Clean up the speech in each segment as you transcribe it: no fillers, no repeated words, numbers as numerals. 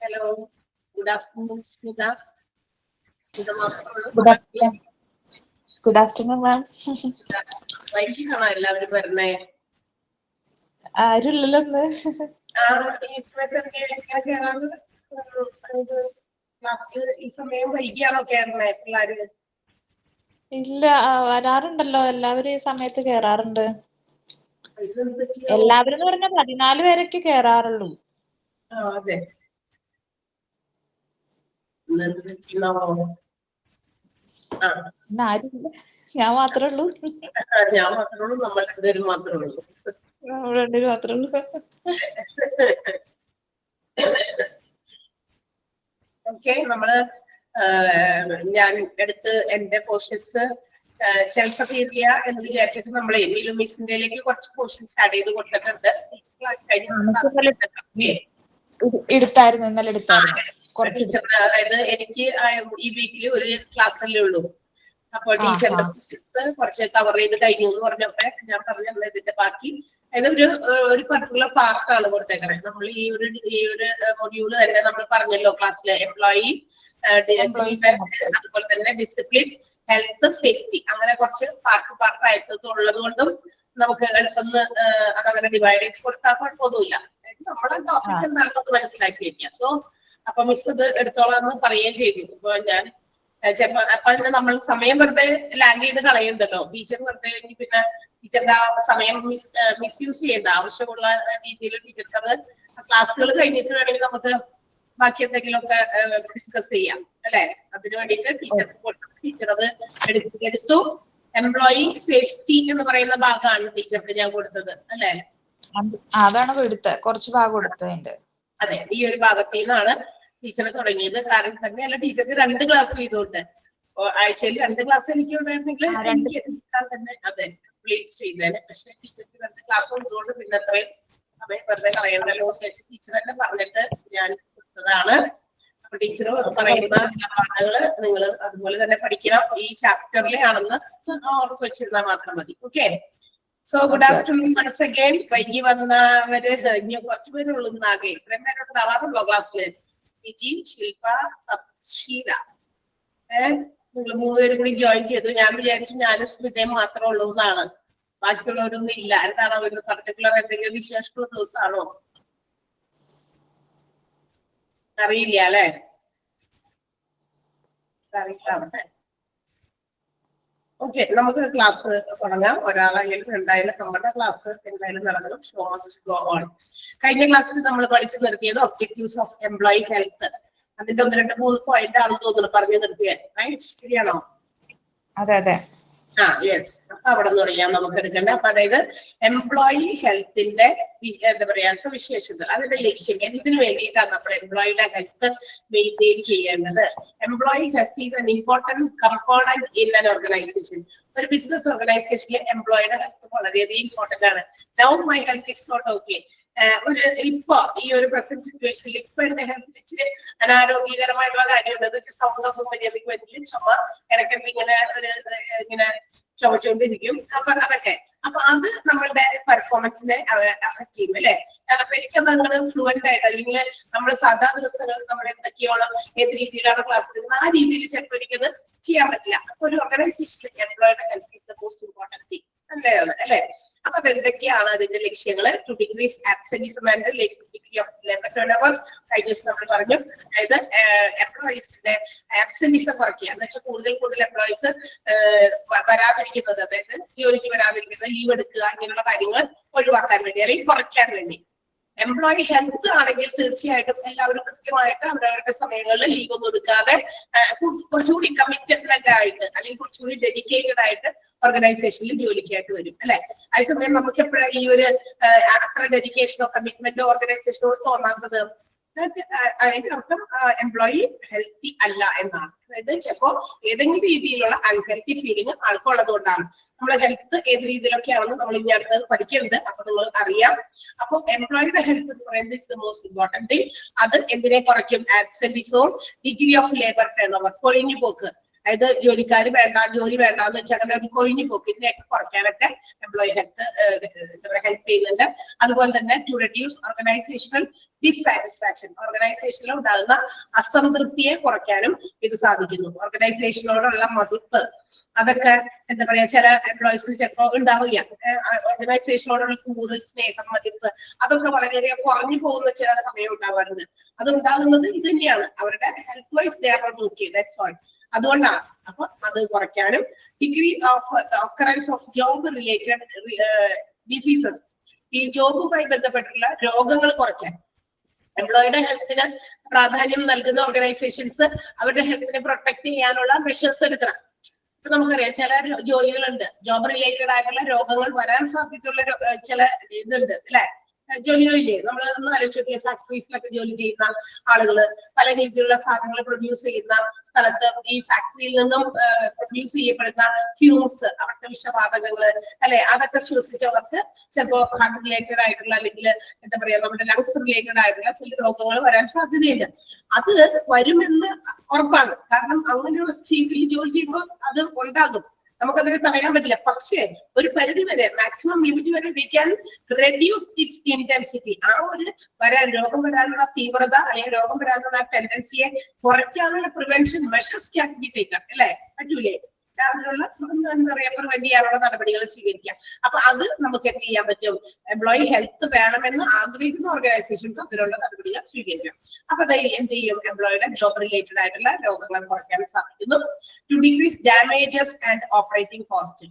Hello, good afternoon, Smita. Smita Good afternoon. Good afternoon, ma'am. വൈകിട്ടാണോ എല്ലാവരും വരുന്നേ? ആരുമില്ലല്ലോ ഇന്ന്. ഈ സമയത്ത് എങ്ങനെ കയറാറ്? ക്ലാസ്സിൽ ഈ സമയം വൈകിയാണോ കയറണേ പിള്ളേര്? ഇല്ല, വരാറുണ്ടല്ലോ. എല്ലാവരും ഈ സമയത്ത് കേറാറുണ്ട്. ഇതെന്ത് പറ്റിയോ? എല്ലാവരും എന്ന് പറഞ്ഞാൽ 14 പേരൊക്കെ കേറാറുള്ളൂ. അതെ. ഇന്നെന്ത് പറ്റിയെന്നാവോ? ഇന്ന് ആരുമില്ല, ഞാൻ മാത്രമേ ഉള്ളൂ. ഞാൻ മാത്രമേ ഉള്ളൂ, നമ്മൾ രണ്ടുപേരും മാത്രമേ ഉള്ളൂ. നമ്മൾ രണ്ടുപേരും മാത്രമേ ഉള്ളൂ. ഓക്കെ, നമ്മള് ഞാൻ എടുത്ത് എന്റെ പോർഷൻസ് ചിലപ്പോൾ തീരില്ല എന്ന് വിചാരിച്ചിട്ട് നമ്മളെ നീലു മിസ്സിന്റെയിലേക്ക് കുറച്ച് പോർഷൻസ് ആഡ് ചെയ്ത് കൊടുത്തിട്ടുണ്ട്. എടുത്തായിരുന്നു, ഇന്നലെ എടുത്തായിരുന്നു. അതായത് എനിക്ക് ഈ വീക്കിൽ ഒരു ക്ലാസ് അല്ലേ ഉള്ളൂ. അപ്പൊ ടീച്ചറിന്റെ ക്വസ്റ്റ്യൻസ് കുറച്ച് കവർ ചെയ്ത് കഴിഞ്ഞു എന്ന് പറഞ്ഞപ്പോ ഞാൻ പറഞ്ഞു ഇതിന്റെ ബാക്കി അതായത് ഒരു പർട്ടിക്കുലർ പാർട്ടാണ് കൊടുത്തേക്കണേ. നമ്മൾ ഈ ഒരു മൊഡ്യൂള് തന്നെ നമ്മൾ പറഞ്ഞല്ലോ ക്ലാസ്സിലെ എംപ്ലോയി, അതുപോലെ തന്നെ ഡിസിപ്ലിൻ, ഹെൽത്ത്, സേഫ്റ്റി, അങ്ങനെ കുറച്ച് പാർട്ടായിട്ട് ഉള്ളത് കൊണ്ടും നമുക്ക് എളുപ്പം അതങ്ങനെ ഡിവൈഡ് ചെയ്ത് കൊടുത്താൽ കുഴപ്പമൊന്നുമില്ല. നമ്മുടെ ടോപ്പിക് എന്താണെന്ന് മനസ്സിലാക്കി വെക്കുക. സോ അപ്പൊ മിസ് ഇത് എടുത്തോളാന്ന് പറയുകയും ചെയ്തു. അപ്പൊ ഞാൻ ചിലപ്പോ അപ്പൊ നമ്മൾ സമയം വെറുതെ ലാഗ് ചെയ്ത് കളയുന്നുണ്ടല്ലോ. ടീച്ചർ വെറുതെ പിന്നെ ടീച്ചറിന്റെ ആ സമയം മിസ്യൂസ് ചെയ്യേണ്ട, ആവശ്യമുള്ള രീതിയിൽ ടീച്ചർക്ക് അത് ക്ലാസ്സുകൾ കഴിഞ്ഞിട്ട് വേണമെങ്കിൽ നമുക്ക് ബാക്കി എന്തെങ്കിലുമൊക്കെ ഡിസ്കസ് ചെയ്യാം അല്ലെ. അതിനു വേണ്ടിയിട്ട് ടീച്ചർ അത് എടുത്തു. എംപ്ലോയി സേഫ്റ്റി എന്ന് പറയുന്ന ഭാഗമാണ് ടീച്ചർക്ക് ഞാൻ കൊടുത്തത് അല്ലെ. അതാണ് എടുത്തത്, കുറച്ച് ഭാഗം എടുത്തതിന്റെ. അതെ, ഈ ഒരു ഭാഗത്തു നിന്നാണ് ടീച്ചർ തുടങ്ങിയത്. കാരണം തന്നെയല്ല, ടീച്ചർക്ക് 2 ക്ലാസ് ചെയ്തുകൊണ്ട് ആഴ്ചയിൽ 2 ക്ലാസ് എനിക്ക് ഉണ്ടായിരുന്നെങ്കിൽ എനിക്ക് തന്നെ അതെ കംപ്ലീറ്റ് ചെയ്തേനെ. പക്ഷെ ടീച്ചർക്ക് 2 ക്ലാസ് ഉള്ളതുകൊണ്ട് പിന്നെ അത്രയും സമയം വെറുതെ കളയണ്ടല്ലോ എന്ന് വെച്ച് ടീച്ചർ തന്നെ പറഞ്ഞിട്ട് ഞാൻ കൊടുത്തതാണ്. അപ്പൊ ടീച്ചർ പറയുന്ന പാഠങ്ങള് നിങ്ങൾ അതുപോലെ തന്നെ പഠിക്കണം. ഈ ചാപ്റ്ററിലെ ആണെന്ന് ഓർത്ത് വെച്ചിരുന്നാൽ മാത്രം മതി. Okay, so good afternoon once again. വൈകി വന്നവര് ഇനി കുറച്ചു പേരുള്ളൂ. ആകെ ഇത്രയും പേരുണ്ടാവാറുള്ളൂ ക്ലാസ്സില്. വിജി, ശില്പ, ഷീല, നിങ്ങൾ 3 പേരും കൂടി ജോയിൻ ചെയ്തു. ഞാൻ വിചാരിച്ചു ഞാനും സ്മിതയും മാത്രമേ ഉള്ളൂ എന്നാണ്, ബാക്കിയുള്ളവരൊന്നും ഇല്ല. എന്താണ് അവര് പർട്ടിക്കുലർ എന്തെങ്കിലും വിശേഷമുള്ള ദിവസമാണോ അറിയില്ല അല്ലെ. അറിയില്ലാവട്ടെ. ഓക്കെ, നമുക്ക് ക്ലാസ് തുടങ്ങാം. ഒരാളായാലും രണ്ടായാലും നമ്മുടെ ക്ലാസ് എന്തായാലും നടക്കണം. Show must go on. കഴിഞ്ഞ ക്ലാസ്സിൽ നമ്മൾ പഠിച്ചു നിർത്തിയത് ഒബ്ജക്റ്റീവ്സ് ഓഫ് എംപ്ലോയി ഹെൽത്ത്. അതിന്റെ 1, 2, 3 പോയിന്റ് ആണെന്ന് തോന്നുന്നു പറഞ്ഞു നിർത്തിയത്. റൈറ്റ്, ശരിയാണോ? അതെ അതെ. യെസ്. അപ്പൊ അവിടെ നിന്ന് തുടങ്ങിയാൽ നമുക്ക് എടുക്കേണ്ട. അപ്പൊ അതായത് എംപ്ലോയി ഹെൽത്തിന്റെ എന്താ പറയാ സവിശേഷത, അതിന്റെ ലക്ഷ്യം, എന്തിനു വേണ്ടിയിട്ടാണ് നമ്മൾ എംപ്ലോയിയുടെ ഹെൽത്ത് മെയിൻറ്റെയിൻ ചെയ്യേണ്ടത്. Employee health is an important component in an organisation. ഒരു ബിസിനസ് ഓർഗനൈസേഷനിൽ എംപ്ലോയിയുടെ ഹെൽത്ത് വളരെയധികം ഇമ്പോർട്ടന്റ് ആണ്. Now my health is not okay. ഇപ്പൊ ഈ ഒരു പ്രസന്റ് സിറ്റുവേഷനിൽ ഇപ്പൊ എന്റെ ഹെൽത്ത് ഇച്ചിരി അനാരോഗ്യകരമായിട്ടുള്ള കാര്യമുണ്ട്. സൗണ്ട് ഒന്നും മര്യാദയ്ക്ക് വരില്ല, ചുമ ഇടയ്ക്കിടയ്ക്ക് ഇങ്ങനെ ചുമച്ചുകൊണ്ടിരിക്കും. അപ്പൊ അതൊക്കെ അത് നമ്മളുടെ പെർഫോമൻസിനെ അഫക്ട് ചെയ്യും അല്ലെ. അപ്പൊ എനിക്കത് അങ്ങനെ ഫ്ലുവന്റ് ആയിട്ട് അല്ലെങ്കിൽ നമ്മൾ സാധാ ദിവസങ്ങൾ നമ്മൾ എന്തൊക്കെയാണ് ഏത് രീതിയിലാണ് ക്ലാസ് എടുക്കുന്നത് ആ രീതിയിൽ ചിലപ്പോൾ എനിക്കത് ചെയ്യാൻ പറ്റില്ല. അപ്പൊ ഒരു ഓർഗനൈസേഷനിൽ എംപ്ലോയിയുടെ health is the most important thing അല്ലേ. അപ്പൊ എന്തൊക്കെയാണ് അതിന്റെ ലക്ഷ്യങ്ങൾ? To decrease absenteeism and degree of labour turnover. കഴിഞ്ഞ ദിവസം നമ്മൾ പറഞ്ഞു, അതായത് എംപ്ലോയീസിന്റെ ആബ്സെന്റിസം കുറയ്ക്കുക എന്ന് വെച്ചാൽ കൂടുതൽ എംപ്ലോയീസ് വരാതിരിക്കുന്നത്, അതായത് ജോലിക്ക് വരാതിരിക്കുന്നത്, ലീവ് എടുക്കുക, ഇങ്ങനെയുള്ള കാര്യങ്ങൾ ഒഴിവാക്കാൻ വേണ്ടി അല്ലെങ്കിൽ കുറയ്ക്കാൻ വേണ്ടി. എംപ്ലോയി ഹെൽത്ത് ആണെങ്കിൽ തീർച്ചയായിട്ടും എല്ലാവരും കൃത്യമായിട്ട് അവരവരുടെ സമയങ്ങളിൽ ലീവ് ഒന്നും എടുക്കാതെ കുറച്ചുകൂടി കമ്മിറ്റ്മെന്റ് ആയിട്ട് അല്ലെങ്കിൽ കുറച്ചുകൂടി ഡെഡിക്കേറ്റഡ് ആയിട്ട് ഓർഗനൈസേഷനിൽ ജോലിക്കായിട്ട് വരും അല്ലെ. അതേസമയം നമുക്ക് എപ്പോഴാണ് ഈ ഒരു അത്ര ഡെഡിക്കേഷനോ കമ്മിറ്റ്മെന്റോ ഓർഗനൈസേഷനോട് തോന്നാത്തത്? അതിന്റെ അർത്ഥം എംപ്ലോയി ഹെൽത്തി അല്ല എന്നാണ്. അതായത് ചിലപ്പോ ഏതെങ്കിലും രീതിയിലുള്ള അൺഹെൽത്തി ഫീലിംഗ് ആൾക്കുള്ളത് കൊണ്ടാണ്. നമ്മുടെ ഹെൽത്ത് ഏത് രീതിയിലൊക്കെയാണെന്ന് നമ്മൾ ഇനി അടുത്തത് പഠിക്കുന്നുണ്ട്. അപ്പൊ നിങ്ങൾ അറിയാം. അപ്പൊ എംപ്ലോയിയുടെ ഹെൽത്ത് എന്ന് പറയുന്നത് is the most important thing. അത് എന്തിനെ കുറയ്ക്കും? ആബ്സെന്റിസവും ഡിഗ്രി ഓഫ് ലേബർ ടേൺഓവർ, കൊഴിഞ്ഞു പോക്ക്. അതായത് ജോലിക്കാർ വേണ്ട, ജോലി വേണ്ടാന്ന് വെച്ചാൽ അങ്ങനെ ഒരു കൊഴിഞ്ഞു പോക്കിനെയൊക്കെ കുറയ്ക്കാനൊക്കെ എംപ്ലോയി ഹെൽത്ത് ഹെൽപ്പ് ചെയ്യുന്നുണ്ട്. അതുപോലെ തന്നെ ടു റെഡ്യൂസ് ഓർഗനൈസേഷണൽ ഡിസാറ്റിസ്ഫാക്ഷൻ, ഓർഗനൈസേഷനിൽ ഉണ്ടാകുന്ന അസംതൃപ്തിയെ കുറയ്ക്കാനും ഇത് സാധിക്കുന്നു. ഓർഗനൈസേഷനോടുള്ള മതിപ്പ് അതൊക്കെ എന്താ പറയാ, ചില എംപ്ലോയീസിന് ചിലപ്പോ ഉണ്ടാവില്ല. ഓർഗനൈസേഷനോടുള്ള കൂറ്, സ്നേഹം, മതിപ്പ് അതൊക്കെ വളരെയധികം കുറഞ്ഞു പോകുന്ന ചില സമയം ഉണ്ടാവാറുണ്ട്. അത് ഉണ്ടാകുന്നത് ഇത് തന്നെയാണ്, അവരുടെ health wise they are not okay, that's all. അതുകൊണ്ടാണ്. അപ്പൊ അത് കുറയ്ക്കാനും degree of occurrence of job related diseases, ഈ ജോബുമായി ബന്ധപ്പെട്ടുള്ള രോഗങ്ങൾ കുറയ്ക്കാൻ എംപ്ലോയിയുടെ ഹെൽത്തിന് പ്രാധാന്യം നൽകുന്ന ഓർഗനൈസേഷൻസ് അവരുടെ ഹെൽത്തിനെ പ്രൊട്ടക്ട് ചെയ്യാനുള്ള മെഷേഴ്സ് എടുക്കണം. ഇപ്പൊ നമുക്കറിയാം ചില ജോലികളുണ്ട്, ജോബ് റിലേറ്റഡ് ആയിട്ടുള്ള രോഗങ്ങൾ വരാൻ സാധ്യതയുള്ള ചില ഇതുണ്ട് അല്ലെ, ജോലികളില്ലേ. നമ്മൾ ഒന്ന് ആലോചിച്ച് നോക്കിയാൽ ഫാക്ടറീസിലൊക്കെ ജോലി ചെയ്യുന്ന ആളുകള്, പല രീതിയിലുള്ള സാധനങ്ങൾ പ്രൊഡ്യൂസ് ചെയ്യുന്ന സ്ഥലത്ത് ഈ ഫാക്ടറിയിൽ നിന്നും പ്രൊഡ്യൂസ് ചെയ്യപ്പെടുന്ന ഫ്യൂംസ്, അവിടുത്തെ വിഷവാതകങ്ങള് അല്ലെ, അതൊക്കെ ശ്വസിച്ചവർക്ക് ചിലപ്പോ ഹാർട്ട് റിലേറ്റഡ് ആയിട്ടുള്ള അല്ലെങ്കിൽ എന്താ പറയാ നമ്മുടെ ലങ്സ് റിലേറ്റഡ് ആയിട്ടുള്ള ചില രോഗങ്ങൾ വരാൻ സാധ്യതയുണ്ട്. അത് വരുമെന്ന് ഉറപ്പാണ്. കാരണം അങ്ങനെയുള്ള ഫീൽഡിൽ ജോലി ചെയ്യുമ്പോൾ അത് ഉണ്ടാകും, നമുക്കതിനെ തടയാൻ പറ്റില്ല. പക്ഷേ ഒരു പരിധി വരെ, മാക്സിമം ലിമിറ്റ് വരെ we can reduce it's intensity. ആ ഒരു രോഗം വരാനുള്ള തീവ്രത അല്ലെങ്കിൽ രോഗം വരാനുള്ള ടെൻഡൻസിയെ കുറയ്ക്കാനുള്ള prevention measures can be taken അല്ലെ, പറ്റൂലേ? അതിനുള്ള എന്താ പറയാ പ്രിവെന്റ് ചെയ്യാനുള്ള നടപടികൾ സ്വീകരിക്കാം. അപ്പൊ അത് നമുക്ക് എന്ത് ചെയ്യാൻ പറ്റും, എംപ്ലോയി ഹെൽത്ത് വേണമെന്ന് ആഗ്രഹിക്കുന്ന ഓർഗനൈസേഷൻസ് അതിനുള്ള നടപടികൾ സ്വീകരിക്കാം. അപ്പൊ അത് എന്ത് ചെയ്യും, എംപ്ലോയിയുടെ ജോബ് റിലേറ്റഡ് ആയിട്ടുള്ള രോഗങ്ങൾ കുറയ്ക്കാൻ സാധിക്കുന്നു. To decrease damages and operating cost.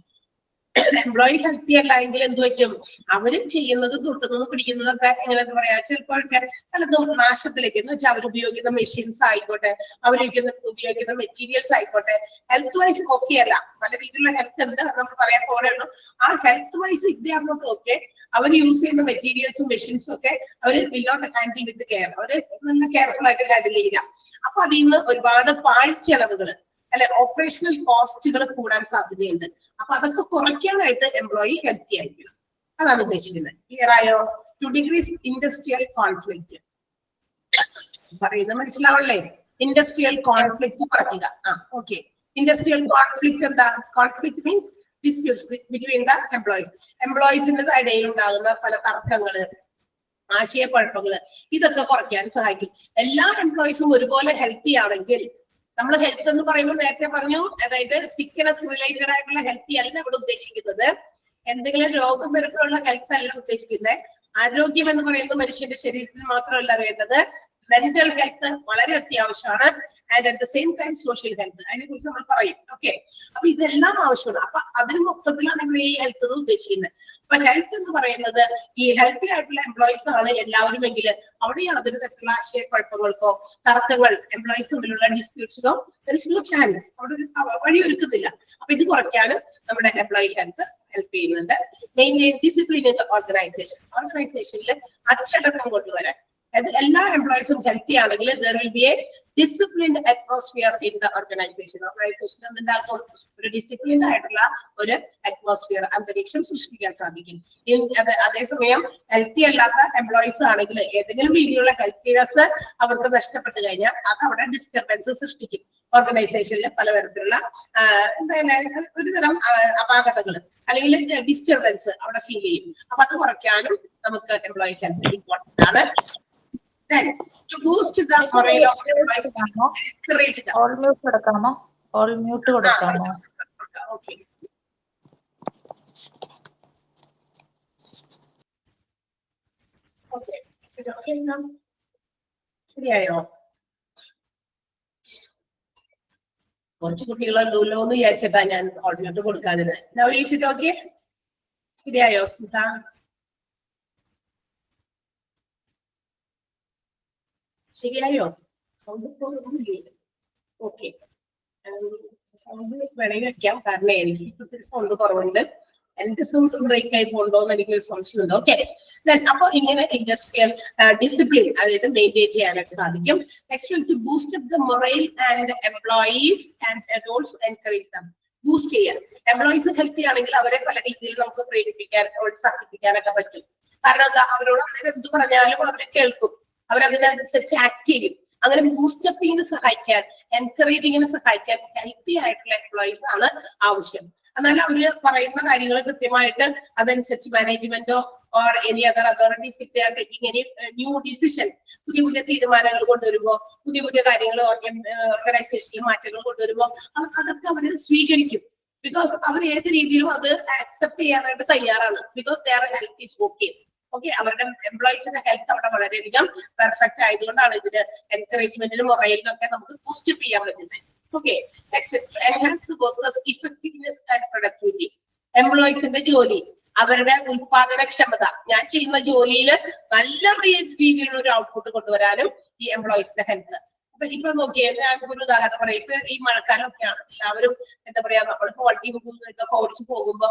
Employee healthy അല്ല എങ്കിൽ എന്ത് പറ്റും, അവര് ചെയ്യുന്നതും തൊട്ടുന്നതും പിടിക്കുന്നതൊക്കെ എങ്ങനെ പറയാ ചിലപ്പോഴൊക്കെ പലതും നാശത്തിലേക്ക്, എന്ന് വെച്ചാൽ അവർ ഉപയോഗിക്കുന്ന മെഷീൻസ് ആയിക്കോട്ടെ, ഉപയോഗിക്കുന്ന മെറ്റീരിയൽസ് ആയിക്കോട്ടെ, ഹെൽത്ത് വൈസ് ഓക്കെ അല്ല. പല രീതിയിലുള്ള ഹെൽത്ത് ഉണ്ട്, നമ്മൾ പറയാൻ പോകണുള്ളൂ. ആ ഹെൽത്ത് വൈസ് ഇതാകുമ്പോൾ ഓക്കെ, അവർ യൂസ് ചെയ്യുന്ന മെറ്റീരിയൽസും മെഷീൻസും ഒക്കെ അവർ will not handle with care, അവര് നല്ല കെയർഫുൾ ആയിട്ട് ഹാൻഡിൽ ചെയ്യില്ല. അപ്പൊ അതിൽ നിന്ന് ഒരുപാട് പാഴ്സ് ചെലവുകൾ അല്ലെ, ഓപ്പറേഷണൽ കോസ്റ്റുകൾ കൂടാൻ സാധ്യതയുണ്ട്. അപ്പൊ അതൊക്കെ കുറയ്ക്കാനായിട്ട് എംപ്ലോയി ഹെൽത്തി ആയിരിക്കണം, അതാണ് ഉദ്ദേശിക്കുന്നത്. ക്ലിയർ ആയോ? ടു ഡിക്രീസ് ഇൻഡസ്ട്രിയൽ കോൺഫ്ലിക്റ്റ്, പറയുന്നത് മനസ്സിലാവല്ലേ? ഇൻഡസ്ട്രിയൽ കോൺഫ്ലിക്റ്റ് കുറയ്ക്കുക. ഓക്കെ, ഇൻഡസ്ട്രിയൽ കോൺഫ്ലിക്റ്റ് എന്താ? Conflict means disputes between the employees. എംപ്ലോയീസിന്റെ ഇടയിൽ ഉണ്ടാകുന്ന പല തർക്കങ്ങള്, ആശയക്കുഴപ്പങ്ങള്, ഇതൊക്കെ കുറയ്ക്കാൻ സഹായിക്കും. എല്ലാ എംപ്ലോയീസും ഒരുപോലെ ഹെൽത്തി ആണെങ്കിൽ, നമ്മൾ ഹെൽത്ത് എന്ന് പറയുമ്പോൾ നേരത്തെ പറഞ്ഞു, അതായത് സിക്നെസ് റിലേറ്റഡ് ആയിട്ടുള്ള ഹെൽത്തി അല്ല ഇവിടെ ഉദ്ദേശിക്കുന്നത്. എന്തെങ്കിലും രോഗം വരുമ്പോഴുള്ള ഹെൽത്ത് അല്ല ഉദ്ദേശിക്കുന്നത്. ആരോഗ്യം എന്ന് പറയുന്നത് മനുഷ്യന്റെ ശരീരത്തിൽ മാത്രമല്ല വേണ്ടത്, മെന്റൽ ഹെൽത്ത് വളരെ അത്യാവശ്യമാണ്. And at the same time social health, അതിനെ കുറിച്ച് നമ്മൾ പറയും. ഓക്കെ, അപ്പൊ ഇതെല്ലാം ആവശ്യമാണ്. അപ്പൊ അതിന് മൊത്തത്തിലാണ് നമ്മൾ ഈ ഹെൽത്ത് എന്ന് ഉദ്ദേശിക്കുന്നത്. അപ്പൊ ഹെൽത്ത് എന്ന് പറയുന്നത് ഈ ഹെൽത്തി ആയിട്ടുള്ള എംപ്ലോയീസ് ആണ് എല്ലാവരും എങ്കിൽ അവിടെ യാതൊരു തരത്തിലുള്ള ആശയക്കുഴപ്പങ്ങൾക്കോ തർക്കങ്ങൾ എംപ്ലോയീസ് തമ്മിലുള്ള ഡിസ്പ്യൂട്ട്സിനോ ചാൻസ് അവിടെ ഒരു വഴിയൊരുക്കുന്നില്ല. അപ്പൊ ഇത് കുറയ്ക്കാനും നമ്മുടെ എംപ്ലോയി ഹെൽത്ത് ഹെൽപ്പ് ചെയ്യുന്നുണ്ട്. Maintain discipline in the organisation, ഓർഗനൈസേഷനിൽ അച്ചടക്കം കൊണ്ടുവരാൻ. അതായത് എല്ലാ എംപ്ലോയീസും ഹെൽത്തി ആണെങ്കിൽ there will be a disciplined atmosphere in the organization. ഓർഗനൈസേഷനിൽ നിന്നുണ്ടാകും ഒരു ഡിസിപ്ലിൻഡ് ആയിട്ടുള്ള ഒരു അറ്റ്മോസ്ഫിയർ, അന്തരീക്ഷം സൃഷ്ടിക്കാൻ സാധിക്കും. അതേസമയം ഹെൽത്തി അല്ലാത്ത എംപ്ലോയീസ് ആണെങ്കിൽ ഏതെങ്കിലും രീതിയിലുള്ള ഹെൽത്തിനെസ് അവർക്ക് നഷ്ടപ്പെട്ടു കഴിഞ്ഞാൽ അത് അവിടെ ഡിസ്റ്റർബൻസ് സൃഷ്ടിക്കും. ഓർഗനൈസേഷനിൽ പലതരത്തിലുള്ള എന്തായാലും ഒരുതരം അപാകതകൾ അല്ലെങ്കിൽ ഡിസ്റ്റർബൻസ് അവിടെ ഫീൽ ചെയ്യും. അപ്പൊ അത് കുറയ്ക്കാനും നമുക്ക് എംപ്ലോയി ഹെൽത്ത് ഇമ്പോർട്ടന്റ് ആണ്. Then, to boost the morale of employees, encourage them. All mute കൊടുക്കാമോ? All mute കൊടുക്കാമോ? Okay. Okay. ശരിയായോ? കുറച്ച് കുട്ടികളെ ലൂലോ എന്ന് വിചാരിച്ചിട്ടാ ഞാൻ ഓൾ മ്യൂട്ട് കൊടുക്കാതിന്. Now is it okay? ശരിയായോ സ്മിത? ശരിയായോ? സൗണ്ട് ഓക്കെ, സൗണ്ട് വേണമെങ്കിൽ വെക്കാം. കാരണം എനിക്ക് ഇപ്പത്തിന് സൗണ്ട് കുറവുണ്ട്. എന്റെ സൗണ്ട് ബ്രേക്ക് ആയി പോകണ്ടോ എന്ന് എനിക്ക് സംശയമുണ്ട്. ഓക്കെ, അപ്പൊ ഇങ്ങനെ ഇൻഡസ്ട്രിയൽ ഡിസിപ്ലിൻ അതായത് മെയിൻറ്റെയിൻ ചെയ്യാനായിട്ട് സാധിക്കും. Next to boost up the morale and employees and also encourage them. Boost ചെയ്യാൻ എംപ്ലോയീസ് ഹെൽത്തി ആണെങ്കിൽ അവരെ പല രീതിയിൽ നമുക്ക് പ്രേരിപ്പിക്കാൻ പ്രോത്സാഹിപ്പിക്കാനൊക്കെ പറ്റും. കാരണം എന്താ, അവരോട് എന്ത് പറഞ്ഞാലും അവര് കേൾക്കും, അവരതിനനുസരിച്ച് ആക്ട് ചെയ്യും. അങ്ങനെ ബൂസ്റ്റപ്പിങ്ങിന് സഹായിക്കാൻ, എൻകറേജിങ്ങിന് സഹായിക്കാൻ ഹെൽത്തി ആയിട്ടുള്ള എംപ്ലോയീസ് ആണ് ആവശ്യം. എന്നാൽ അവര് പറയുന്ന കാര്യങ്ങൾ കൃത്യമായിട്ട് അതനുസരിച്ച് മാനേജ്മെന്റോ or any other authorities if they are taking any new decisions, പുതിയ തീരുമാനങ്ങൾ കൊണ്ടുവരുമ്പോ, പുതിയ കാര്യങ്ങൾ ഓർഗനൈസേഷനിൽ മാറ്റങ്ങൾ കൊണ്ടുവരുമ്പോ അതൊക്കെ അവര് സ്വീകരിക്കും. ബിക്കോസ് അവർ ഏത് രീതിയിലും അത് ആക്സെപ്റ്റ് ചെയ്യാനായിട്ട് തയ്യാറാണ്. Because there health is okay. Okay, അവരുടെ എംപ്ലോയീസിന്റെ ഹെൽത്ത് അവിടെ വളരെയധികം പെർഫെക്റ്റ് ആയതുകൊണ്ടാണ് ഇതിന് എൻകറേജ്മെന്റിനും മൊറയിലും ഒക്കെ നമുക്ക് ബൂസ്റ്റ് ചെയ്യാൻ പറ്റുന്നത്. Okay, next, enhance the workers effectiveness and productivity. എംപ്ലോയീസിന്റെ ജോലി, അവരുടെ ഉൽപാദനക്ഷമത, ഞാൻ ചെയ്യുന്ന ജോലിയിൽ നല്ല രീതിയിലുള്ള ഒരു ഔട്ട്പുട്ട് കൊണ്ടുവരാനും ഈ എംപ്ലോയീസിന്റെ ഹെൽത്ത്. ഇപ്പൊ നോക്കിയേ, ഞാൻ ഒരു ഉദാഹരണം പറയാം. ഇപ്പൊ ഈ മഴക്കാലമൊക്കെയാണ്, എല്ലാവരും എന്താ പറയാ, നമ്മളിപ്പോ വണ്ടി ഇതൊക്കെ ഓടിച്ചു പോകുമ്പോ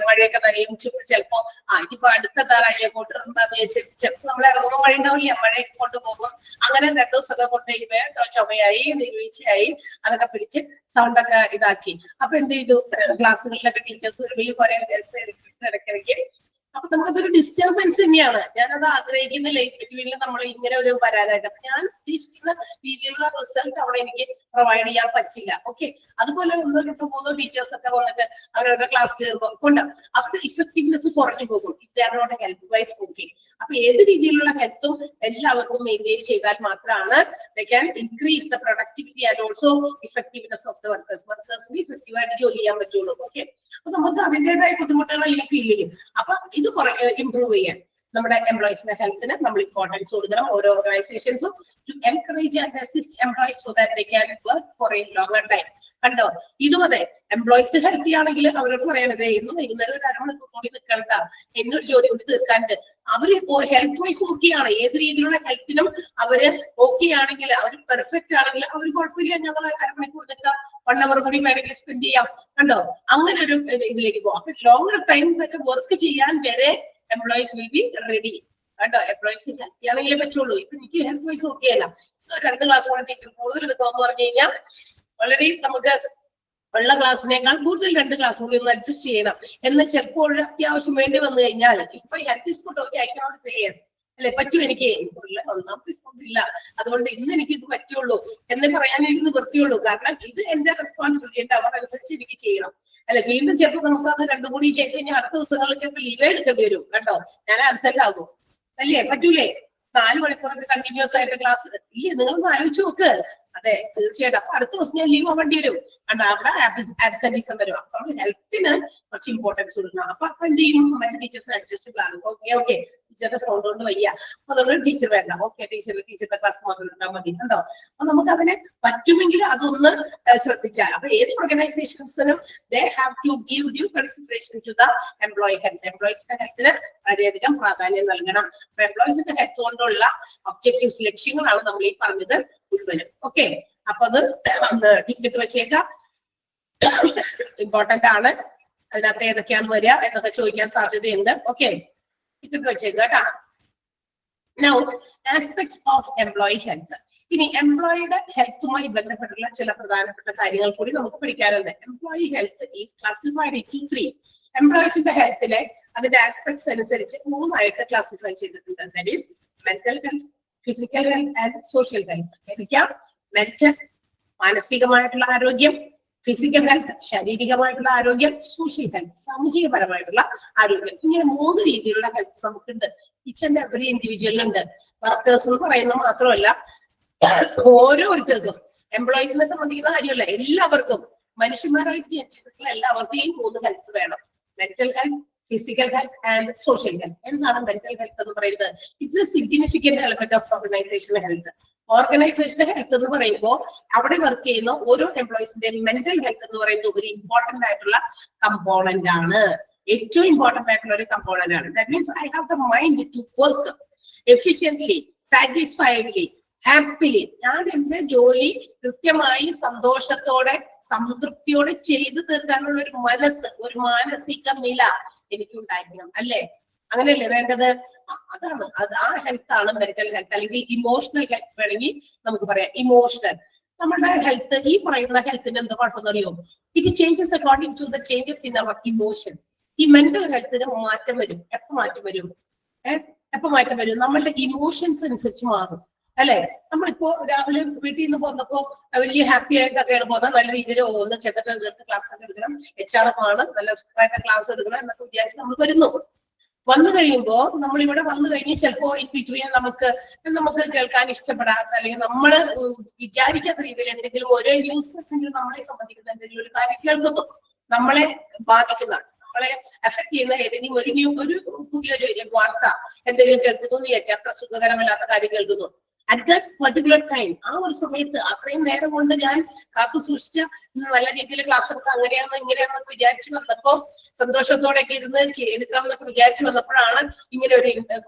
മഴയൊക്കെ നനയും. ചിലപ്പോ ഇനിയിപ്പോ അടുത്ത റെയിൻകോട്ട് എന്താന്ന് വെച്ചാൽ ചിലപ്പോ നമ്മൾ ഇറങ്ങുമ്പോ മഴ ഉണ്ടാവില്ല, മഴയൊക്കെ കൊണ്ടുപോകും. അങ്ങനെ 2 ദിവസമൊക്കെ കൊണ്ടുപോയി ചുമയായി, നീർവീഴ്ചയായി, അതൊക്കെ പിടിച്ച് സൗണ്ടൊക്കെ ഇതാക്കി. അപ്പൊ എന്ത് ചെയ്തു, ക്ലാസ്സുകളിലൊക്കെ ടീച്ചേഴ്സ് വരുമ്പോൾ കുറെ ഇടയ്ക്കിടയ്ക്ക് അപ്പൊ നമുക്കതൊരു ഡിസ്റ്റർബൻസ് തന്നെയാണ്. ഞാനത് ആഗ്രഹിക്കുന്നില്ല ബിറ്റ്വീനിൽ നമ്മൾ ഇങ്ങനെ ഒരു വരാനായിട്ട്. അപ്പൊ ഞാൻ ഉദ്ദേശിക്കുന്ന രീതിയിലുള്ള റിസൾട്ട് അവിടെ എനിക്ക് പ്രൊവൈഡ് ചെയ്യാൻ പറ്റില്ല. ഓക്കെ, അതുപോലെ 1, 2, 3 ടീച്ചേഴ്സ് ഒക്കെ വന്നിട്ട് അവരവരുടെ ക്ലാസ് കയറുമ്പോൾ കൊണ്ട് അവരുടെ ഇഫക്റ്റീവ്നെസ് കുറഞ്ഞു പോകും. If they are not health wise okay. അപ്പൊ ഏത് രീതിയിലുള്ള ഹെൽത്തും എല്ലാവർക്കും മെയിൻറ്റെയിൻ ചെയ്താൽ മാത്രമാണ് they can increase the productivity and also effectiveness of the workers. വർക്കേഴ്സിന് ഇഫക്റ്റീവ് ആയിട്ട് ജോലി ചെയ്യാൻ പറ്റുള്ളൂ. ഓക്കെ, അപ്പൊ നമുക്ക് അതിൻ്റെതായ ബുദ്ധിമുട്ടുകൾ അല്ലെങ്കിൽ ഫീൽ ചെയ്യും. അപ്പൊ ഇത് ഇംപ്രൂവ് ചെയ്യാൻ നമ്മുടെ എംപ്ലോയീസിന്റെ ഹെൽത്തിന് നമ്മൾ ഇമ്പോർട്ടൻസ് കൊടുക്കണം. ഓരോ ഓർഗനൈസേഷൻസും to encourage and assist employees so that they can work for a longer time. കണ്ടോ, ഇതും അതെ, എംപ്ലോയീസ് ഹെൽത്തി ആണെങ്കിൽ അവരോട് പറയണത് ഇന്ന് വൈകുന്നേരം ഒരു അരമണിക്കൂർ കൂടി നിൽക്കണ്ട, എന്നൊരു ജോലി കൂടി തീർക്കാനുണ്ട്. അവര് ഹെൽത്ത് വൈസ് ഓക്കെയാണ്, ഏത് രീതിയിലുള്ള ഹെൽത്തിനും അവര് ഓക്കെ ആണെങ്കിൽ, അവർ പെർഫെക്റ്റ് ആണെങ്കിൽ അവർ കുഴപ്പമില്ല, ഞങ്ങൾ അരമണിക്കൂർ നിൽക്കാം, 1 hour കൂടി വേണമെങ്കിൽ സ്പെൻഡ് ചെയ്യാം. കണ്ടോ, അങ്ങനെ ഒരു ഇതിലേക്ക് പോകും. അപ്പൊ ലോങ്ങർ ടൈം വരെ വർക്ക് ചെയ്യാൻ വരെ എംപ്ലോയീസ് വിൽ ബി റെഡി. കണ്ടോ, എംപ്ലോയീസ് ഹെൽത്തി ആണെങ്കിലേ പറ്റുള്ളൂ. ഇപ്പൊ എനിക്ക് ഹെൽത്ത് വൈസ് ഓക്കെ അല്ല, 2 ക്ലാസ് ടീച്ചർ കൂടുതൽ എടുക്കാമെന്ന് പറഞ്ഞു കഴിഞ്ഞാൽ ഓൾറെഡി നമുക്ക് ഉള്ള ക്ലാസ്സിനേക്കാൾ കൂടുതൽ 2 ക്ലാസ് കൂടി ഒന്ന് അഡ്ജസ്റ്റ് ചെയ്യണം. എന്നാൽ ചിലപ്പോൾ അത്യാവശ്യം വേണ്ടി വന്നു കഴിഞ്ഞാൽ ഇപ്പൊ health is good okay, I cannot say yes അല്ലെ, പറ്റും എനിക്ക് ഒന്നാമത്തെ ഇല്ല, അതുകൊണ്ട് ഇന്ന് എനിക്ക് ഇത് പറ്റുള്ളൂ എന്ന് പറയാൻ എനിക്ക് നിവൃത്തിയുള്ളൂ. കാരണം ഇത് എന്റെ റെസ്പോൺസിബിലിറ്റി, എന്റെ അവർ അനുസരിച്ച് എനിക്ക് ചെയ്യണം. അല്ലെ, വീണ്ടും ചിലപ്പോൾ നമുക്ക് അത് 2 കൂടി ചെയ്ത് കഴിഞ്ഞാൽ അടുത്ത ദിവസങ്ങളിൽ ചിലപ്പോൾ ലീവേ എടുക്കേണ്ടി വരും. കണ്ടോ, ഞാൻ ആബ്സെന്റ് ആകും അല്ലേ, പറ്റൂലേ? 4 മണിക്കൂറൊക്കെ കണ്ടിന്യൂസ് ആയിട്ട് ക്ലാസ് ഇല്ലേ, നിങ്ങളൊന്ന് ആലോചിച്ച് നോക്ക്. അതെ, തീർച്ചയായിട്ടും. അപ്പൊ അടുത്ത ദിവസം ഞാൻ ലീവ് ആവേണ്ടി വരും. കണ്ടോ, അവിടെ ആബ്സെന്റീസം വരും. അപ്പൊ ഹെൽത്തിന് കുറച്ച് ഇമ്പോർട്ടൻസ് കൊടുക്കണം. അപ്പൊ എന്ത് ചെയ്യും, മറ്റു ടീച്ചേഴ്സ് അഡ്ജസ്റ്റബിൾ ആണ്. ഓക്കെ, ടീച്ചറുടെ സൗണ്ട് കൊണ്ട് വയ്യ, അപ്പൊ അതുകൊണ്ട് ടീച്ചർ വേണ്ട, ഓക്കെ, ടീച്ചറുടെ ക്ലാസ് മാത്രം എടുത്താൽ മതി. കണ്ടോ, അപ്പൊ നമുക്ക് അതിനെ പറ്റുമെങ്കിൽ അതൊന്ന് ശ്രദ്ധിച്ചാൽ. അപ്പൊ ഏത് ഓർഗനൈസേഷൻസിനും they have to give due consideration to the employee health. എംപ്ലോയീസിന്റെ ഹെൽത്തിന് വളരെയധികം പ്രാധാന്യം നൽകണം. അപ്പൊ എംപ്ലോയീസിന്റെ ഹെൽത്ത് കൊണ്ടുള്ള ഒബ്ജക്റ്റീവ്സ്, ലക്ഷ്യങ്ങളാണ് നമ്മൾ ഈ പറഞ്ഞത് മുഴുവനും. ഓക്കെ, അപ്പൊ അത് ടിക്കറ്റ് വെച്ചേക്കാം, ഇമ്പോർട്ടന്റ് ആണ്. അതിനകത്ത് ഏതൊക്കെയാണ് വരിക എന്നൊക്കെ ചോദിക്കാൻ സാധ്യതയുണ്ട്. ഓക്കെ, ടിക്കറ്റ് വെച്ചേക്കാം കേട്ടാ. Now, aspects of employee health. ഇനി എംപ്ലോയിയുടെ ഹെൽത്തുമായി ബന്ധപ്പെട്ടുള്ള ചില പ്രധാനപ്പെട്ട കാര്യങ്ങൾ കൂടി നമുക്ക് പഠിക്കാറുണ്ട്. Employee health is classified into 3. എംപ്ലോയീസിന്റെ ഹെൽത്തിലെ അതിന്റെ ആസ്പെക്ട്സ് അനുസരിച്ച് 3 ആയിട്ട് ക്ലാസിഫൈ ചെയ്തിട്ടുണ്ട്. That is mental health, physical health and social health. എനിക്കാം മെന്റൽ, മാനസികമായിട്ടുള്ള ആരോഗ്യം, ഫിസിക്കൽ ഹെൽത്ത്, ശാരീരികമായിട്ടുള്ള ആരോഗ്യം, സോഷ്യൽ ഹെൽത്ത്, സാമൂഹികപരമായിട്ടുള്ള ആരോഗ്യം. ഇങ്ങനെ 3 രീതിയിലുള്ള ഹെൽത്ത് നമുക്കുണ്ട്. ഈച്ച് ആൻഡ് എവറി ഇൻഡിവിജ്വലുണ്ട്. വർക്കേഴ്സ് എന്ന് പറയുന്നത് മാത്രമല്ല, ഓരോരുത്തർക്കും, എംപ്ലോയീസിനെ സംബന്ധിക്കുന്ന കാര്യമല്ല, എല്ലാവർക്കും, മനുഷ്യന്മാരായിട്ട് ജനിച്ചിട്ടുള്ള എല്ലാവർക്കും ഈ 3 ഹെൽത്ത് വേണം. Mental health, physical health and social health. എന്താണ് മെന്റൽ ഹെൽത്ത് എന്ന് പറയുന്നത്? It's A significant element of organisational health. Organisational health എന്ന് പറയുമ്പോൾ അവിടെ വർക്ക് ചെയ്യുന്ന ഓരോ എംപ്ലോയീസിന്റെ മെന്റൽ ഹെൽത്ത് എന്ന് പറയുന്നത് ഒരു ഇമ്പോർട്ടന്റ് ആയിട്ടുള്ള കമ്പോണന്റ് ആണ്. ഏറ്റവും ഇമ്പോർട്ടന്റ് ആയിട്ടുള്ള ഒരു കമ്പോണന്റ് ആണ്. That means I have the mind to work efficiently, satisfiedly, happily. ഞാൻ എന്റെ ജോലി കൃത്യമായി സന്തോഷത്തോടെ, സംതൃപ്തിയോടെ ചെയ്തു തീർക്കാനുള്ള ഒരു മനസ്സ്, ഒരു മാനസിക നില എനിക്ക് ഉണ്ടായിരിക്കണം. അല്ലേ, അങ്ങനെയല്ലേ വേണ്ടത്? അതാണ് അത്. ആ ഹെൽത്ത് ആണ് മെന്റൽ ഹെൽത്ത്, അല്ലെങ്കിൽ ഇമോഷണൽ ഹെൽത്ത് വേണമെങ്കിൽ നമുക്ക് പറയാം. ഇമോഷണൽ നമ്മുടെ ഹെൽത്ത്, ഈ പറയുന്ന ഹെൽത്തിന് എന്താ കുഴപ്പമെന്ന് അറിയോ? It changes according to the changes in our emotion. ഈ മെന്റൽ ഹെൽത്തിന് മാറ്റം വരും. എപ്പോ മാറ്റം വരും? എപ്പോ മാറ്റം വരും? നമ്മളുടെ ഇമോഷൻസ് അനുസരിച്ച് മാറും. അല്ലെ? നമ്മളിപ്പോ രാവിലെ വീട്ടിൽ നിന്ന് പോന്നപ്പോ വലിയ ഹാപ്പി ആയിട്ടൊക്കെയാണ് പോകുന്നത്. നല്ല രീതിയിൽ ഒന്ന് ചെന്നിട്ട് ക്ലാസ് ഒക്കെ എടുക്കണം, HR ആണ്, നല്ല സൂപ്പറായിട്ട് ക്ലാസ് എടുക്കണം എന്നൊക്കെ വിചാരിച്ച് നമ്മൾ വരുന്നു. വന്നു കഴിയുമ്പോ നമ്മൾ ഇവിടെ വന്നു കഴിഞ്ഞ് ചിലപ്പോ ഇൻ ബിറ്റ്വീൻ നമുക്ക് കേൾക്കാൻ ഇഷ്ടപ്പെടാത്ത അല്ലെങ്കിൽ നമ്മൾ വിചാരിക്കാത്ത രീതിയിൽ എന്തെങ്കിലും ഒരേ ന്യൂസ് എന്തെങ്കിലും നമ്മളെ സംബന്ധിക്കുന്ന എന്തെങ്കിലും ഒരു കാര്യം കേൾക്കുന്നു, നമ്മളെ ബാധിക്കുന്ന, നമ്മളെ അഫക്ട് ചെയ്യുന്ന ഏതെങ്കിലും ഒരു പുതിയൊരു വാർത്ത എന്തെങ്കിലും കേൾക്കുന്നു, അത്ര സുഖകരമല്ലാത്ത കാര്യം കേൾക്കുന്നു. അറ്റ് ദാറ്റ് പെർട്ടിക്കുലർ ടൈം, ആ ഒരു സമയത്ത് അത്രയും നേരം കൊണ്ട് ഞാൻ കാത്തു സൂക്ഷിച്ച നല്ല രീതിയിൽ ക്ലാസ് എടുത്ത് അങ്ങനെയാണോ ഇങ്ങനെയാണെന്നൊക്കെ വിചാരിച്ചു വന്നപ്പോ സന്തോഷത്തോടെയൊക്കെ ഇരുന്ന് എടുക്കണം എന്നൊക്കെ വിചാരിച്ചു വന്നപ്പോഴാണ് ഇങ്ങനെ ഒരു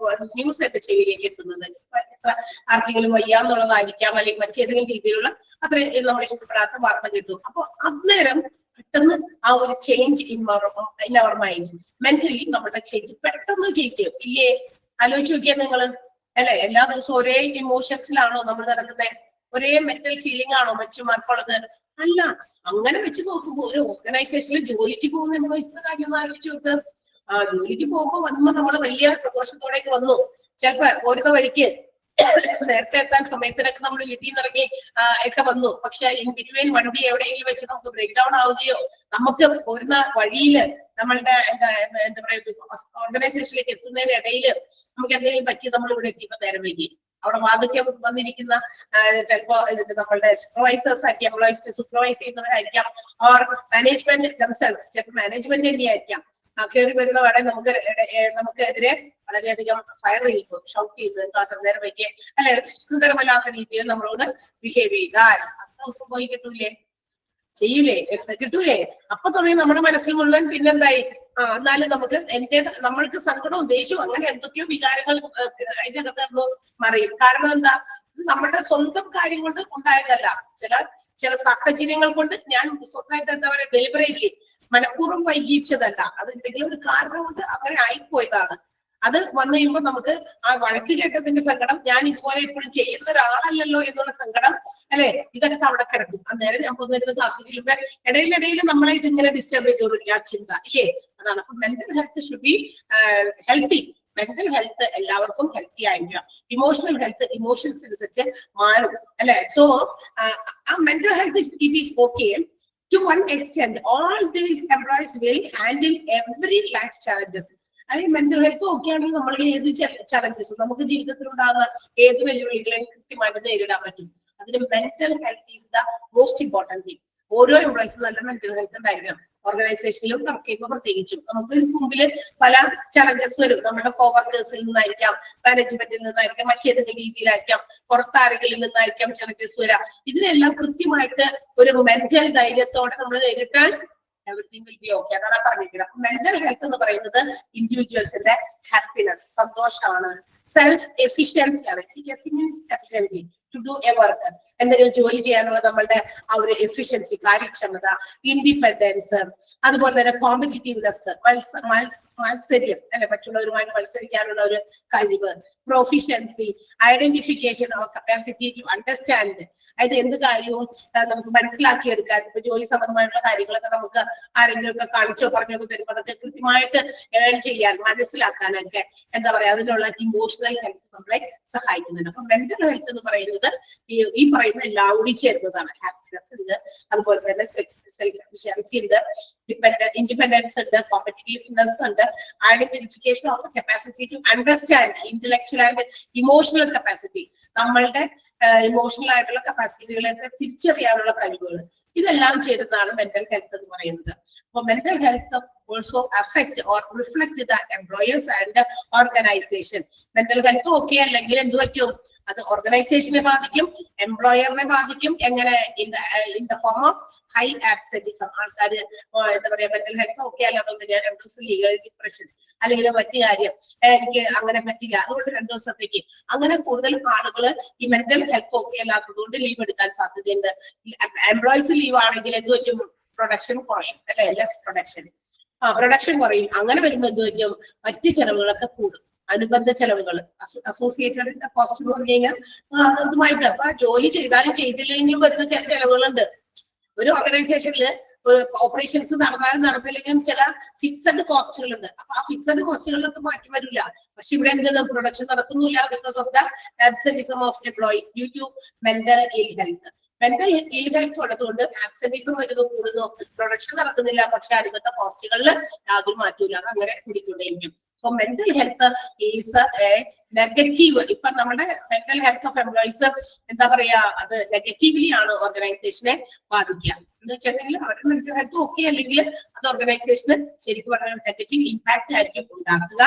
ന്യൂസ് എന്റെ ചെവിയിലേക്ക് എത്തുന്നത്. ആർക്കെങ്കിലും വയ്യാന്നുള്ളതായിരിക്കാം, അല്ലെങ്കിൽ മറ്റേതെങ്കിലും രീതിയിലുള്ള അത്രയും നമ്മൾ ഇഷ്ടപ്പെടാത്ത വാർത്ത കിട്ടും. അപ്പൊ അന്നേരം പെട്ടെന്ന് ആ ഒരു change in our mind, mentally നമ്മുടെ ചേഞ്ച് പെട്ടെന്ന് ചെയ്യും ഇല്ലേ? ആലോചിച്ച് നോക്കിയാൽ നിങ്ങള്, അല്ലെ? എല്ലാ ദിവസവും ഒരേ ഇമോഷൻസിലാണോ നമ്മൾ നടക്കുന്നത്? ഒരേ മെന്റൽ ഫീലിംഗ് ആണോ മനുഷ്യന്മാർക്കുള്ളത്? അല്ല. അങ്ങനെ വെച്ച് നോക്കുമ്പോൾ ഒരു ഓർഗനൈസേഷനിൽ ജോലിക്ക് പോകുന്ന എംപ്ലോയീസിന്റെ കാര്യം ഒന്ന് ആലോചിച്ച് നോക്ക്. ജോലിക്ക് പോകുമ്പോൾ വന്നു നമ്മൾ വലിയ സന്തോഷത്തോടെയൊക്കെ വന്നു, ചിലപ്പോ പോരുന്ന വഴിക്ക് നേരത്തെ എത്താൻ സമയത്തിനൊക്കെ നമ്മൾ വീട്ടിൽ നിന്ന് ഇറങ്ങി ഒക്കെ വന്നു. പക്ഷെ ഇൻ ബിറ്റ്വീൻ വണ്ടി എവിടെയെങ്കിലും വെച്ച് നമുക്ക് ബ്രേക്ക് ഡൗൺ ആവുകയോ നമുക്ക് പോരുന്ന വഴിയില് നമ്മളുടെ എന്താ പറയുക ഓർഗനൈസേഷനിലേക്ക് എത്തുന്നതിനിടയിൽ നമുക്ക് എന്തെങ്കിലും പറ്റി നമ്മൾ ഇവിടെ എത്തിയപ്പോ നേരം വൈകി, അവിടെ വാദിക്കാൻ വന്നിരിക്കുന്ന ചിലപ്പോ നമ്മളുടെ സൂപ്പർവൈസേഴ്സ് ആയിരിക്കാം, എംപ്ലോയീസിനെ സൂപ്പർവൈസ് ചെയ്യുന്നവരായിരിക്കാം, ഓർ മാനേജ്മെന്റ് ദംസെൽസ്, ചിലപ്പോൾ മാനേജ്മെന്റ് തന്നെയായിരിക്കാം. കയറി വരുന്ന വരെ നമുക്കെതിരെ വളരെയധികം ഫയർ ചെയ്തു, ഷൗട്ട് ചെയ്ത് അത്ര നേരം വയ്ക്ക് അല്ലെ സുഖകരമല്ലാത്ത രീതിയിൽ നമ്മളോട് ബിഹേവ് ചെയ്താൽ അത് ദിവസം പോയി കിട്ടൂലേ? ചെയ്യൂലേ? കിട്ടൂലേ? അപ്പൊ തുടങ്ങി നമ്മുടെ മനസ്സിൽ മുഴുവൻ പിന്നെന്തായി? എന്നാലും നമ്മൾക്ക് സങ്കടവും ദേഷ്യവും അങ്ങനെ എന്തൊക്കെയോ വികാരങ്ങൾ അതിന്റെ അകത്ത് മറിയും. കാരണം എന്താ? നമ്മുടെ സ്വന്തം കാര്യം കൊണ്ട് ഉണ്ടായതല്ല, ചില സാഹചര്യങ്ങൾ കൊണ്ട് ഞാൻ സ്വന്തമായിട്ട് എന്താ പറയുക ഡെലിബറേറ്റ്ലി മനഃപൂർവ്വം വൈകിച്ചതല്ല, അത് എന്തെങ്കിലും ഒരു കാരണം കൊണ്ട് അങ്ങനെ ആയിപ്പോയതാണ്. അത് വന്നു കഴിയുമ്പോൾ നമുക്ക് ആ വഴക്ക് കേട്ടതിന്റെ സങ്കടം, ഞാൻ ഇതുപോലെ എപ്പോഴും ചെയ്യുന്ന ഒരാളല്ലല്ലോ എന്നുള്ള സങ്കടം, അല്ലെ? ഇതൊക്കെ അവിടെ കിടക്കും. അന്നേരം ഞാൻ പോകുന്ന ക്ലാസ്സിൽ ചെല്ലുമ്പോ ഇടയിലിടയിൽ നമ്മളെ ഇതിങ്ങനെ ഡിസ്റ്റർബ് ചെയ്തോണ്ടിരിക്കുക ആ ചിന്ത, ഇല്ലേ? അതാണ്. അപ്പൊ mental health should be healthy. Mental health എല്ലാവർക്കും ഹെൽത്തി ആയിരിക്കണം. ഇമോഷണൽ ഹെൽത്ത് ഇമോഷൻസ് അനുസരിച്ച് മാറും, അല്ലെ? സോ ആ mental health it is okay. To one extent, all these employees will handle every life challenges. അല്ലെങ്കിൽ മെന്റൽ ഹെൽത്ത് ഒക്കെ ആണെങ്കിൽ നമ്മൾ ഏത് ചലഞ്ചസ് നമുക്ക് ജീവിതത്തിൽ ഉണ്ടാകുന്ന ഏത് വെല്ലുവിളികളെയും കൃത്യമായിട്ട് നേരിടാൻ പറ്റും. അതിന് mental health is the most important thing. ഓരോ എംപ്ലോയീസും നല്ല മെന്റൽ ഹെൽത്ത് ഉണ്ടായിരിക്കണം. ഓർഗനൈസേഷനിലും വർക്ക് ചെയ്യുമ്പോൾ പ്രത്യേകിച്ചും നമുക്ക് മുമ്പില് പല ചലഞ്ചസ് വരും. നമ്മുടെ കോവർക്കേഴ്സിൽ നിന്നായിരിക്കാം, മാനേജ്മെന്റിൽ നിന്നായിരിക്കാം, മറ്റേതെങ്കിലും രീതിയിലായിരിക്കാം, പുറത്താരെങ്കിലും നിന്നായിരിക്കാം ചലഞ്ചസ് വരാം. ഇതിനെല്ലാം കൃത്യമായിട്ട് ഒരു മെന്റൽ ധൈര്യത്തോടെ നമ്മൾ നേരിട്ടാൽ എവറിത്തിങ് വിൽ ബി ഓക്കെ. അതാണ് പറഞ്ഞിരിക്കുന്നത്. മെന്റൽ ഹെൽത്ത് എന്ന് പറയുന്നത് ഇൻഡിവിജ്വൽസിന്റെ ഹാപ്പിനെസ്, സന്തോഷമാണ്, സെൽഫ് എഫിഷ്യൻസി ആണ്. Efficiency means efficiency to do a work, എന്തെങ്കിലും ജോലി ചെയ്യാനുള്ള നമ്മളുടെ ആ ഒരു എഫിഷ്യൻസി, കാര്യക്ഷമത, ഇൻഡിപെൻഡൻസ്, അതുപോലെ തന്നെ കോമ്പറ്റിറ്റീവ്നെസ്, മത്സര്യം അല്ലെ, മറ്റുള്ളവരുമായിട്ട് മത്സരിക്കാനുള്ള ഒരു കഴിവ്, proficiency, identification of capacity to understand, അതായത് എന്ത് കാര്യവും നമുക്ക് മനസ്സിലാക്കിയെടുക്കാൻ, ഇപ്പൊ ജോലി സംബന്ധമായിട്ടുള്ള കാര്യങ്ങളൊക്കെ നമുക്ക് ആരെങ്കിലും ഒക്കെ കാണിച്ചോ പറഞ്ഞോ തരുമ്പോൾ അതൊക്കെ കൃത്യമായിട്ട് ഏൺ ചെയ്യാൻ, മനസ്സിലാക്കാനൊക്കെ എന്താ പറയാ അതിനുള്ള ഇമോഷണൽ ഹെൽത്ത് നമ്മളെ സഹായിക്കുന്നുണ്ട്. അപ്പൊ മെന്റൽ ഹെൽത്ത് എന്ന് പറയുന്നത് ഈ പറയുന്ന എല്ലാം കൂടി ചേർന്നതാണ്. ഹാപ്പിനെസ് ഉണ്ട്, അതുപോലെ തന്നെ സെൽഫ് എഫിഷ്യൻസി ഉണ്ട്, ഇൻഡിപെൻഡൻസ് ഉണ്ട്, കോമ്പറ്റിറ്റീവ്നെസ് ഉണ്ട്, identification of capacity to understand, intellectual and emotional capacity, നമ്മളുടെ ഇമോഷണൽ ആയിട്ടുള്ള കപ്പാസിറ്റികളൊക്കെ തിരിച്ചറിയാനുള്ള കഴിവുകൾ, ഇതെല്ലാം ചേരുന്നതാണ് മെന്റൽ ഹെൽത്ത് എന്ന് പറയുന്നത്. അപ്പൊ mental health also affect or reflect the employers and the organization. Mental health okay അല്ലെങ്കിൽ എന്ത് പറ്റും? അത് ഓർഗനൈസേഷനെ ബാധിക്കും, എംപ്ലോയറിനെ ബാധിക്കും. എങ്ങനെ? In the form of high absenteeism. ആൾക്കാര് എന്താ പറയാ മെന്റൽ ഹെൽത്ത് ഓക്കെ അല്ലാതുകൊണ്ട് ഞാൻ 2 ദിവസം ലീവ്, ഡിപ്രഷൻ അല്ലെങ്കിൽ മറ്റു കാര്യം എനിക്ക് അങ്ങനെ പറ്റില്ല അതുകൊണ്ട് 2 ദിവസത്തേക്ക്, അങ്ങനെ കൂടുതൽ ആളുകൾ ഈ മെന്റൽ ഹെൽത്ത് ഓക്കെ അല്ലാത്തതുകൊണ്ട് ലീവ് എടുക്കാൻ സാധ്യതയുണ്ട്. എംപ്ലോയീസ് ലീവ് ആണെങ്കിൽ എന്ത് പറ്റും? പ്രൊഡക്ഷൻ കുറയും, അല്ലെ? ലെസ് പ്രൊഡക്ഷൻ കുറയും. അങ്ങനെ വരുമ്പോൾ എന്ത് പറ്റും? മറ്റ് ചെലവുകളൊക്കെ കൂടും, അനുബന്ധ ചെലവുകൾ, അസോസിയേറ്റഡ് കോസ്റ്റ് എന്ന് പറഞ്ഞു കഴിഞ്ഞാൽ അതുമായിട്ട്. അപ്പൊ ജോലി ചെയ്താലും ചെയ്തില്ലെങ്കിലും വരുന്ന ചില ചെലവുകളുണ്ട്. ഒരു ഓർഗനൈസേഷനിൽ ഓപ്പറേഷൻസ് നടന്നാലും നടന്നില്ലെങ്കിലും ചില ഫിക്സഡ് കോസ്റ്റുകളുണ്ട്. അപ്പൊ ആ ഫിക്സഡ് കോസ്റ്റുകളിലൊക്കെ മാറ്റം വരില്ല. പക്ഷെ ഇവിടെ എന്താണ് പ്രൊഡക്ഷൻ നടക്കുന്നില്ല because of the absenteeism of employees due to mental ill health. Mental ill health ഉള്ളതുകൊണ്ട് ആബ്സെന്റിസം വരുന്നു, കൂടുന്നു, പ്രൊഡക്ഷൻ നടക്കുന്നില്ല, പക്ഷെ അനുബന്ധ കോസ്റ്റുകളിൽ യാതൊരു മാറ്റമില്ല, അത് അങ്ങനെ കൂടിക്കൊണ്ടേയിരിക്കും. So mental health is a negative. ഇപ്പൊ നമ്മുടെ മെന്റൽ ഹെൽത്ത് ഓഫ് എംപ്ലോയീസ് എന്താ പറയാ, അത് നെഗറ്റീവ്ലി ആണ് ഓർഗനൈസേഷനെ ബാധിക്കുക. എന്ന് വെച്ചിട്ടുണ്ടെങ്കിൽ അവരുടെ മെന്റൽ ഹെൽത്ത് ഓക്കെ അല്ലെങ്കിൽ അത് ഓർഗനൈസേഷന് ശരിക്കും പറഞ്ഞാൽ നെഗറ്റീവ് ഇമ്പാക്ട് ആയിരിക്കും ഉണ്ടാക്കുക.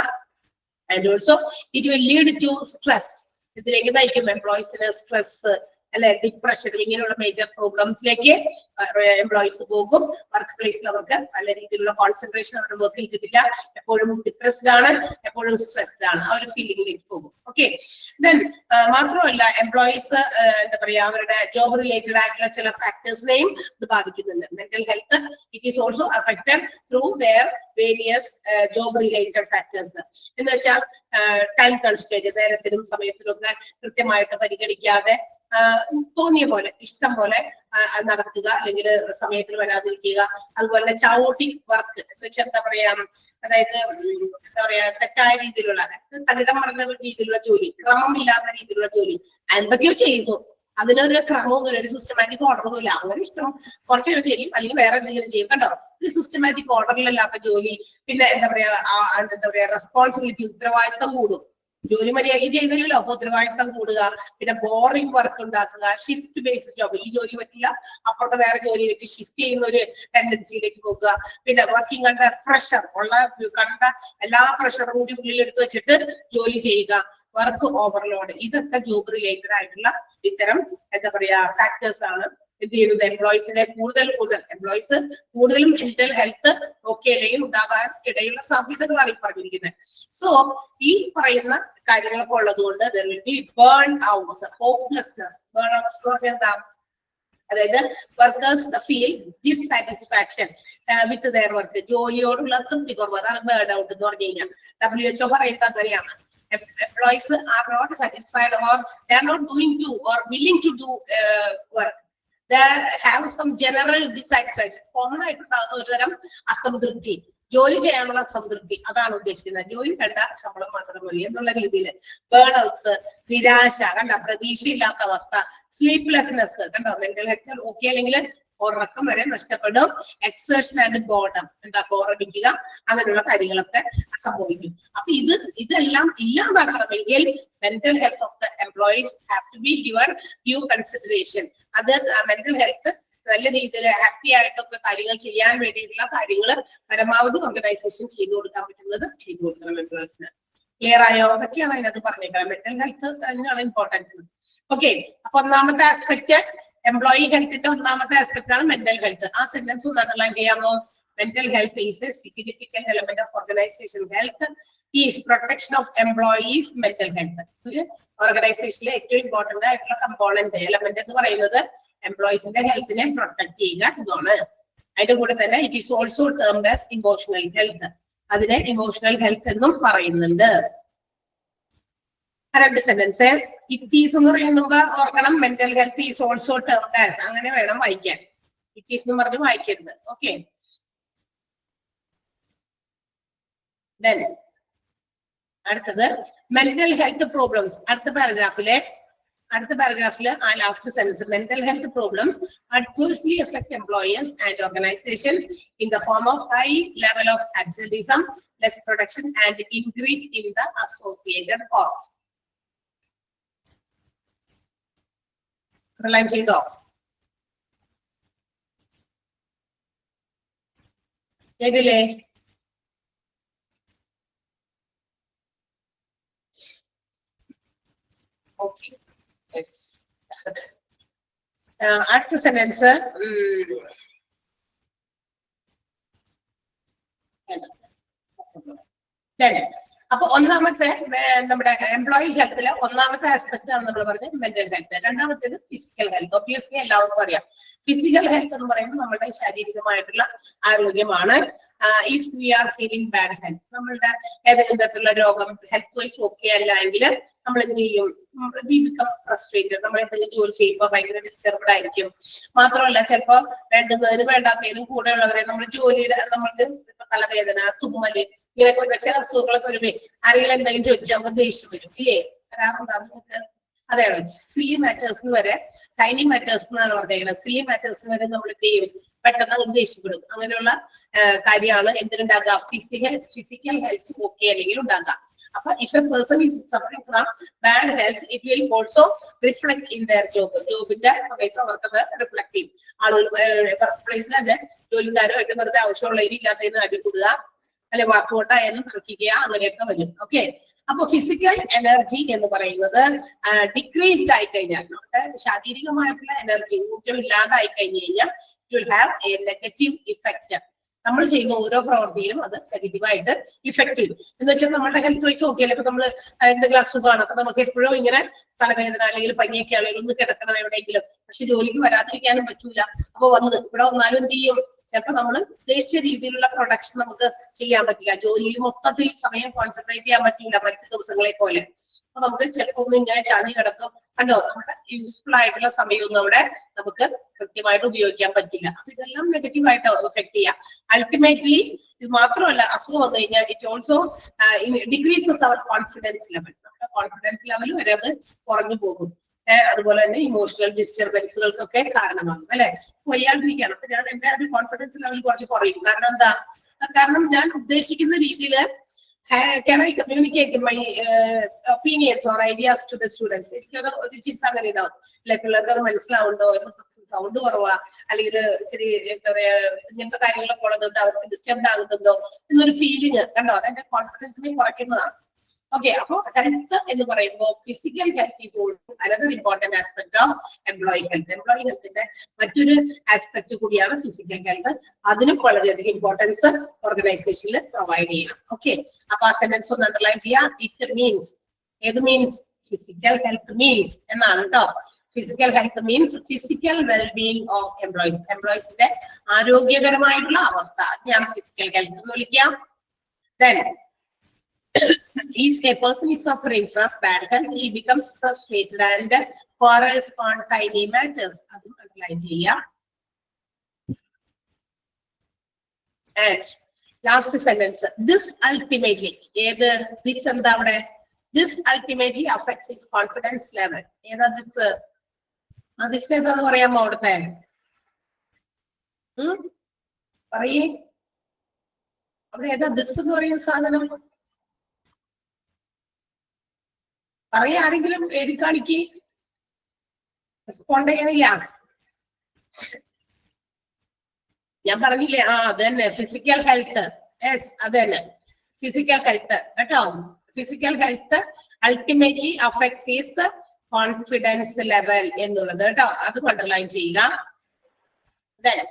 And also it will lead to stress. ഇതിലേക്ക് നയിക്കും എംപ്ലോയീസിന് സ്ട്രെസ് അല്ലെ, ഡിപ്രഷൻ, ഇങ്ങനെയുള്ള മേജർ പ്രോബ്ലംസിലേക്ക് എംപ്ലോയീസ് പോകും. വർക്ക് പ്ലേസിൽ അവർക്ക് നല്ല രീതിയിലുള്ള കോൺസെൻട്രേഷൻ അവരുടെ വർക്കിൽ കിട്ടില്ല, എപ്പോഴും ഡിപ്രസ്ഡ് ആണ്, എപ്പോഴും സ്ട്രെസ്ഡ് ആണ്, ആ ഒരു ഫീലിംഗിലേക്ക് പോകും. ഓക്കെ, ദെൻ മാത്രമല്ല എംപ്ലോയീസ് എന്താ പറയാ അവരുടെ ജോബ് റിലേറ്റഡ് ആയിട്ടുള്ള ചില ഫാക്ടേഴ്സിനെയും ഇത് ബാധിക്കുന്നുണ്ട്. Mental health it is also affected through there various job related factors. എന്ന് വെച്ചാൽ ടൈം കൺസ്ട്രെയിന്റ്, നേരത്തിനും സമയത്തിനും ഒക്കെ കൃത്യമായിട്ട് പരിഗണിക്കാതെ തോന്നിയ പോലെ ഇഷ്ടം പോലെ നടക്കുക, അല്ലെങ്കിൽ സമയത്തിന് വരാതിരിക്കുക. അതുപോലെ ചാവോട്ടിക് വർക്ക് എന്ന് വെച്ചാൽ എന്താ പറയാ, അതായത് എന്താ പറയാ തെറ്റായ രീതിയിലുള്ള തകിടം മറന്ന രീതിയിലുള്ള ജോലി, ക്രമമില്ലാത്ത രീതിയിലുള്ള ജോലി, എന്തൊക്കെയോ ചെയ്യുന്നു, അതിനൊരു ക്രമമൊന്നുമില്ല, ഒരു സിസ്റ്റമാറ്റിക് ഓർഡറൊന്നുമില്ല. അങ്ങനെ ഇഷ്ടം കുറച്ചു നേരം ചെയ്യും, അല്ലെങ്കിൽ വേറെ എന്തെങ്കിലും ചെയ്യും. കണ്ടോ, ഒരു സിസ്റ്റമാറ്റിക് ഓർഡറിലല്ലാത്ത ജോലി. പിന്നെ എന്താ പറയാ റെസ്പോൺസിബിലിറ്റി, ഉത്തരവാദിത്തം കൂടും. ജോലി മര്യാദ ചെയ്തില്ലല്ലോ, അപ്പൊ ഉത്തരവാദിത്തം കൂടുക. പിന്നെ ബോറിംഗ് വർക്ക് ഉണ്ടാക്കുക, ഷിഫ്റ്റ് ബേസ്ഡ് ജോബ്, ഈ ജോലി പറ്റില്ല അപ്പുറത്തെ വേറെ ജോലിയിലേക്ക് ഷിഫ്റ്റ് ചെയ്യുന്ന ഒരു ടെൻഡൻസിയിലേക്ക് പോകുക. പിന്നെ വർക്കിംഗ് അണ്ടർ പ്രഷർ, കണ്ട എല്ലാ പ്രഷറും കൂടി ഉള്ളിൽ എടുത്തു വെച്ചിട്ട് ജോലി ചെയ്യുക, വർക്ക് ഓവർലോഡ്. ഇതൊക്കെ ജോബ് റിലേറ്റഡ് ആയിട്ടുള്ള ഇത്തരം എന്താ പറയാ ഫാക്ടേഴ്സ് ആണ് എന്ത് ചെയ്യുന്നത് എംപ്ലോയീസിനെ എംപ്ലോയീസ് കൂടുതലും മെന്റൽ ഹെൽത്ത് ഓക്കെ അല്ലെങ്കിൽ ഉണ്ടാകാൻ ഇടയുള്ള സാധ്യതകളാണ് ഈ പറഞ്ഞിരിക്കുന്നത്. സോ ഈ പറയുന്ന കാര്യങ്ങളൊക്കെ ഉള്ളത് കൊണ്ട് there will be burn outs, hopelessness. burn outs എന്ന് പറഞ്ഞാൽ എന്താ, അതായത് workers feel dissatisfaction with their work, ജോലിയോടുള്ള തൃപ്തി കുറവ്, അതാണ് ബേൺ ഔട്ട് എന്ന് പറഞ്ഞു കഴിഞ്ഞാൽ. WHO പറയുന്നത് അങ്ങനെയാണ്. Employees are not satisfied or they are not going to or willing to do work. They have some general dissatisfaction. Common ആയിട്ടുണ്ടാകുന്ന ഒരു തരം അസംതൃപ്തി, ജോലി ചെയ്യാനുള്ള അസംതൃപ്തി, അതാണ് ഉദ്ദേശിക്കുന്നത്. ജോലി കണ്ട ശമ്പളം മാത്രം മതി എന്നുള്ള രീതിയിൽ. ബേൺ ഔട്ട്സ്, നിരാശ, കണ്ട പ്രതീക്ഷയില്ലാത്ത അവസ്ഥ, സ്ലീപ്ലെസ്നെസ്, കണ്ടോ മെന്റൽ ഹെൽത്ത് ഓക്കെ അല്ലെങ്കിൽ ഉറക്കം വരെ നഷ്ടപ്പെടും. എക്സേഷൻ ആൻഡ് ബോർഡം, എന്താ ബോറടിക്കുക, അങ്ങനെയുള്ള കാര്യങ്ങളൊക്കെ സംഭവിക്കും. അപ്പൊ ഇതെല്ലാം ഇല്ലാതാക്കണമെങ്കിൽ mental health of the employees have to be given due consideration. അത് മെന്റൽ ഹെൽത്ത് നല്ല രീതിയിൽ ഹാപ്പി ആയിട്ടൊക്കെ കാര്യങ്ങൾ ചെയ്യാൻ വേണ്ടിയിട്ടുള്ള കാര്യങ്ങൾ പരമാവധി ഓർഗനൈസേഷൻ ചെയ്തു കൊടുക്കാൻ പറ്റുന്നത് ചെയ്തു കൊടുക്കണം എംപ്ലോയീസിന്. ക്ലിയർ ആയോ? അതൊക്കെയാണ് അതിനകത്ത് പറഞ്ഞേക്കുന്നത്. മെന്റൽ ഹെൽത്ത് തന്നെയാണ് ഇമ്പോർട്ടൻസ്. ഓക്കെ, അപ്പൊ ഒന്നാമത്തെ ആസ്പെക്ട് എംപ്ലോയി ഹെൽത്തിന്റെ ഒന്നാമത്തെ ആസ്പെക്ട് ആണ് മെന്റൽ ഹെൽത്ത്. ആ സെന്റൻസ് ഒന്ന് അണ്ടർലൈൻ ചെയ്യാമോ? Mental health is A significant element of organisation health is protection of employees mental health. ഒരു ഓർഗനൈസേഷനിലെ ഏറ്റവും ഇമ്പോർട്ടന്റ് ആയിട്ടുള്ള കമ്പോണന്റ് എലമെന്റ് എന്ന് പറയുന്നത് എംപ്ലോയീസിന്റെ ഹെൽത്തിനെ പ്രൊട്ടക്ട് ചെയ്യുക എന്നതാണ്. അതിന്റെ കൂടെ തന്നെ it is also termed as emotional health. അതിനെ ഇമോഷണൽ ഹെൽത്ത് എന്നും പറയുന്നുണ്ട്. രണ്ട് സെന്റൻസ് ഇറ്റ് ഈസ് എന്ന് പറയുമ്പോ ഓർക്കണം, mental health is also termed as, അങ്ങനെ വേണം വായിക്കാൻ. ഇറ്റ് ഈസ് എന്ന് പറഞ്ഞ് വായിക്കരുത്. ഓക്കെ, ദെൻ അടുത്തത് മെന്റൽ ഹെൽത്ത് പ്രോബ്ലംസ്. അടുത്ത പാരഗ്രാഫില് ആ last sentence, mental health problems adversely affect employers and organizations in the form of high level of absenteeism, less production and increase in the associated cost. റിലൈൻ ചെയ്തോ? ചെയ്തില്ലേ? Okay, അടുത്ത sentence അപ്പൊ ഒന്നാമത്തെ നമ്മുടെ employee ഹെൽത്തിലെ ഒന്നാമത്തെ aspect ആണ് നമ്മൾ പറഞ്ഞത് മെന്റൽ ഹെൽത്ത്. രണ്ടാമത്തേത് ഫിസിക്കൽ ഹെൽത്ത്. ഒബ്വിയസ്ലി എല്ലാവർക്കും അറിയാം ഫിസിക്കൽ ഹെൽത്ത് എന്ന് പറയുമ്പോൾ നമ്മുടെ ശാരീരികമായിട്ടുള്ള ആരോഗ്യമാണ്. If we are feeling bad health, നമ്മളുടെ ഏതെങ്കിലും തരത്തിലുള്ള രോഗം ഹെൽത്ത് വൈസ് ഓക്കെ അല്ല എങ്കിൽ നമ്മൾ എന്ത് ചെയ്യും? We become frustrated. നമ്മൾ എന്തെങ്കിലും ജോലി ചെയ്യുമ്പോൾ ഭയങ്കര ഡിസ്റ്റർബ്ഡ് ആയിരിക്കും. മാത്രമല്ല ചിലപ്പോൾ വേണ്ടുന്നതിന് വേണ്ടാത്തതിനും കൂടെയുള്ളവരെ നമ്മൾ ജോലിയുടെ നമ്മൾക്ക് തലവേദന, തുമ്മല്, ഇങ്ങനെയൊക്കെ ചില അസുഖങ്ങളൊക്കെ വരുമ്പോ ആരെങ്കിലും എന്തെങ്കിലും ചോദിച്ചാൽ നമുക്ക് ദേഷ്യം വരും ഇല്ലേ? വരാറുണ്ടാകും. അതെയാണ് സില്ലി മാറ്റേഴ്സിന് വരെ, ടൈനി മാറ്റേഴ്സ് എന്നാണ് പറഞ്ഞേക്കുന്നത്. സില്ലി മാറ്റേഴ്സിന് വരെ നമ്മൾ എന്ത് ചെയ്യും? പെട്ടെന്ന് അങ്ങ് ദേഷ്യപ്പെടും. അങ്ങനെയുള്ള കാര്യമാണ് എന്തിനുണ്ടാകുക? ഫിസിക്കൽ ഹെൽത്ത് ഓക്കെ അല്ലെങ്കിൽ ഉണ്ടാകാം. അപ്പൊ if a person is suffering from bad health it will also reflect in their ജോബിന്റെ സമയത്ത് അവർക്കത് റിഫ്ലക്ട് ചെയ്യും. ആളുകൾ വർക്ക് പ്ലേസിൽ തന്നെ ജോലിക്കാരുമായിട്ട് വെറുതെ ആവശ്യമുള്ള ഇല്ലാത്തതിന് അടികൂടുക, അല്ലെ വാക്കുകൊണ്ടായാലും തർക്കിക്കുക, അങ്ങനെയൊക്കെ വരും. ഓക്കെ, അപ്പൊ ഫിസിക്കൽ എനർജി എന്ന് പറയുന്നത് ഡിക്രീസ്ഡ് ആയി കഴിഞ്ഞാൽ, നമ്മുടെ ശാരീരികമായിട്ടുള്ള എനർജി ഊർജ്ജം ഇല്ലാണ്ടായി കഴിഞ്ഞു കഴിഞ്ഞാൽ it will have A negative effect. നമ്മൾ ചെയ്യുന്ന ഓരോ പ്രവൃത്തിയിലും അത് നെഗറ്റീവായിട്ട് ഇഫക്ട് ചെയ്യും. എന്ന് വെച്ചാൽ നമ്മുടെ ഹെൽത്ത് വൈസ് ഓക്കെ അല്ലെ? ഇപ്പൊ നമ്മള് എന്തെങ്കിലും അസുഖമാണ്, അപ്പൊ നമുക്ക് എപ്പോഴും ഇങ്ങനെ തലവേദന അല്ലെങ്കിൽ പനിയൊക്കെ ആണെങ്കിൽ ഒന്ന് കിടക്കണം എവിടെയെങ്കിലും. പക്ഷെ ജോലിക്ക് വരാതിരിക്കാനും പറ്റൂല. അപ്പൊ ഇവിടെ വന്നാലും എന്ത് ചെയ്യും? ചിലപ്പോൾ നമ്മൾ ഉദ്ദേശിച്ച രീതിയിലുള്ള പ്രൊഡക്ഷൻ നമുക്ക് ചെയ്യാൻ പറ്റില്ല. ജോലിയിൽ മൊത്തത്തിൽ സമയം കോൺസെൻട്രേറ്റ് ചെയ്യാൻ പറ്റില്ല മറ്റു ദിവസങ്ങളെ പോലെ. അപ്പൊ നമുക്ക് ചിലപ്പോൾ ഒന്ന് ഇങ്ങനെ ചാഞ്ഞ് കിടക്കും. കണ്ടോ, നമ്മുടെ യൂസ്ഫുൾ ആയിട്ടുള്ള സമയമൊന്നും അവിടെ നമുക്ക് കൃത്യമായിട്ട് ഉപയോഗിക്കാൻ പറ്റില്ല. അപ്പൊ ഇതെല്ലാം നെഗറ്റീവായിട്ട് എഫക്ട് ചെയ്യാം. അൾട്ടിമേറ്റ്ലി ഇത് മാത്രമല്ല, അസുഖം വന്നു കഴിഞ്ഞാൽ it also decreases our confidence level. നമ്മുടെ കോൺഫിഡൻസ് ലെവൽ വരെ അത് കുറഞ്ഞു പോകും. അതുപോലെ തന്നെ ഇമോഷണൽ ഡിസ്റ്റർബൻസുകൾക്കൊക്കെ കാരണമാകും അല്ലെ? വയ്യാണ്ടിരിക്കുകയാണ്, അപ്പൊ ഞാൻ എന്റെ ഒരു കോൺഫിഡൻസ് ലെവൽ കുറച്ച് കുറയും. കാരണം എന്താ? കാരണം ഞാൻ ഉദ്ദേശിക്കുന്ന രീതിയിൽ can I communicate my opinions or ideas to the students? എനിക്കൊരു ചിന്ത അങ്ങനെ ഉണ്ടാവും. അല്ലെ, പിള്ളേർക്ക് അത് മനസ്സിലാവുണ്ടോ, സൗണ്ട് കുറവാ, അല്ലെങ്കിൽ ഇത്തിരി എന്താ പറയാ ഇങ്ങനത്തെ കാര്യങ്ങളൊക്കെ ഉള്ളതുകൊണ്ട് അവർക്ക് ഡിസ്റ്റർബ് ആകുന്നുണ്ടോ എന്നൊരു ഫീലിംഗ് കണ്ടോ, അതെന്റെ കോൺഫിഡൻസിനെ കുറയ്ക്കുന്നതാണ്. ഓക്കെ, അപ്പൊ ഹെൽത്ത് എന്ന് പറയുമ്പോൾ physical health is also another important aspect of employee health. Employee ഹെൽത്തിന്റെ മറ്റൊരു ആസ്പെക്ട് കൂടിയാണ് ഫിസിക്കൽ ഹെൽത്ത്. അതിനും വളരെയധികം ഇമ്പോർട്ടൻസ് ഓർഗനൈസേഷനിൽ പ്രൊവൈഡ് ചെയ്യണം. ഓക്കെ, അപ്പൊ ആ സെന്റൻസ് ഒന്ന് അണ്ടർലൈൻ ചെയ്യാം. ഇറ്റ് മീൻസ്, ഏത് മീൻസ്? ഫിസിക്കൽ ഹെൽത്ത് മീൻസ് എന്നാണ് കേട്ടോ. Physical health means physical wellbeing of employees. എംപ്ലോയീസിന്റെ ആരോഗ്യകരമായിട്ടുള്ള അവസ്ഥ, അതിനെയാണ് ഫിസിക്കൽ ഹെൽത്ത് എന്ന് വിളിക്കാം. Then if a person is suffering from bad health, he becomes frustrated and quarrels on tiny matters. അതും അണ്ടർലൈൻ ചെയ്യാം. And last sentence, this ultimately, ഏത് this എന്താ അവിടെ? This ultimately affects his confidence level. ഏതാ this? this ഏതാന്ന് പറയാമോ അവിടുത്തെ? പറയേ, അവിടെ ഏതാ this എന്ന് പറയുന്ന സാധനം? പറയാ, ആരെങ്കിലും എഴുതി കാണിക്ക്. റെസ്പോണ്ട് ചെയ്യണില്ല. ഞാൻ പറഞ്ഞില്ലേ, അത് തന്നെ ഫിസിക്കൽ ഹെൽത്ത്. യെസ്, അത് തന്നെ ഫിസിക്കൽ ഹെൽത്ത് കേട്ടോ. Physical health ultimately affects his confidence level എന്നുള്ളത് കേട്ടോ. അത് അണ്ടർലൈൻ ചെയ്യുക. Then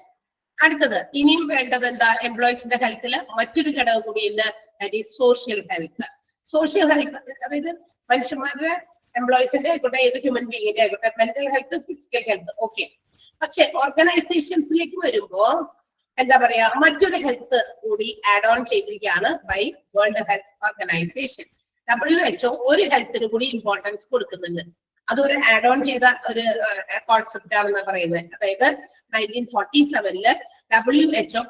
അടുത്തത് ഇനിയും വേണ്ടത് എന്താ? എംപ്ലോയീസിന്റെ ഹെൽത്തില് മറ്റൊരു ഘടകം കൂടിയുണ്ട്, that is social health. Social health അതായത് മനുഷ്യന്മാരുടെ എംപ്ലോയീസിന്റെ ആയിക്കോട്ടെ, ഏത് ഹ്യൂമൻ ബീങ്ങിന്റെ ആയിക്കോട്ടെ, mental health, physical health okay. പക്ഷെ ഓർഗനൈസേഷൻസിലേക്ക് വരുമ്പോ എന്താ പറയാ, മറ്റൊരു ഹെൽത്ത് കൂടി ആഡ് ഓൺ ചെയ്തിരിക്കുകയാണ് by World health Organisation. WHO ഒരു ഹെൽത്തിന് കൂടി ഇമ്പോർട്ടൻസ് കൊടുക്കുന്നുണ്ട്. അതൊരു ആഡ് ഓൺ ചെയ്ത ഒരു കോൺസെപ്റ്റ് ആണെന്ന് പറയുന്നത്. അതായത് 1947 WHO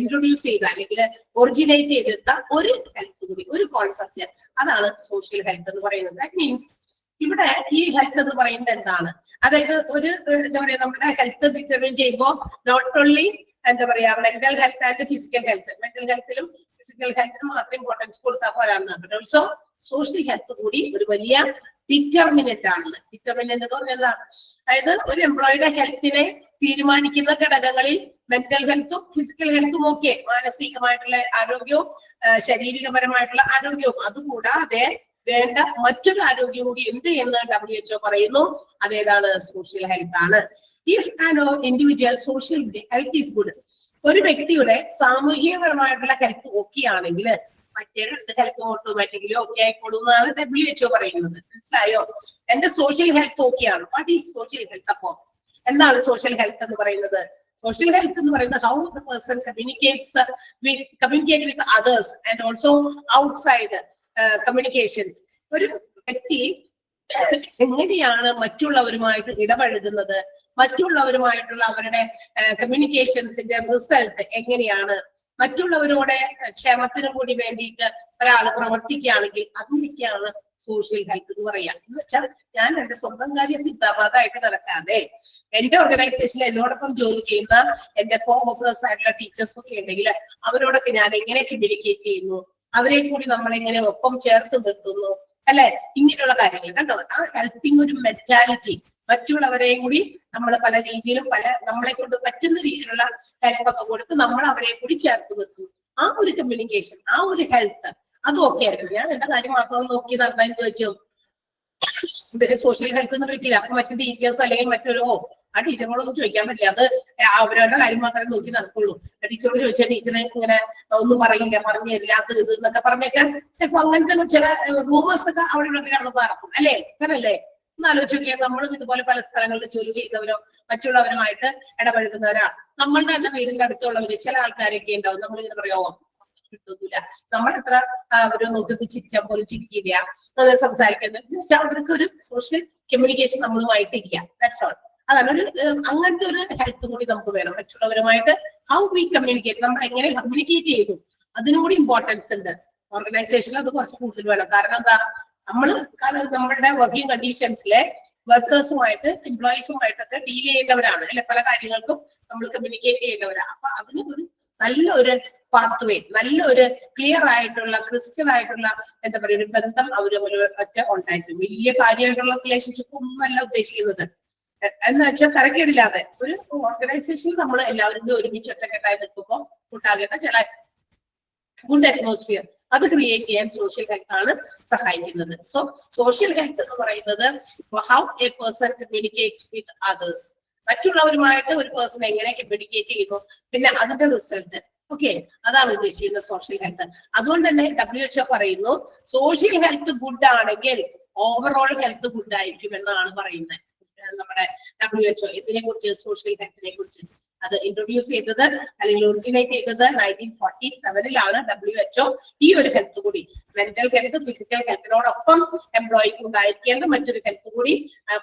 ഇൻട്രൊഡ്യൂസ് ചെയ്ത അല്ലെങ്കിൽ ഒറിജിനേറ്റ് ചെയ്തെടുത്ത ഒരു ഹെൽത്ത് കൂടി, ഒരു കോൺസെപ്റ്റ്, അതാണ് സോഷ്യൽ ഹെൽത്ത് എന്ന് പറയുന്നത്. ദാറ്റ് മീൻസ് ഇവിടെ ഈ ഹെൽത്ത് എന്ന് പറയുന്നത് എന്താണ്? അതായത് ഒരു എന്താ പറയാ, നമ്മുടെ ഹെൽത്ത് ഡിറ്റർമിൻ ചെയ്യുമ്പോൾ നോട്ട് ഓൺലി എന്താ പറയാ mental health and physical health, mental ഹെൽത്തിലും ഫിസിക്കൽ ഹെൽത്തിനും മാത്രം ഇമ്പോർട്ടൻസ് കൊടുത്താൽ പോരാന്ന്, ബട്ട് ഓൾസോ സോഷ്യൽ ഹെൽത്ത് കൂടി ഒരു വലിയ ഡിറ്റർമിനന്റ് ആണ്. ഡിറ്റർമിനന്റ് എന്ന് പറഞ്ഞാൽ അതായത് ഒരു എംപ്ലോയിയുടെ ഹെൽത്തിനെ തീരുമാനിക്കുന്ന ഘടകങ്ങളിൽ മെന്റൽ ഹെൽത്തും ഫിസിക്കൽ ഹെൽത്തും ഓക്കെ, മാനസികമായിട്ടുള്ള ആരോഗ്യവും ശാരീരികപരമായിട്ടുള്ള ആരോഗ്യവും, അതുകൂടാതെ വേണ്ട മറ്റൊരു ആരോഗ്യം കൂടി ഉണ്ട് എന്ന് WHO പറയുന്നു. അതേതാണ്? സോഷ്യൽ ഹെൽത്ത് ആണ്. If an individual social health is good, ഒരു വ്യക്തിയുടെ സാമൂഹികപരമായിട്ടുള്ള ഹെൽത്ത് ഓക്കെ ആണെങ്കിൽ മറ്റേ ഹെൽത്ത് ഓട്ടോമാറ്റിക്കലി ഓക്കെ ആയിക്കോളൂ എന്നാണ് WHO പറയുന്നത്. മനസ്സിലായോ? എന്റെ സോഷ്യൽ ഹെൽത്ത് ഓക്കെ ആണ്. What is social health? അപ്പോ എന്താണ് സോഷ്യൽ ഹെൽത്ത് എന്ന് പറയുന്നത്? സോഷ്യൽ ഹെൽത്ത് എന്ന് പറയുന്നത് how the person communicate with others and also outside communications. ഒരു വ്യക്തി എങ്ങനെയാണ് മറ്റുള്ളവരുമായിട്ട് ഇടപഴകുന്നത്, മറ്റുള്ളവരുമായിട്ടുള്ള അവരുടെ കമ്മ്യൂണിക്കേഷൻസിന്റെ റിസൾട്ട് എങ്ങനെയാണ്, മറ്റുള്ളവരുടെ ക്ഷേമത്തിനു കൂടി വേണ്ടിയിട്ട് ഒരാൾ പ്രവർത്തിക്കുകയാണെങ്കിൽ അതിനൊക്കെയാണ് സോഷ്യൽ ഹെൽത്ത് എന്ന് പറയാം. എന്ന് വെച്ചാൽ ഞാൻ എന്റെ സ്വന്തം കാര്യം സിദ്ധാഭാഗമായിട്ട് നടക്കാതെ എന്റെ ഓർഗനൈസേഷനിൽ എന്നോടൊപ്പം ജോലി ചെയ്യുന്ന എന്റെ കോ വർക്കേഴ്സ് ആയിട്ടുള്ള ടീച്ചേഴ്സും ഒക്കെ ഉണ്ടെങ്കിൽ അവരോടൊക്കെ ഞാൻ എങ്ങനെ കമ്മ്യൂണിക്കേറ്റ് ചെയ്യുന്നു, അവരെ കൂടി നമ്മൾ എങ്ങനെ ഒപ്പം ചേർത്ത് നിർത്തുന്നു, അല്ലെ? ഇങ്ങനെയുള്ള കാര്യങ്ങൾ കണ്ടോ. ആ ഹെൽപ്പിംഗ് ഒരു മെന്റാലിറ്റി, മറ്റുള്ളവരെയും കൂടി നമ്മൾ പല രീതിയിലും നമ്മളെ കൊണ്ട് പറ്റുന്ന രീതിയിലുള്ള ഹെൽപ്പൊക്കെ കൊടുത്ത് നമ്മൾ അവരെ കൂടി ചേർത്ത് നിർത്തുന്നു. ആ ഒരു കമ്മ്യൂണിക്കേഷൻ, ആ ഒരു ഹെൽത്ത്, അതും ഒക്കെ ആയിരുന്നു. ഞാൻ എന്റെ കാര്യം മാത്രം നോക്കി നടത്താൻ ചോദിച്ചു, ഇതിന് സോഷ്യൽ ഹെൽത്ത് എന്ന് വിളിക്കില്ല. അപ്പൊ മറ്റു ടീച്ചേഴ്സ് അല്ലെങ്കിൽ മറ്റൊരു ആ ടീച്ചറിനോടൊന്നും ചോദിക്കാൻ പറ്റില്ല, അത് അവരവരുടെ കാര്യം മാത്രമേ നോക്കി നടക്കുള്ളൂ. ടീച്ചറോട് ചോദിച്ചാൽ ടീച്ചറെ ഇങ്ങനെ ഒന്നും പറയില്ല, പറഞ്ഞു തരില്ല, അത് ഇത് എന്നൊക്കെ പറഞ്ഞേക്കാൻ ചിലപ്പോ അങ്ങനത്തെ ചില റൂമേഴ്സ് ഒക്കെ അവിടെ ഇവിടെ കിടന്നപ്പോ ഇറക്കും, അല്ലേ? അങ്ങനല്ലേ? ഒന്ന് ആലോചിച്ച് നോക്കിയാൽ നമ്മളും ഇതുപോലെ പല സ്ഥലങ്ങളിൽ ജോലി ചെയ്യുന്നവരോ മറ്റുള്ളവരുമായിട്ട് ഇടപഴകുന്നവരാണ്. നമ്മളുടെ തന്നെ വീടിന്റെ അടുത്തുള്ളവര് ചില ആൾക്കാരൊക്കെ ഉണ്ടാവും, നമ്മളിങ്ങനെ പറയാമോ കിട്ടുന്നില്ല, നമ്മളെത്ര അവര് നോക്കി ചിരിച്ചാൽ പോലും ചിരിക്കില്ല, സംസാരിക്കുന്നത് അവർക്ക് ഒരു സോഷ്യൽ കമ്മ്യൂണിക്കേഷൻ നമ്മളുമായിട്ടില്ല. That's all. അതാണ് ഒരു അങ്ങനത്തെ ഒരു ഹെൽത്ത് കൂടി നമുക്ക് വേണം. മറ്റുള്ളവരുമായിട്ട് ഹൗ വി കമ്മ്യൂണിക്കേറ്റ്, നമ്മൾ എങ്ങനെ കമ്മ്യൂണിക്കേറ്റ് ചെയ്തു, അതിനും കൂടി ഇമ്പോർട്ടൻസ് ഉണ്ട്. ഓർഗനൈസേഷനിൽ അത് കുറച്ച് കൂടുതൽ വേണം. കാരണം എന്താ, നമ്മളുടെ വർക്കിംഗ് കണ്ടീഷൻസിലെ വർക്കേഴ്സുമായിട്ട് എംപ്ലോയീസുമായിട്ടൊക്കെ ഡീൽ ചെയ്യേണ്ടവരാണ്, അല്ലെ? പല കാര്യങ്ങൾക്കും നമ്മൾ കമ്മ്യൂണിക്കേറ്റ് ചെയ്യേണ്ടവരാണ്. അപ്പൊ അതിന് ഒരു നല്ലൊരു പാത്വേ, നല്ലൊരു ക്ലിയർ ആയിട്ടുള്ള ക്രിസ്റ്റൽ ആയിട്ടുള്ള എന്താ പറയുക ഒരു ബന്ധം അവരൊക്കെ ഉണ്ടായിരിക്കും. വലിയ കാര്യമായിട്ടുള്ള റിലേഷൻഷിപ്പ് ഒന്നുമല്ല ഉദ്ദേശിക്കുന്നത്. എന്ന് വെച്ചാൽ തരക്കേടില്ലാതെ ഒരു ഓർഗനൈസേഷനിൽ നമ്മൾ എല്ലാവരും ഒരുമിച്ച് ഒറ്റക്കെട്ടായി നിൽക്കുമ്പോൾ ഉണ്ടാകേണ്ട ചില ഗുഡ് അറ്റ്മോസ്ഫിയർ അത് ക്രിയേറ്റ് ചെയ്യാൻ സോഷ്യൽ ഹെൽത്ത് ആണ് സഹായിക്കുന്നത്. സോ സോഷ്യൽ ഹെൽത്ത് എന്ന് പറയുന്നത് how A person communicate with others, മറ്റുള്ളവരുമായിട്ട് ഒരു പേഴ്സൺ എങ്ങനെ കമ്മ്യൂണിക്കേറ്റ് ചെയ്യുന്നു, പിന്നെ അതിന്റെ റിസൾട്ട്. ഓക്കെ, അതാണ് ഉദ്ദേശിക്കുന്നത് സോഷ്യൽ ഹെൽത്ത്. അതുകൊണ്ട് തന്നെ WHO പറയുന്നു സോഷ്യൽ ഹെൽത്ത് ഗുഡ് ആണെങ്കിൽ ഓവറോൾ ഹെൽത്ത് ഗുഡ് ആയിരിക്കും എന്നാണ് പറയുന്നത്. നമ്മുടെ WHO ഇതിനെ കുറിച്ച്, സോഷ്യൽ ഹെൽത്തിനെ കുറിച്ച് അത് ഇൻട്രൊഡ്യൂസ് ചെയ്തത് അല്ലെങ്കിൽ ഒറിജിനേറ്റ് ചെയ്തത് 1947 WHO. ഈ ഒരു ഹെൽത്ത് കൂടി, മെന്റൽ ഹെൽത്ത് ഫിസിക്കൽ ഹെൽത്തിനോടൊപ്പം എംപ്ലോയിക്ക് ഉണ്ടായിരിക്കേണ്ട മറ്റൊരു ഹെൽത്ത് കൂടി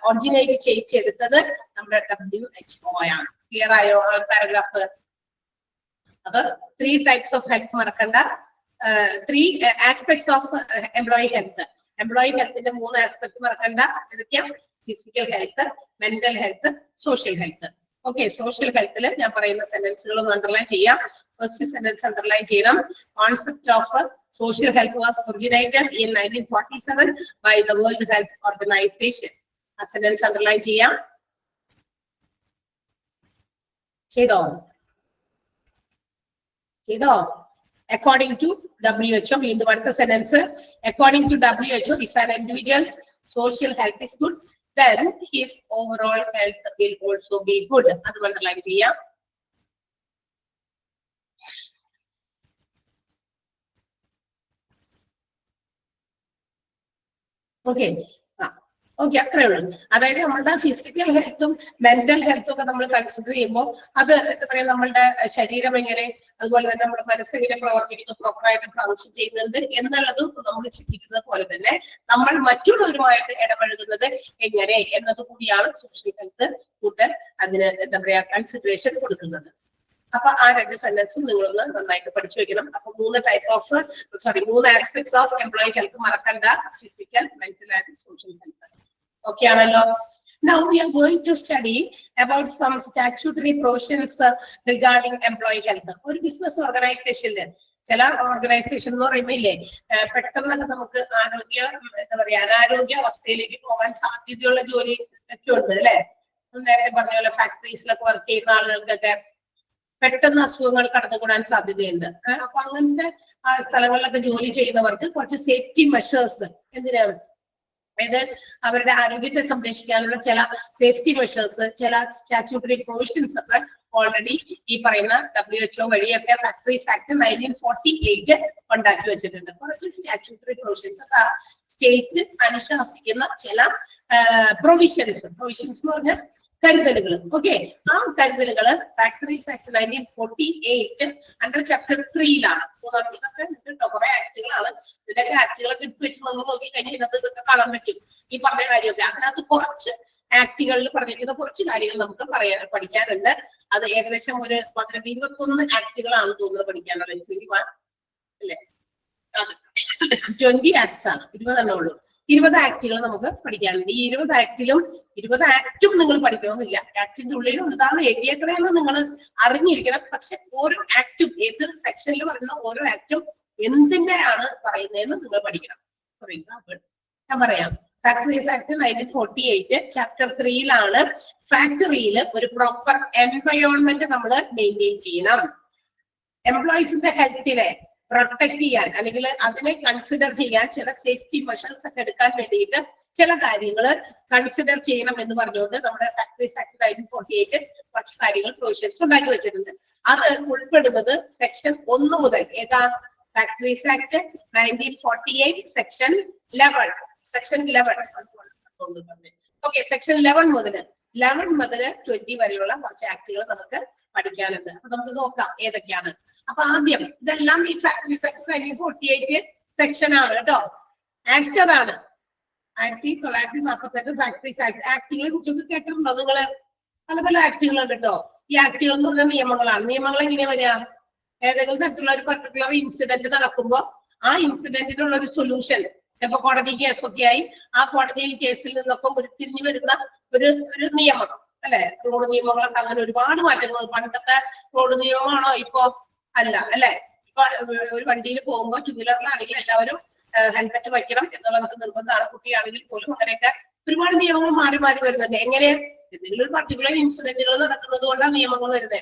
ഒറിജിനേറ്റ് ചെയ്യിച്ചെടുത്തത് നമ്മുടെ WHO ആണ്. ക്ലിയർ ആയോ ആ പാരഗ്രാഫ്? അപ്പൊ 3 types of health മറക്കണ്ട. 3 aspects of employee health. Employee ഹെൽത്തിന്റെ 3 ആസ്പെക്ട് മറക്കണ്ട. ഇതൊക്കെയാ physical health, mental health, social health. Okay, social ഹെൽത്തിൽ ഞാൻ പറയുന്ന സെന്റൻസുകളൊന്ന് അണ്ടർലൈൻ ചെയ്യാം. ഫസ്റ്റ് സെന്റൻസ് അണ്ടർലൈൻ ചെയ്യണം. Concept of social health was originated in 1947 by the world health organisation. ആ സെന്റൻസ് അണ്ടർലൈൻ ചെയ്യാം. ചെയ്തോ? According to WHO, വീണ്ടും അടുത്ത sentence. According to WHO, if an individual's social health is good, then his overall health will also be good. അത് underline ചെയ്യാം. Okay, okay, അത്രേ ഉള്ളൂ. അതായത് നമ്മളുടെ ഫിസിക്കൽ ഹെൽത്തും മെന്റൽ ഹെൽത്തും ഒക്കെ നമ്മൾ കൺസിഡർ ചെയ്യുമ്പോൾ അത് എന്താ പറയാ, നമ്മളുടെ ശരീരം എങ്ങനെ, അതുപോലെ തന്നെ നമ്മുടെ മനസ്സെങ്ങനെ പ്രവർത്തിക്കുന്നു, പ്രോപ്പറായിട്ട് ഫങ്ഷൻ ചെയ്യുന്നുണ്ട് എന്നുള്ളതും നമ്മൾ ചിന്തിക്കുന്നത് പോലെ തന്നെ നമ്മൾ മറ്റുള്ളവരുമായിട്ട് ഇടപഴകുന്നത് എങ്ങനെ എന്നത് കൂടിയാണ് സോഷ്യൽ ഹെൽത്ത് കൂടുതൽ അതിന് എന്താ പറയാ കൺസിഡറേഷൻ കൊടുക്കുന്നത്. അപ്പൊ ആ 2 സെന്റൻസും നിങ്ങളൊന്ന് നന്നായിട്ട് പഠിച്ചു വെക്കണം. അപ്പൊ 3 ആസ്പെക്ട്സ് ഓഫ് എംപ്ലോയി ഹെൽത്ത് മറക്കണ്ട: physical, mental and social health. Okay ആണല്ലോ? Now we are going to study about some statutory provisions regarding employee health. ഒരു ബിസിനസ് ഓർഗനൈസേഷനിൽ ചില ഓർഗനൈസേഷൻ എന്ന് പറയുമ്പോഴേ പെട്ടെന്നൊക്കെ നമുക്ക് അനാരോഗ്യ അവസ്ഥയിലേക്ക് പോകാൻ സാധ്യതയുള്ള ജോലി ഒക്കെ ഉണ്ട്, അല്ലെ? നേരത്തെ പറഞ്ഞ പോലെ ഫാക്ടറീസിലൊക്കെ വർക്ക് ചെയ്യുന്ന ആളുകൾക്കൊക്കെ പെട്ടെന്ന് അസുഖങ്ങൾ കടന്നുകൂടാൻ സാധ്യതയുണ്ട്. അപ്പൊ അങ്ങനത്തെ സ്ഥലങ്ങളിലൊക്കെ ജോലി ചെയ്യുന്നവർക്ക് കുറച്ച് സേഫ്റ്റി മെഷേഴ്സ്, എന്തിനാണ്, അതായത് അവരുടെ ആരോഗ്യത്തെ സംരക്ഷിക്കാനുള്ള ചില സേഫ്റ്റി മെഷേഴ്സ്, ചില സ്റ്റാറ്റ്യൂട്ടറി പ്രൊവിഷൻസ് ഒക്കെ ഓൾറെഡി ഈ പറയുന്ന WHO വഴിയൊക്കെ ഫാക്ടറീസ് ആക്ട് 1948 ഉണ്ടാക്കി വെച്ചിട്ടുണ്ട്. കുറച്ച് സ്റ്റാറ്റ്യൂട്ടറി പ്രൊവിഷൻസ് സ്റ്റേറ്റ് അനുശാസിക്കുന്ന ചില പ്രൊവിഷൻസ് എന്ന് പറഞ്ഞാൽ കരുതലുകൾ. ഓക്കെ, ആ കരുതലുകള് ഫാക്ടറീസ് ആക്ട് 1948 അണ്ടർ ചാപ്റ്റർ 3-ലാണ്. ഇതൊക്കെ കേട്ടോ കുറെ ആക്ടുകളാണ്. ഇതിന്റെയൊക്കെ ആക്ടുകളൊക്കെ എടുത്ത് വെച്ച് നമ്മൾ നോക്കി കഴിഞ്ഞാൽ ഇതിനകത്ത് ഇതൊക്കെ കാണാൻ പറ്റും ഈ പറഞ്ഞ കാര്യമൊക്കെ. അതിനകത്ത് കുറച്ച് ആക്ടുകളിൽ പറഞ്ഞിരിക്കുന്ന കുറച്ച് കാര്യങ്ങൾ നമുക്ക് പഠിക്കാനുണ്ട്. അത് ഏകദേശം ഒരു 21 ആക്ടുകളാണ് തോന്നുന്നത് പഠിക്കാനുള്ളത്. 21 അല്ലെ, അത് 20 ആക്ട്സ് ആണ്, 20 ഉള്ളൂ. 20 ആക്ടുകൾ നമുക്ക് പഠിക്കാനുണ്ട്. ഈ 20 ആക്ടിലും 20 ആക്ടും നിങ്ങൾ പഠിക്കണമെന്നില്ല. ആക്ടിന്റെ ഉള്ളിലും എന്താണ് എഴുതിയേക്കണെന്ന് നിങ്ങൾ അറിഞ്ഞിരിക്കണം. പക്ഷെ ഓരോ ആക്ടും ഏത് സെക്ഷനിൽ പറയുന്ന ഓരോ ആക്ടും എന്തിന്റെയാണ് പറയുന്നതെന്ന് നിങ്ങൾ പഠിക്കണം. ഫോർ എക്സാമ്പിൾ ഞാൻ പറയാം, ഫാക്ടറീസ് ആക്ട് 1948 ചാപ്റ്റർ 3-ലാണ് ഫാക്ടറിയിൽ ഒരു പ്രോപ്പർ എൻവയോൺമെന്റ് നമ്മൾ മെയിൻറ്റെയിൻ ചെയ്യണം. എംപ്ലോയീസിന്റെ ഹെൽത്തിനെ പ്രൊട്ടക്ട് ചെയ്യാൻ അല്ലെങ്കിൽ അതിനെ കൺസിഡർ ചെയ്യാൻ ചില സേഫ്റ്റി മെഷേഴ്സ് ഒക്കെ എടുക്കാൻ വേണ്ടിയിട്ട് ചില കാര്യങ്ങൾ കൺസിഡർ ചെയ്യണം എന്ന് പറഞ്ഞുകൊണ്ട് നമ്മുടെ ഫാക്ടറീസ് ആക്ട് 1948 കുറച്ച് കാര്യങ്ങൾ പ്രൊവിഷൻസ് ഉണ്ടാക്കി വെച്ചിട്ടുണ്ട്. അത് ഉൾപ്പെടുന്നത് സെക്ഷൻ 1 മുതൽ. ഏതാ? Factories act 1948 section 11. Section 11 okay, section 11 മുതൽ 20 വരെയുള്ള കുറച്ച് ആക്ടുകൾ നമുക്ക് പഠിക്കാനുണ്ട്. അപ്പൊ നമുക്ക് നോക്കാം ഏതൊക്കെയാണ്. അപ്പൊ ആദ്യം ഇതെല്ലാം ഈ ഫാക്ടറീസ് ആക്ട് 1948 സെക്ഷൻ ആണ് കേട്ടോ. ആക്ട് അതാണ് 1948 ഫാക്ടറീസ് ആക്ട്. ആക്ടുകളെ കുറിച്ചൊക്കെ കേട്ടിട്ടുണ്ടോ നിങ്ങള്? പല പല ആക്ടുകളുണ്ട് കേട്ടോ. ഈ ആക്ടുകൾ എന്ന് പറഞ്ഞാൽ നിയമങ്ങളാണ്. നിയമങ്ങൾ എങ്ങനെയാ വരിക? ഏതെങ്കിലും തരത്തിലുള്ള ഒരു പർട്ടിക്കുലർ ഇൻസിഡന്റ് നടക്കുമ്പോൾ ആ ഇൻസിഡന്റിനുള്ള ഒരു സൊല്യൂഷൻ, ചിലപ്പോ കോടതി കേസൊക്കെ ആയി ആ കോടതിയിൽ കേസിൽ നിന്നൊക്കെ ഉരുത്തിരിഞ്ഞു വരുന്ന ഒരു നിയമം അല്ലെ. റോഡ് നിയമങ്ങളൊക്കെ അങ്ങനെ ഒരുപാട് മാറ്റങ്ങൾ. പണ്ടത്തെ റോഡ് നിയമമാണോ ഇപ്പൊ? അല്ല അല്ലെ. ഇപ്പൊ ഒരു വണ്ടിയിൽ പോകുമ്പോൾ ടൂ വീലറിലാണെങ്കിൽ എല്ലാവരും ഹെൽമെറ്റ് വയ്ക്കണം എന്നുള്ളത് നിർബന്ധമാണ്. കുട്ടിയാണെങ്കിൽ പോലും അങ്ങനെയൊക്കെ ഒരുപാട് നിയമങ്ങൾ മാറി മാറി വരുന്നുണ്ട്. എങ്ങനെ? എന്തെങ്കിലും ഒരു പർട്ടിക്കുലർ ഇൻസിഡന്റുകൾ നടക്കുന്നത് കൊണ്ടാണ് നിയമങ്ങൾ വരുന്നത്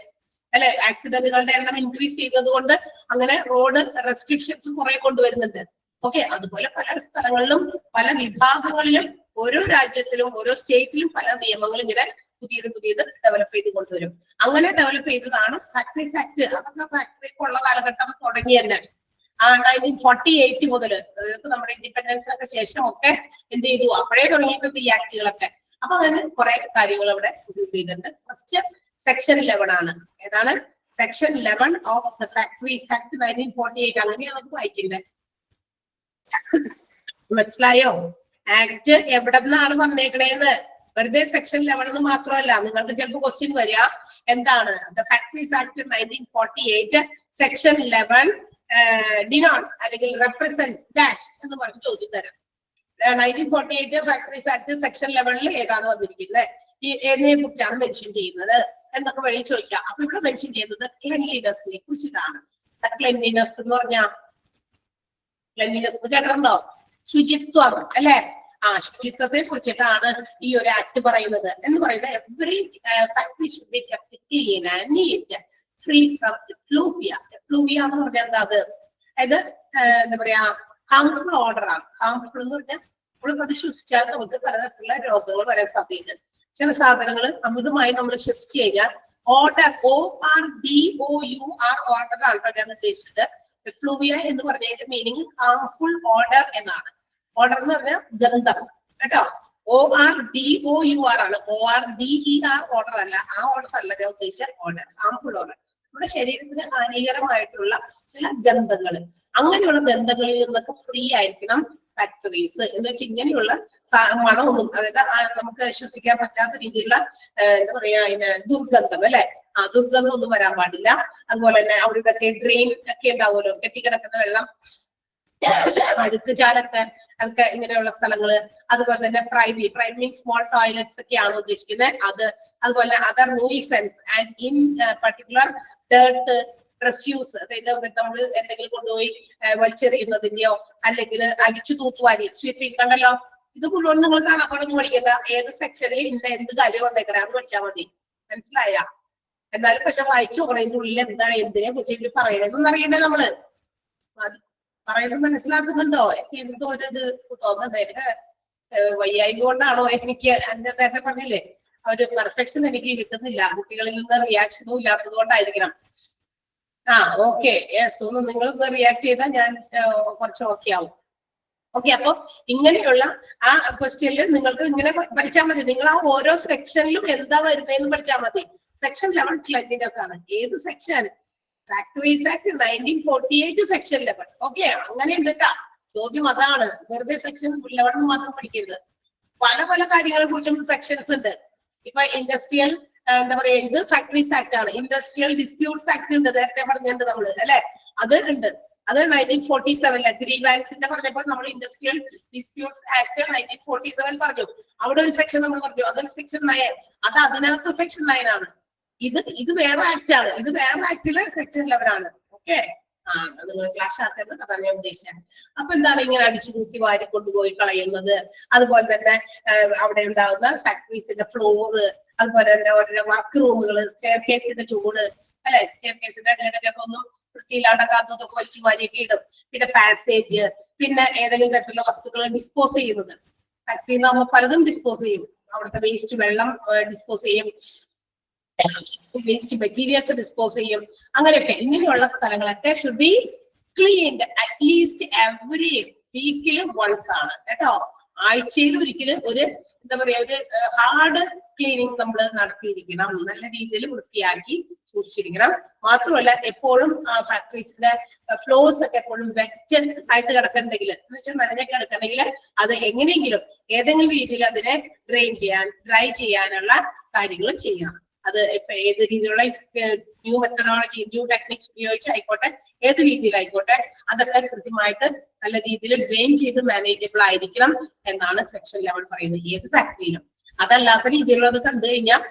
അല്ലെ. ആക്സിഡന്റുകളുടെ എണ്ണം ഇൻക്രീസ് ചെയ്തത് കൊണ്ട് അങ്ങനെ റോഡ് റെസ്ട്രിക്ഷൻസ് കുറെ കൊണ്ടുവരുന്നുണ്ട്. ഓക്കെ, അതുപോലെ പല സ്ഥലങ്ങളിലും പല വിഭാഗങ്ങളിലും ഓരോ രാജ്യത്തിലും ഓരോ സ്റ്റേറ്റിലും പല നിയമങ്ങളും ഇങ്ങനെ പുതിയത് ഡെവലപ്പ് ചെയ്ത് കൊണ്ടുവരും. അങ്ങനെ ഡെവലപ്പ് ചെയ്തതാണ് ഫാക്ടറീസ് ആക്ട്. അതൊക്കെ ഫാക്ടറിക്കുള്ള കാലഘട്ടം തുടങ്ങി തന്നെ 1948 മുതൽ, അതായത് നമ്മുടെ ഇൻഡിപെൻഡൻസ് ഒക്കെ ശേഷം ഒക്കെ എന്ത് ചെയ്തു? അപ്പോഴേ തുടങ്ങിയിട്ടുണ്ട് ഈ ആക്ടുകളൊക്കെ. അപ്പൊ അങ്ങനെ കുറെ കാര്യങ്ങൾ അവിടെ ചെയ്തിട്ടുണ്ട്. ഫസ്റ്റ് സെക്ഷൻ 11 ആണ്. ഏതാണ്? Section 11 of the factories act 1948. അങ്ങനെയാണ് നമുക്ക് വായിക്കേണ്ടത്. മനസ്സിലായോ? ആക്ട് എവിടെ നിന്നാണ് വന്നേക്കണേന്ന്. വെറുതെ സെക്ഷൻ 11 മാത്രമല്ല. നിങ്ങൾക്ക് ചിലപ്പോൾ ക്വസ്റ്റ്യൻ വരിക എന്താണ്? The factories act 1948 section 11 denotes അല്ലെങ്കിൽ റെപ്രസെന്റ്സ് ഡാഷ് എന്ന് പറഞ്ഞ് ചോദ്യം തരാം. 1948 ഫാക്ടറീസ് ആക്ട് സെക്ഷൻ 11 ഏതാണ് വന്നിരിക്കുന്നത്, ഈ ഏതിനെ കുറിച്ചാണ് മെൻഷൻ ചെയ്യുന്നത് എന്നൊക്കെ വഴി ചോദിക്കാം. അപ്പൊ ഇവിടെ മെൻഷൻ ചെയ്യുന്നത് ക്ലെൻലിനെസിനെ കുറിച്ചിട്ടാണ്. ക്ലെൻലിനെസ് എന്ന് പറഞ്ഞാൽ ക്ലെൻലിനെസ് കേട്ടിട്ടുണ്ടോ? ശുചിത്വം അല്ലെ. ആ ശുചിത്വത്തെ കുറിച്ചിട്ടാണ് ഈ ഒരു ആക്ട് പറയുന്നത്. എന്ന് പറയുന്നത് every factory should be kept clean and neat free from effluvia. Effluvia എന്ന് പറഞ്ഞാൽ എന്താ? അത് അതായത് എന്താ പറയാ, ഹാംഫുൾ ഓർഡർ ആണ്. ഹാംഫുൾ എന്ന് പറഞ്ഞാൽ നമ്മൾ അത് ശ്വസിച്ചാൽ നമുക്ക് പലതരത്തിലുള്ള രോഗങ്ങൾ വരാൻ സാധ്യതയുണ്ട്. ചില സാധനങ്ങൾ അമിതമായി നമ്മൾ ശ്വസിച്ചു കഴിഞ്ഞാൽ ഓർഡർ, ORDOUR ഓർഡർ ആണ് ഞാൻ ഉദ്ദേശിച്ചത്. എഫ്ലൂവിയ എന്ന് പറഞ്ഞതിന്റെ മീനിങ് ഹാംഫുൾ ഓർഡർ എന്നാണ്. ഓർഡർ എന്ന് പറഞ്ഞാൽ ഗന്ധം കേട്ടോ. ORDOUR ആണ്. ORDER ഓർഡർ അല്ല. ആ ഓർഡർ അല്ല ഞാൻ ഉദ്ദേശിച്ച ഓർഡർ, ഹാംഫുൾ ഓർഡർ. നമ്മുടെ ശരീരത്തിന് ഹാനികരമായിട്ടുള്ള ചില ഗന്ധങ്ങൾ, അങ്ങനെയുള്ള ഗന്ധങ്ങളിൽ നിന്നൊക്കെ ഫ്രീ ആയിരിക്കണം ഫാക്ടറീസ്. എന്ന് വെച്ചാൽ ഇങ്ങനെയുള്ള മണമൊന്നും, അതായത് നമുക്ക് ശ്വസിക്കാൻ പറ്റാത്ത രീതിയിലുള്ള എന്താ പറയാ ദുർഗന്ധം അല്ലെ, ആ ദുർഗന്ധം ഒന്നും വരാൻ പാടില്ല. അതുപോലെ തന്നെ അവിടെ ഇതൊക്കെ ഡ്രെയിൻ ഒക്കെ ഉണ്ടാവുമല്ലോ, കെട്ടിക്കിടക്കുന്ന വെള്ളം, അഴുക്ക് ചാലൊക്കെ, അതൊക്കെ ഇങ്ങനെയുള്ള സ്ഥലങ്ങള്. അതുപോലെ തന്നെ പ്രൈവറ്റ് മീൻസ് സ്മോൾ ടോയ്ലറ്റ്സ് ഒക്കെയാണ് ഉദ്ദേശിക്കുന്നത്. അതുപോലെ other nuisance and in particular dirt refuse, അതായത് നമ്മൾ എന്തെങ്കിലും കൊണ്ടുപോയി വലിച്ചെറിയുന്നതിന്റെയോ അല്ലെങ്കിൽ അടിച്ചു തൂത്തുവാരി സ്വീപ്പിംഗ് കണ്ടല്ലോ, ഇത് മുഴുവൻ നിങ്ങൾ കാണാപ്പാടൊന്നും പഠിക്കണ്ട. ഏത് സെക്ഷനിൽ ഇന്ന എന്ത് കാര്യം കൊണ്ടേക്കണേ അത് പഠിച്ചാൽ മതി. മനസ്സിലായ? എന്നാലും പക്ഷെ വായിച്ചു നോക്കണം ഇതിന്റെ ഉള്ളിൽ എന്താണ്, എന്തിനെ കുറിച്ച് ഇവര് പറയണമെന്ന് അറിയണ്ടേ നമ്മള്. പറയുന്നത് മനസ്സിലാക്കുന്നുണ്ടോ? എനിക്ക് എന്തോ ഒരു ഇത് തോന്നുന്നത്. എന്റെ വയ്യായ്ക കൊണ്ടാണോ എനിക്ക്, എന്റെ നേരത്തെ പറഞ്ഞില്ലേ ആ ഒരു പെർഫെക്ഷൻ എനിക്ക് കിട്ടുന്നില്ല. കുട്ടികളിൽ നിന്ന് റിയാക്ഷനും ഇല്ലാത്തത് കൊണ്ടായിരിക്കണം. ഓക്കെ, യെസ്, ഒന്ന് നിങ്ങളൊന്ന് റിയാക്ട് ചെയ്താൽ ഞാൻ കുറച്ച് ഓക്കെ ആവും. ഓക്കെ, അപ്പൊ ഇങ്ങനെയുള്ള ആ ക്വസ്റ്റ്യനിൽ നിങ്ങൾക്ക് ഇങ്ങനെ പഠിച്ചാൽ മതി. നിങ്ങൾ ആ ഓരോ സെക്ഷനിലും എന്താ വരുന്നതെന്ന് പഠിച്ചാൽ മതി. സെക്ഷൻ 11 ക്ലെൻലിനെസ് ആണ്. ഏത് section? Factories act 1948 section 11. Okay, അങ്ങനെ ഉണ്ട് കേട്ടാ. ചോദ്യം അതാണ്. വെറുതെ സെക്ഷൻ 11 മാത്രം പഠിക്കരുത്. പല പല കാര്യങ്ങളെ കുറിച്ചും സെക്ഷൻസ് ഉണ്ട്. ഇപ്പൊ ഇൻഡസ്ട്രിയൽ എന്താ പറയാ, ഇത് ഫാക്ടറീസ് ആക്ട് ആണ്. ഇൻഡസ്ട്രിയൽ ഡിസ്പ്യൂട്ട്സ് ആക്ട് ഉണ്ട്, നേരത്തെ പറഞ്ഞിട്ടുണ്ട് നമ്മള് അല്ലെ, അത് ഉണ്ട്. അത് 1947 ഗ്രീവാൻസിന്റെ പറഞ്ഞപ്പോൾ നമ്മൾ ഇൻഡസ്ട്രിയൽ ഡിസ്പ്യൂട്ട്സ് ആക്ട് 1947 പറഞ്ഞു. അവിടെ ഒരു സെക്ഷൻ നമ്മൾ പറഞ്ഞു, അതൊരു സെക്ഷൻ 9. അത് അതിനകത്ത് സെക്ഷൻ 9 ആണ്. ഇത് വേറെ ആക്ട് ആണ്. ഇത് വേറെ ആക്ടിലെ സെക്ഷൻ 11 ആണ്. ഓക്കെ, നിങ്ങൾ ക്ലാഷ് ആക്കരുത്, അതാണ് ഞാൻ ഉദ്ദേശിച്ചത്. അപ്പൊ എന്താണ് ഇങ്ങനെ അടിച്ചു കൂട്ടി വാരി കൊണ്ടുപോയി കളയുന്നത്, അതുപോലെ തന്നെ അവിടെ ഉണ്ടാകുന്ന ഫാക്ടറീസിന്റെ ഫ്ലോറ്, അതുപോലെ തന്നെ ഓരോ വർക്ക് റൂമുകൾ, സ്റ്റെയർ കേസിന്റെ ചൂട് അല്ലെ, സ്റ്റെയർ കേസിന്റെ അടിയിലൊക്കെ ചിലപ്പോ ഒന്നും വൃത്തിയില്ലാണ്ടൊക്കെ വലിച്ചു വാരിയൊക്കെ ഇടും. പിന്നെ പാസേജ്, പിന്നെ ഏതെങ്കിലും തരത്തിലുള്ള വസ്തുക്കൾ ഡിസ്പോസ് ചെയ്യുന്നത്. ഫാക്ടറിയിൽ നിന്ന് നമ്മൾ പലതും ഡിസ്പോസ് ചെയ്യും. അവിടുത്തെ വേസ്റ്റ് വെള്ളം ഡിസ്പോസ് ചെയ്യും, വേസ്റ്റ് മെറ്റീരിയൽസ് ഡിസ്പോസ് ചെയ്യും, അങ്ങനെയൊക്കെ. ഇങ്ങനെയുള്ള സ്ഥലങ്ങളൊക്കെ should be cleaned at least every വീക്കിൽ വൺസ് ആണ് കേട്ടോ. ആഴ്ചയിൽ ഒരിക്കലും ഒരു എന്താ പറയാ, ഒരു ഹാർഡ് ക്ലീനിങ് നമ്മൾ നടത്തിയിരിക്കണം. നല്ല രീതിയിൽ വൃത്തിയാക്കി സൂക്ഷിച്ചിരിക്കണം. മാത്രമല്ല എപ്പോഴും ഫാക്ടറീസിന്റെ ഫ്ലോർസ് ഒക്കെ എപ്പോഴും വെറ്റ് ആയിട്ട് കിടക്കണ്ടെങ്കിൽ, എന്ന് വെച്ചാൽ നനഞ്ഞൊക്കെ കിടക്കണമെങ്കിൽ അത് എങ്ങനെയെങ്കിലും ഏതെങ്കിലും രീതിയിൽ അതിനെ ഡ്രൈ ചെയ്യാനുള്ള കാര്യങ്ങൾ ചെയ്യണം. അത് ഇപ്പൊ ഏത് രീതിയിലുള്ള ന്യൂ മെത്തഡോളജി, ന്യൂ ടെക്നിക്സ് ഉപയോഗിച്ചായിക്കോട്ടെ, ഏത് രീതിയിലായിക്കോട്ടെ, അതൊക്കെ കൃത്യമായിട്ട് നല്ല രീതിയിൽ ഡ്രെയിൻ ചെയ്ത് മാനേജബിൾ ആയിരിക്കണം എന്നാണ് സെക്ഷൻ 11 പറയുന്നത്. ഏത് ഫാക്ടറിയിലും അതല്ലാത്ത രീതിയിലുള്ളത് കണ്ടു കഴിഞ്ഞാൽ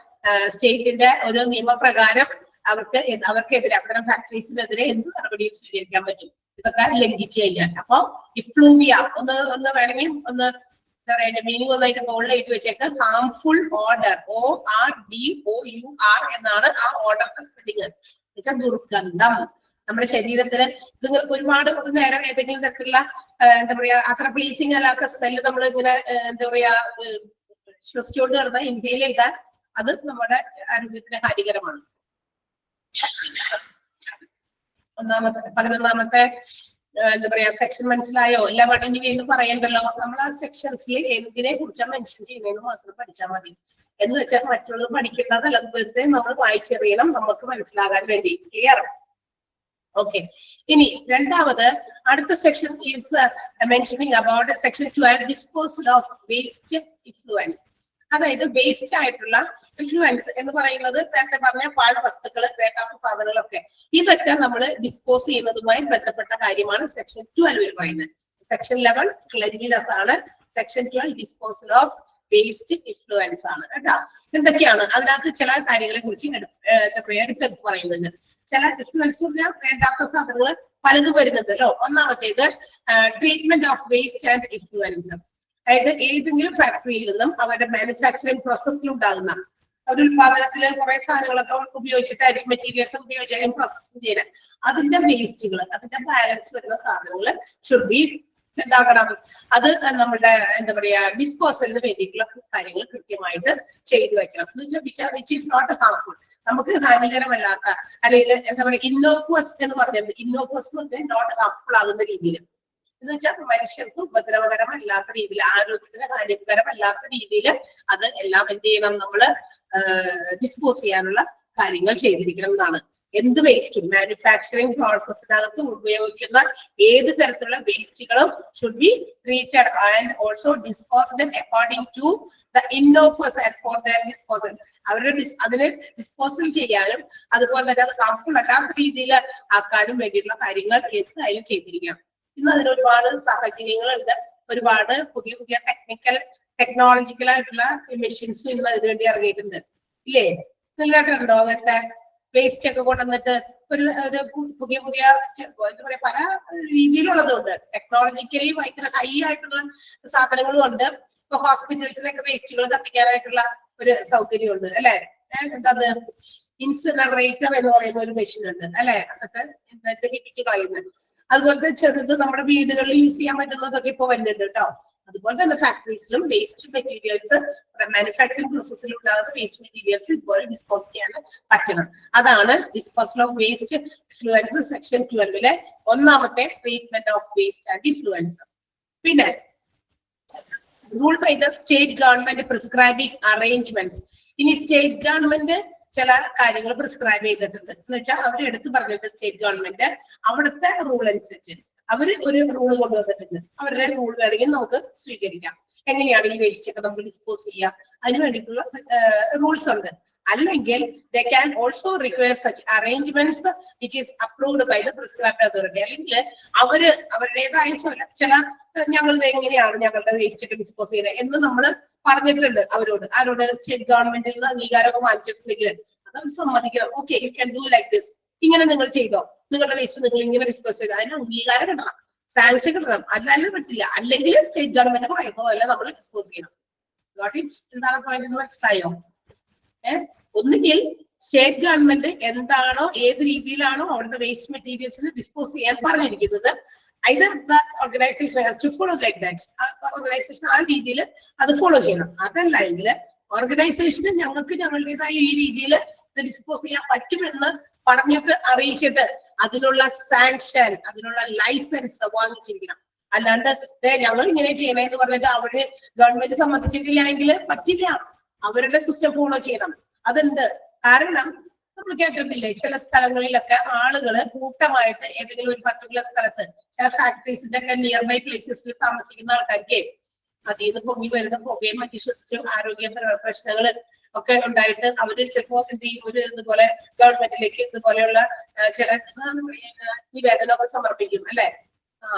സ്റ്റേറ്റിന്റെ ഒരു നിയമപ്രകാരം അവർക്കെതിരെ, അത്തരം ഫാക്ടറീസിനെതിരെ എന്ത് നടപടിയും സ്വീകരിക്കാൻ പറ്റും, ഇതൊക്കെ ലംഘിച്ചു കഴിഞ്ഞാൽ. അപ്പൊ ഇഫ്ലൂവിയ ഒന്ന് വേണമെങ്കിൽ ഒന്ന് എന്താ പറയുക, മീനിങ് ഒന്നായിട്ട് ബോൾഡ് എഴുതി വെച്ചേക്ക്. ഹാംഫുൾ ഓർഡർ, ORDOUR എന്നാണ് ആ ഓർഡറിന്റെ സ്പെല്ലിംഗ്. എന്നുവെച്ചാൽ ദുർഗന്ധം. നമ്മുടെ ശരീരത്തിന് നിങ്ങൾക്ക് ഒരുപാട് നേരം ഏതെങ്കിലും തരത്തിലുള്ള എന്താ പറയാ അത്ര പ്ലീസിങ് അല്ലാത്ത സ്മെല്ല് നമ്മൾ ഇങ്ങനെ എന്താ പറയാ ശ്വസിച്ചുകൊണ്ട് കിടന്ന ഇന്ത്യയിൽ ചെയ്താൽ അത് നമ്മുടെ ആരോഗ്യത്തിന് ഹാനികരമാണ്. 11ാമത്തെ എന്താ പറയാ സെക്ഷൻ മനസ്സിലായോ? എല്ലാം ഇനി വീണ്ടും പറയണ്ടല്ലോ. നമ്മൾ ആ സെക്ഷൻസിൽ എന്തിനെ കുറിച്ചാണ് മെൻഷൻ ചെയ്യുന്നതെന്ന് മാത്രം പഠിച്ചാൽ മതി. എന്ന് വെച്ചാൽ മറ്റുള്ളവർ പഠിക്കേണ്ടതല്ല, വെറുതെ നമ്മൾ വായിച്ചെറിയണം നമുക്ക് മനസ്സിലാകാൻ വേണ്ടി. ക്ലിയർ? ഓക്കെ, ഇനി രണ്ടാമത് അടുത്ത section is mentioning about section 12 disposal of waste influence. അതായത് വേസ്റ്റ് ആയിട്ടുള്ള ഇൻഫ്ലുവൻസ് എന്ന് പറയുന്നത് നേരത്തെ പറഞ്ഞ പാഴ്വസ്തുക്കൾ, വേണ്ടാത്ത സാധനങ്ങളൊക്കെ, ഇതൊക്കെ നമ്മൾ ഡിസ്പോസ് ചെയ്യുന്നതുമായി ബന്ധപ്പെട്ട കാര്യമാണ് സെക്ഷൻ 12 പറയുന്നത്. സെക്ഷൻ 11 ക്ലെൻലിനെസ് ആണ്, section 12 disposal of waste influence ആണ് കേട്ടോ. എന്തൊക്കെയാണ് അതിനകത്ത് ചില കാര്യങ്ങളെ കുറിച്ച് എടുത്തെടുത്ത് പറയുന്നുണ്ട്. ചില ഇൻഫ്ലുവൻസ് പറഞ്ഞാൽ വേണ്ടാത്ത സാധനങ്ങൾ പലതും വരുന്നുണ്ടല്ലോ. ഒന്നാമത്തേത് treatment of waste and influence. അതായത് ഏതെങ്കിലും ഫാക്ടറിയിൽ നിന്നും അവരുടെ മാനുഫാക്ചറിങ് പ്രോസസ്സിൽ ഉണ്ടാകുന്ന ഒരു ഉത്പാദനത്തില് കുറെ സാധനങ്ങളൊക്കെ ഉപയോഗിച്ചിട്ടായിരിക്കും, മെറ്റീരിയൽസ് ഉപയോഗിച്ചായിരിക്കും പ്രോസസ്സിങ് ചെയ്യുന്നത്. അതിന്റെ വേസ്റ്റുകൾ, അതിന്റെ ബാലൻസ് വരുന്ന സാധനങ്ങൾ ഷുഡ് ബി എന്താകണം, അത് നമ്മുടെ എന്താ പറയാ ഡിസ്പോസലിന് വേണ്ടിയിട്ടുള്ള കാര്യങ്ങൾ കൃത്യമായിട്ട് ചെയ്തു വെക്കണം. എന്ന് വെച്ചാൽ വിച്ച് ഈസ് നോട്ട് ഹാർംഫുൾ, നമുക്ക് ഹാനികരമല്ലാത്ത, അല്ലെങ്കിൽ എന്താ പറയാ ഇന്നോക്വസ് എന്ന് പറഞ്ഞത്, ഇന്നോക്വസ് എന്ന് പറഞ്ഞാൽ നോട്ട് ഹാർംഫുൾ ആകുന്ന രീതിയിൽ, എന്ന് വെച്ചാൽ മനുഷ്യർക്ക് ഉപദ്രവകരമല്ലാത്ത രീതിയിൽ, ആരോഗ്യത്തിന് ഹാനികരമല്ലാത്ത രീതിയിൽ അത് എല്ലാം എന്ത് ചെയ്യണം, നമ്മള് ഡിസ്പോസ് ചെയ്യാനുള്ള കാര്യങ്ങൾ ചെയ്തിരിക്കണം എന്നാണ്. എന്ത് വേസ്റ്റും മാനുഫാക്ചറിങ് പ്രോസസ്സിനകത്ത് ഉപയോഗിക്കുന്ന ഏത് തരത്തിലുള്ള വേസ്റ്റുകളും should be treated and also disposed according to the innocuous and for the disposal. അവരുടെ അതിന് ഡിസ്പോസൽ ചെയ്യാനും അതുപോലെ തന്നെ അത് ഹാർംഫുൾ അല്ലാത്ത രീതിയിൽ ആക്കാനും വേണ്ടിയിട്ടുള്ള കാര്യങ്ങൾ എന്തായാലും ചെയ്തിരിക്കണം. ഇന്ന് അതിന് ഒരുപാട് സാഹചര്യങ്ങളുണ്ട്, ഒരുപാട് പുതിയ പുതിയ ടെക്നോളജിക്കൽ ആയിട്ടുള്ള മെഷീൻസും ഇന്ന് അതിനുവേണ്ടി ഇറങ്ങിയിട്ടുണ്ട് ഇല്ലേ? നിങ്ങൾക്കുണ്ടോ അങ്ങനത്തെ വേസ്റ്റ് ഒക്കെ കൊണ്ടുവന്നിട്ട് ഒരു പുതിയ പുതിയ എന്താ പറയാ പല രീതിയിലുള്ളതുണ്ട്. ടെക്നോളജിക്കലി ഭയങ്കര ഹൈ ആയിട്ടുള്ള സാധനങ്ങളും ഉണ്ട്. ഇപ്പൊ ഹോസ്പിറ്റൽസിലൊക്കെ വേസ്റ്റുകൾ കത്തിക്കാനായിട്ടുള്ള ഒരു സൗകര്യമുണ്ട് അല്ലെ? എന്താ ഇൻസിനറേറ്റർ എന്ന് പറയുന്ന ഒരു മെഷീൻ ഉണ്ട് അല്ലെ? അതൊക്കെ ദഹിപ്പിച്ച് കളയുന്നത്. അതുപോലത്തെ ചെറുത് നമ്മുടെ വീടുകളിൽ യൂസ് ചെയ്യാൻ പറ്റുന്നതൊക്കെ ഇപ്പൊ വരുന്നുണ്ട് കേട്ടോ. അതുപോലെ തന്നെ ഫാക്ടറീസിലും വേസ്റ്റ് മെറ്റീരിയൽസ്, മാനുഫാക്ചറിംഗ് പ്രോസസ്സിൽ ഉണ്ടാകുന്ന വേസ്റ്റ് മെറ്റീരിയൽസ് ഇതുപോലെ ഡിസ്പോസ് ചെയ്യാൻ പറ്റണം. അതാണ് disposal of waste influence section 12 ഒന്നാമത്തെ treatment of waste and influence. പിന്നെ ruled by the state government prescribing arrangements. ഇനി സ്റ്റേറ്റ് ഗവൺമെന്റ് ചില കാര്യങ്ങൾ പ്രിസ്ക്രൈബ് ചെയ്തിട്ടുണ്ട് എന്ന് വെച്ചാൽ അവർ എടുത്തു പറഞ്ഞിട്ട് സ്റ്റേറ്റ് ഗവൺമെന്റ് അവിടുത്തെ റൂൾ അനുസരിച്ച് അവര് ഒരു റൂൾ കൊണ്ടുവന്നിട്ടുണ്ട്. അവരുടെ റൂൾ വേണമെങ്കിൽ നമുക്ക് സ്വീകരിക്കാം. എങ്ങനെയാണ് ഈ വേസ്റ്റ് ഒക്കെ നമുക്ക് ഡിസ്പോസ് ചെയ്യുക, അതിന് വേണ്ടിയിട്ടുള്ള റൂൾസ് ഉണ്ട്. അല്ലെങ്കിൽ they can also require such arrangements which is approved by the prescribed authority. അല്ലെങ്കിൽ അവരുടേതായ ചില ഞങ്ങൾ എങ്ങനെയാണ് ഞങ്ങളുടെ വേസ്റ്റ് ഒക്കെ ഡിസ്പോസ് ചെയ്യുന്നത് എന്ന് നമ്മൾ പറഞ്ഞിട്ടുണ്ട് അവരോട്. ആരോട്? സ്റ്റേറ്റ് ഗവൺമെന്റിൽ നിന്ന് അംഗീകാരമൊക്കെ വാങ്ങിച്ചിട്ടുണ്ടെങ്കിൽ അത് സമ്മതിക്കണം. Okay, you can do like this. ഇങ്ങനെ നിങ്ങൾ ചെയ്തോ, നിങ്ങളുടെ വേസ്റ്റ് നിങ്ങൾ ഇങ്ങനെ ഡിസ്പോസ് ചെയ്തോ, അതിന് അംഗീകാരം കിട്ടണം, സാങ്ഷൻ കിട്ടണം. അല്ലാതെ പറ്റില്ല. അല്ലെങ്കിൽ സ്റ്റേറ്റ് ഗവൺമെന്റ് പറയുന്ന പോലെ നമ്മൾ ഡിസ്പോസ് ചെയ്യണം. എന്താണ് പോയിന്റ് എന്ന് മനസ്സിലായോ? ഒന്നുകിൽ സ്റ്റേറ്റ് ഗവൺമെന്റ് എന്താണോ ഏത് രീതിയിലാണോ അവരുടെ വേസ്റ്റ് മെറ്റീരിയൽസിന് ഡിസ്പോസ് ചെയ്യാൻ പറഞ്ഞിരിക്കുന്നത്, either the organization has to follow like that. Organisation ആ രീതിയിൽ അത് ഫോളോ ചെയ്യണം. അതല്ല എങ്കിൽ ഓർഗനൈസേഷന് ഞങ്ങൾക്ക് ഞങ്ങളുടേതായ ഈ രീതിയിൽ ഡിസ്പോസ് ചെയ്യാൻ പറ്റുമെന്ന് പറഞ്ഞിട്ട് അറിയിച്ചിട്ട് അതിനുള്ള സാങ്ഷൻ, അതിനുള്ള ലൈസൻസ് വാങ്ങിച്ചിരിക്കണം. അല്ലാണ്ട് ഞങ്ങൾ ഇങ്ങനെ ചെയ്യണമെന്ന് പറഞ്ഞിട്ട് അവര് ഗവൺമെന്റ് സമ്മതിച്ചിട്ടില്ല എങ്കിൽ പറ്റില്ല. അവരുടെ സിസ്റ്റം ഫോളോ ചെയ്യണം. അതുണ്ട്. കാരണം നമ്മൾ കേട്ടിട്ടില്ലേ, ചില സ്ഥലങ്ങളിലൊക്കെ ആളുകള് കൂട്ടമായിട്ട് ഏതെങ്കിലും ഒരു പർട്ടിക്കുലർ സ്ഥലത്ത് ചില ഫാക്ടറീസിന്റെ ഒക്കെ നിയർ ബൈ പ്ലേസസിൽ താമസിക്കുന്ന ആൾക്കാർക്ക് അതിൽ നിന്ന് പൊങ്ങി വരുന്ന പുകയും മറ്റു ശ്വസിച്ചും ആരോഗ്യ പ്രശ്നങ്ങൾ ഒക്കെ ഉണ്ടായിട്ട് അവര് ചിലപ്പോ എന്ത് ചെയ്യും, ഒരു ഇതുപോലെ ഗവൺമെന്റിലേക്ക് ഇതുപോലെയുള്ള ചില നിവേദനമൊക്കെ സമർപ്പിക്കും അല്ലെ.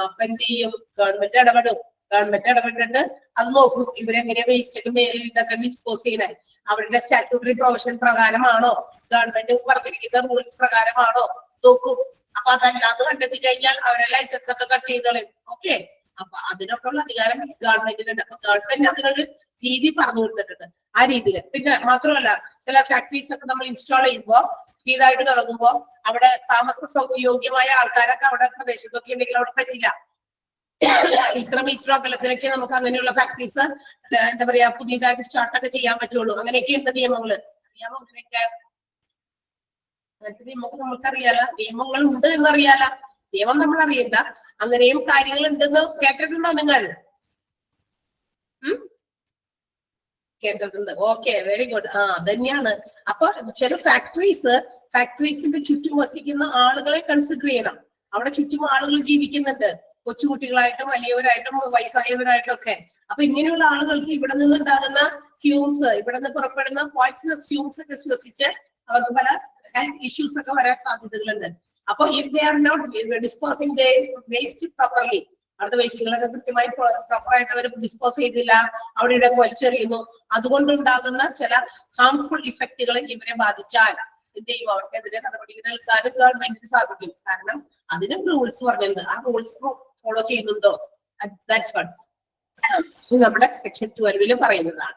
അപ്പൊ എന്ത് ചെയ്യും, ഗവൺമെന്റ് ഇടപെടും. ഗവൺമെന്റ് ഇടപെട്ടിട്ട് അത് നോക്കും ഇവരെങ്ങനെ വേസ്റ്റ് ഒക്കെ ഇതൊക്കെ ഡിസ്പോസ് ചെയ്യുന്നത്, അവരുടെ സ്റ്റാറ്റ്യൂട്ടറി പ്രൊവിഷൻ പ്രകാരമാണോ, ഗവൺമെന്റ് പറഞ്ഞിരിക്കുന്ന റൂൾസ് പ്രകാരമാണോ നോക്കും. അപ്പൊ അതല്ലാതെ കണ്ടെത്തി കഴിഞ്ഞാൽ അവരെ ലൈസൻസ് ഒക്കെ കട്ട് ചെയ്ത് കളയും. ഓക്കെ, അപ്പൊ അതിനൊക്കെ ഉള്ള അധികാരം ഗവൺമെന്റിനുണ്ട്. അപ്പൊ ഗവൺമെന്റ് അതിനൊരു രീതി പറഞ്ഞു കൊടുത്തിട്ടുണ്ട്. ആ രീതിയിൽ പിന്നെ മാത്രമല്ല, ചില ഫാക്ടറീസ് ഒക്കെ നമ്മൾ ഇൻസ്റ്റാൾ ചെയ്യുമ്പോൾ പുതിയതായിട്ട് തുടങ്ങുമ്പോൾ അവിടെ താമസ യോഗ്യമായ ആൾക്കാരൊക്കെ അവിടെ പ്രദേശത്തൊക്കെ ഉണ്ടെങ്കിൽ അവിടെ പറ്റില്ല. ഇത്ര മീറ്റർ അകലത്തിലേക്ക് നമുക്ക് അങ്ങനെയുള്ള ഫാക്ടറീസ് എന്താ പറയാ പുതിയതായിട്ട് സ്റ്റാർട്ടൊക്കെ ചെയ്യാൻ പറ്റുള്ളൂ. അങ്ങനെയൊക്കെ ഉണ്ട് നിയമങ്ങള്. അറിയാമോ? അങ്ങനെയൊക്കെ അങ്ങനത്തെ നിയമമൊക്കെ നമുക്കറിയാല. നിയമങ്ങൾ ഉണ്ട് എന്നറിയാല, നിയമം നമ്മൾ അറിയണ്ട. അങ്ങനെയും കാര്യങ്ങൾ ഉണ്ടെന്ന് കേട്ടിട്ടുണ്ടോ നിങ്ങൾ? കേട്ടിട്ടുണ്ട്. Okay, very good. അതന്നെയാണ്. അപ്പൊ ചില ഫാക്ടറീസിന്റെ ചുറ്റും വസിക്കുന്ന ആളുകളെ കൺസിഡർ ചെയ്യണം. അവിടെ ചുറ്റും ആളുകൾ ജീവിക്കുന്നുണ്ട്, കൊച്ചുകുട്ടികളായിട്ടും വലിയവരായിട്ടും വയസ്സായവരായിട്ടും ഒക്കെ. അപ്പൊ ഇങ്ങനെയുള്ള ആളുകൾക്ക് ഇവിടെ നിന്നുണ്ടാകുന്ന ഫ്യൂംസ്, ഇവിടെ നിന്ന് പുറപ്പെടുന്ന പോയിസണസ് ഫ്യൂംസ് ഒക്കെ ശ്വസിച്ച് അവർക്ക് പല ഹെൽത്ത് ഇഷ്യൂസ് ഒക്കെ വരാൻ സാധ്യതകളുണ്ട്. അപ്പൊ if they are not disposing the waste properly, അവിടുത്തെ വേസ്റ്റുകളൊക്കെ കൃത്യമായി പ്രോപ്പറായിട്ട് അവർ ഡിസ്പോസ് ചെയ്തില്ല, അവിടെ ഇവിടെ വലിച്ചെറിയുന്നു, അതുകൊണ്ടുണ്ടാകുന്ന ചില ഹാംഫുൾ ഇഫക്റ്റുകൾ ഇവരെ ബാധിച്ചാൽ എന്ത് ചെയ്യും, അവർക്കെതിരെ നടപടികൾ എടുക്കാനും ഗവൺമെന്റിന് സാധിക്കും. കാരണം അതിനും റൂൾസ് പറഞ്ഞിട്ടുണ്ട്. ആ റൂൾസ് ഫോളോ ചെയ്യുന്നുണ്ടോ? നമ്മുടെ സെക്ഷൻ 12 പറയുന്നതാണ്.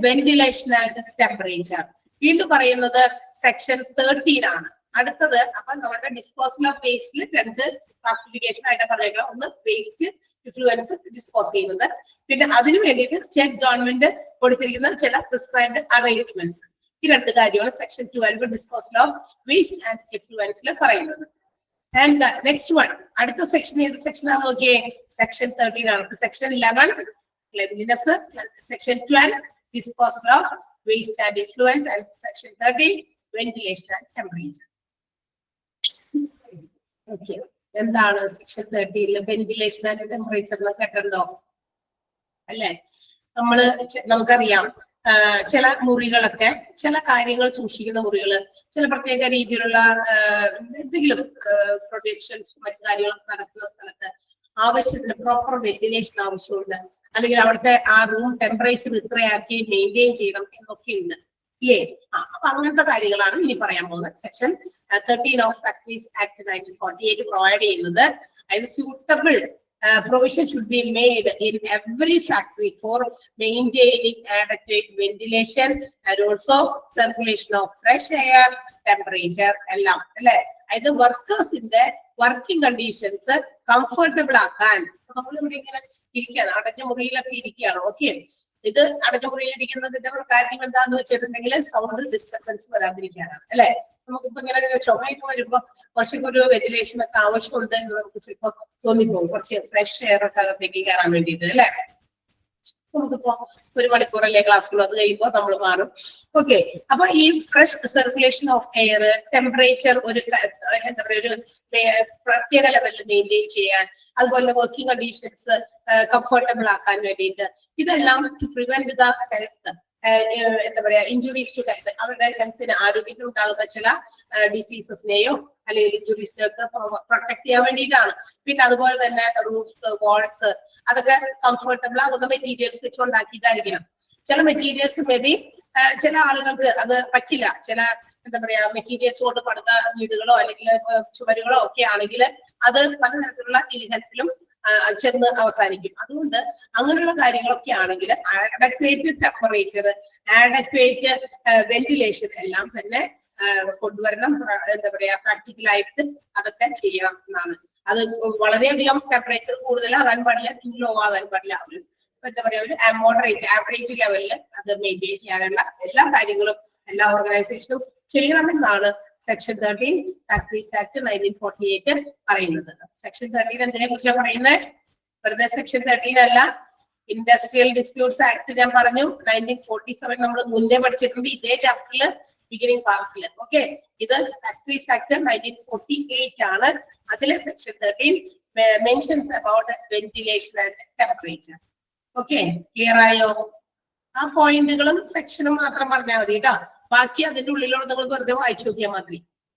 വെന്റിലേഷൻ ആൻഡ് ടെമ്പറേച്ചർ വീണ്ടും പറയുന്നത് സെക്ഷൻ 13 ആണ്. അടുത്തത് അപ്പൊ നമ്മുടെ ഡിസ്പോസൽ ഓഫ് വേസ്റ്റിൽ രണ്ട് ക്ലാസിഫിക്കേഷൻ ആയിട്ട് പറയുക. ഒന്ന് വേസ്റ്റ് ഇൻഫ്ലുവൻസ് ഡിസ്പോസ് ചെയ്യുന്നത്, പിന്നെ അതിനു വേണ്ടിയിട്ട് സ്റ്റേറ്റ് ഗവൺമെന്റ് കൊടുത്തിരിക്കുന്ന ചില പ്രിസ്ക്രൈബ്ഡ് അറേഞ്ച്മെന്റ്സ്. ഈ രണ്ട് കാര്യമാണ് section 12 disposal of waste and ഇൻഫ്ലുവൻസിൽ പറയുന്നത്. ആൻഡ് നെക്സ്റ്റ് വൺ, അടുത്ത സെക്ഷൻ ഏത് സെക്ഷൻ ആണ് നോക്കിയേ? സെക്ഷൻ 13 ആണ്. Section 11 cleanliness, section 12 disposal of waste and influence, and section 13 ventilation and temperature. Okay, എന്താണ് സെക്ഷൻ 13 വെന്റിലേഷൻ ആൻഡ് ടെമ്പറേച്ചർ എന്ന് കേട്ടിട്ടുണ്ടോ? അല്ലെ, നമുക്കറിയാം ചില മുറികളൊക്കെ, ചില കാര്യങ്ങൾ സൂക്ഷിക്കുന്ന മുറികള്, ചില പ്രത്യേക രീതിയിലുള്ള എന്തെങ്കിലും പ്രൊഡക്ഷൻസ് മറ്റു കാര്യങ്ങളൊക്കെ നടക്കുന്ന സ്ഥലത്ത് ആവശ്യത്തിന് പ്രോപ്പർ വെന്റിലേഷൻ ആവശ്യമുണ്ട്. അല്ലെങ്കിൽ അവിടുത്തെ ആ റൂം ടെമ്പറേച്ചർ ഇത്രയാക്കി മെയിൻറ്റെയിൻ ചെയ്യണം എന്നൊക്കെ ഉണ്ട് ഇല്ലേ? അപ്പൊ അങ്ങനത്തെ കാര്യങ്ങളാണ് ഇനി പറയാൻ പോകുന്നത്. Section 13 of factories act 1948 provide ചെയ്യുന്നത്. അതിന് suitable provision should be made in every factory for maintaining adequate ventilation and also circulation of fresh air, temperature എല്ലാം അല്ലെ. അതായത് വർക്കേഴ്സിന്റെ വർക്കിംഗ് കണ്ടീഷൻസ് കംഫർട്ടബിൾ ആക്കാൻ. നമ്മളിവിടെ ഇങ്ങനെ ഇരിക്കുകയാണ്, അടഞ്ഞ മുറിയിലൊക്കെ ഇരിക്കുകയാണ്. ഓക്കെ, ഇത് അടഞ്ഞ മുറിയിൽ ഇരിക്കുന്നതിന്റെ കാര്യം എന്താന്ന് വെച്ചിട്ടുണ്ടെങ്കിൽ സൗണ്ട് ഡിസ്റ്റർബൻസ് വരാതിരിക്കാനാണ് അല്ലെ. നമുക്കിപ്പോ ഇങ്ങനെ ചുമയൊക്കെ വരുമ്പോ കുറച്ചൊക്കെ ഒരു വെന്റിലേഷൻ ഒക്കെ ആവശ്യമുണ്ട് എന്ന് നമുക്ക് ചിലപ്പോ തോന്നിപ്പോകും, കുറച്ച് ഫ്രഷ് എയർ ഒക്കെ അകത്തേക്ക് കയറാൻ വേണ്ടിയിട്ട് അല്ലെ. നമുക്കിപ്പോ 1 മണിക്കൂറല്ലേ ക്ലാസ്സുള്ളൂ, അത് കഴിയുമ്പോൾ നമ്മൾ മാറും. ഓക്കെ, അപ്പൊ ഈ fresh circulation of air, temperature ഒരു എന്താ പറയുക ഒരു പ്രത്യേക ലെവലിൽ മെയിൻറ്റെയിൻ ചെയ്യാൻ, അതുപോലെ വർക്കിംഗ് കണ്ടീഷൻസ് കംഫർട്ടബിൾ ആക്കാൻ വേണ്ടിയിട്ട്, ഇതെല്ലാം ടു പ്രിവെന്റ് ദ ഹെൽത്ത് എന്താ പറയാ ഇഞ്ചുറീസ് ടു ഹെൽത്ത്, അവരുടെ ഹെൽത്തിന് ആരോഗ്യത്തിന് ഉണ്ടാകുന്ന ചില ഡിസീസസിനെയോ അല്ലെങ്കിൽ ഇഞ്ചുറീസിനെയോ ഒക്കെ പ്രൊട്ടക്ട് ചെയ്യാൻ വേണ്ടിയിട്ടാണ്. പിന്നെ അതുപോലെ തന്നെ റൂഫ്സ്, വാൾസ് അതൊക്കെ കംഫർട്ടബിൾ ആകുന്ന മെറ്റീരിയൽസ് വെച്ച് ഉണ്ടാക്കിയിട്ടായിരിക്കണം. ചില മെറ്റീരിയൽസ് മേ ബി ചില ആളുകൾക്ക് അത് പറ്റില്ല. ചില എന്താ പറയാ മെറ്റീരിയൽസ് കൊണ്ട് പടുത്ത വീടുകളോ അല്ലെങ്കിൽ ചുമരുകളോ ഒക്കെ ആണെങ്കിൽ അത് പലതരത്തിലുള്ള ഇൽഹെൽത്തിലും ചെന്ന് അവസാനിക്കും. അതുകൊണ്ട് അങ്ങനെയുള്ള കാര്യങ്ങളൊക്കെ ആണെങ്കിൽ ആഡക്വേറ്റ് ടെമ്പറേച്ചർ, ആഡക്വേറ്റ് വെന്റിലേഷൻ എല്ലാം തന്നെ കൊണ്ടുവരണം. എന്താ പറയാ പ്രാക്ടിക്കലായിട്ട് അതൊക്കെ ചെയ്യണം എന്നാണ്. അത് വളരെയധികം ടെമ്പറേച്ചർ കൂടുതലാകാൻ പാടില്ല, ടു ലോ ആകാൻ പാടില്ല. ഒരു എന്താ പറയാ ഒരു മോഡറേറ്റ് ആവറേജ് ലെവലിൽ അത് മെയിൻറ്റെയിൻ ചെയ്യാനുള്ള എല്ലാ കാര്യങ്ങളും എല്ലാ ഓർഗനൈസേഷനും ചെയ്യണമെന്നാണ് സെക്ഷൻ 13 ഫാക്ടറീസ് ആക്ട് 1948 പറയുന്നത്. സെക്ഷൻ 13 എന്തിനെ കുറിച്ചാണ് പറയുന്നത്? വെറുതെ സെക്ഷൻ 13 അല്ല, ഇൻഡസ്ട്രിയൽ ഡിസ്പ്യൂട്ട്സ് ആക്ട് ഞാൻ പറഞ്ഞു 1947 നമ്മൾ മുന്നേ പഠിച്ചിട്ടുണ്ട് ഇതേ ചാപ്റ്ററിൽ ബിഗിനിങ് പാർട്ടില്. ഓക്കെ, ഇത് ഫാക്ടറീസ് ആക്ട് 1948 ആണ്. അതിലെ section 13 mentions about ventilation and temperature. Okay, clear ആയോ? ആ പോയിന്റുകളും സെക്ഷനും മാത്രം പറഞ്ഞാൽ മതി കേട്ടോ. ബാക്കി അതിന്റെ ഉള്ളിലുള്ള നിങ്ങൾ വെറുതെ വായിച്ചു നോക്കിയാൽ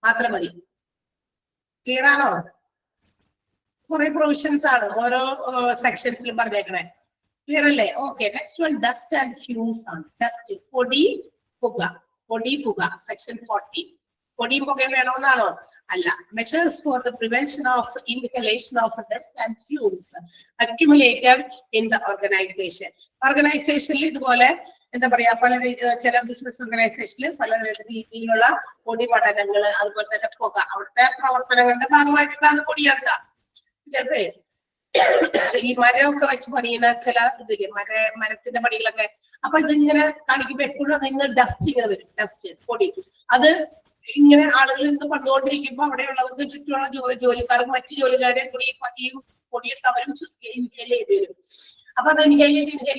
മാത്രം മതി. ക്ലിയർ ആണോ? കുറെ പ്രൊവിഷൻസ് ആണ് ഓരോ സെക്ഷൻസിലും പറഞ്ഞേക്കണേ. ക്ലിയർ അല്ലേ? Okay, next one dust and fumes ആണ്. ഡസ്റ്റ്, പൊടി, പുക, സെക്ഷൻ 40. പൊടിയും പുകയും വേണമെന്നാണോ? അല്ല. Measures for the prevention of inhalation of dust and fumes accumulated in the organisation. ഓർഗനൈസേഷനിൽ ഇതുപോലെ എന്താ പറയാ ചില ബിസിനസ് ഓർഗനൈസേഷനിൽ പല രീതിയിലുള്ള പൊടി പഠനങ്ങൾ, അതുപോലെ തന്നെ പുക അവിടുത്തെ പ്രവർത്തനങ്ങളുടെ ഭാഗമായിട്ടുള്ള പൊടിയാക്കുക. ചിലപ്പോ ഈ മരമൊക്കെ വെച്ച് പണിയുന്ന ചില ഇതില് മരത്തിന്റെ പണികളൊക്കെ, അപ്പൊ ഇതിങ്ങനെ കാണിക്കുമ്പോ എപ്പോഴും അതിന് ഡസ്റ്റ് ഇങ്ങനെ വരും, ഡസ്റ്റ് പൊടി. അത് ഇങ്ങനെ ആളുകൾ ഇന്ന് പണ്ടുകൊണ്ടിരിക്കുമ്പോ അവിടെയുള്ളവർക്ക് ചുറ്റുമുള്ള ജോലിക്കാർക്ക് മറ്റു ജോലിക്കാരെ ഈ പൊടിയൊക്കെ അവരും ഇൻഹേൽ ചെയ്ത് വരും. അപ്പൊ അത് ഇൻഹേൽ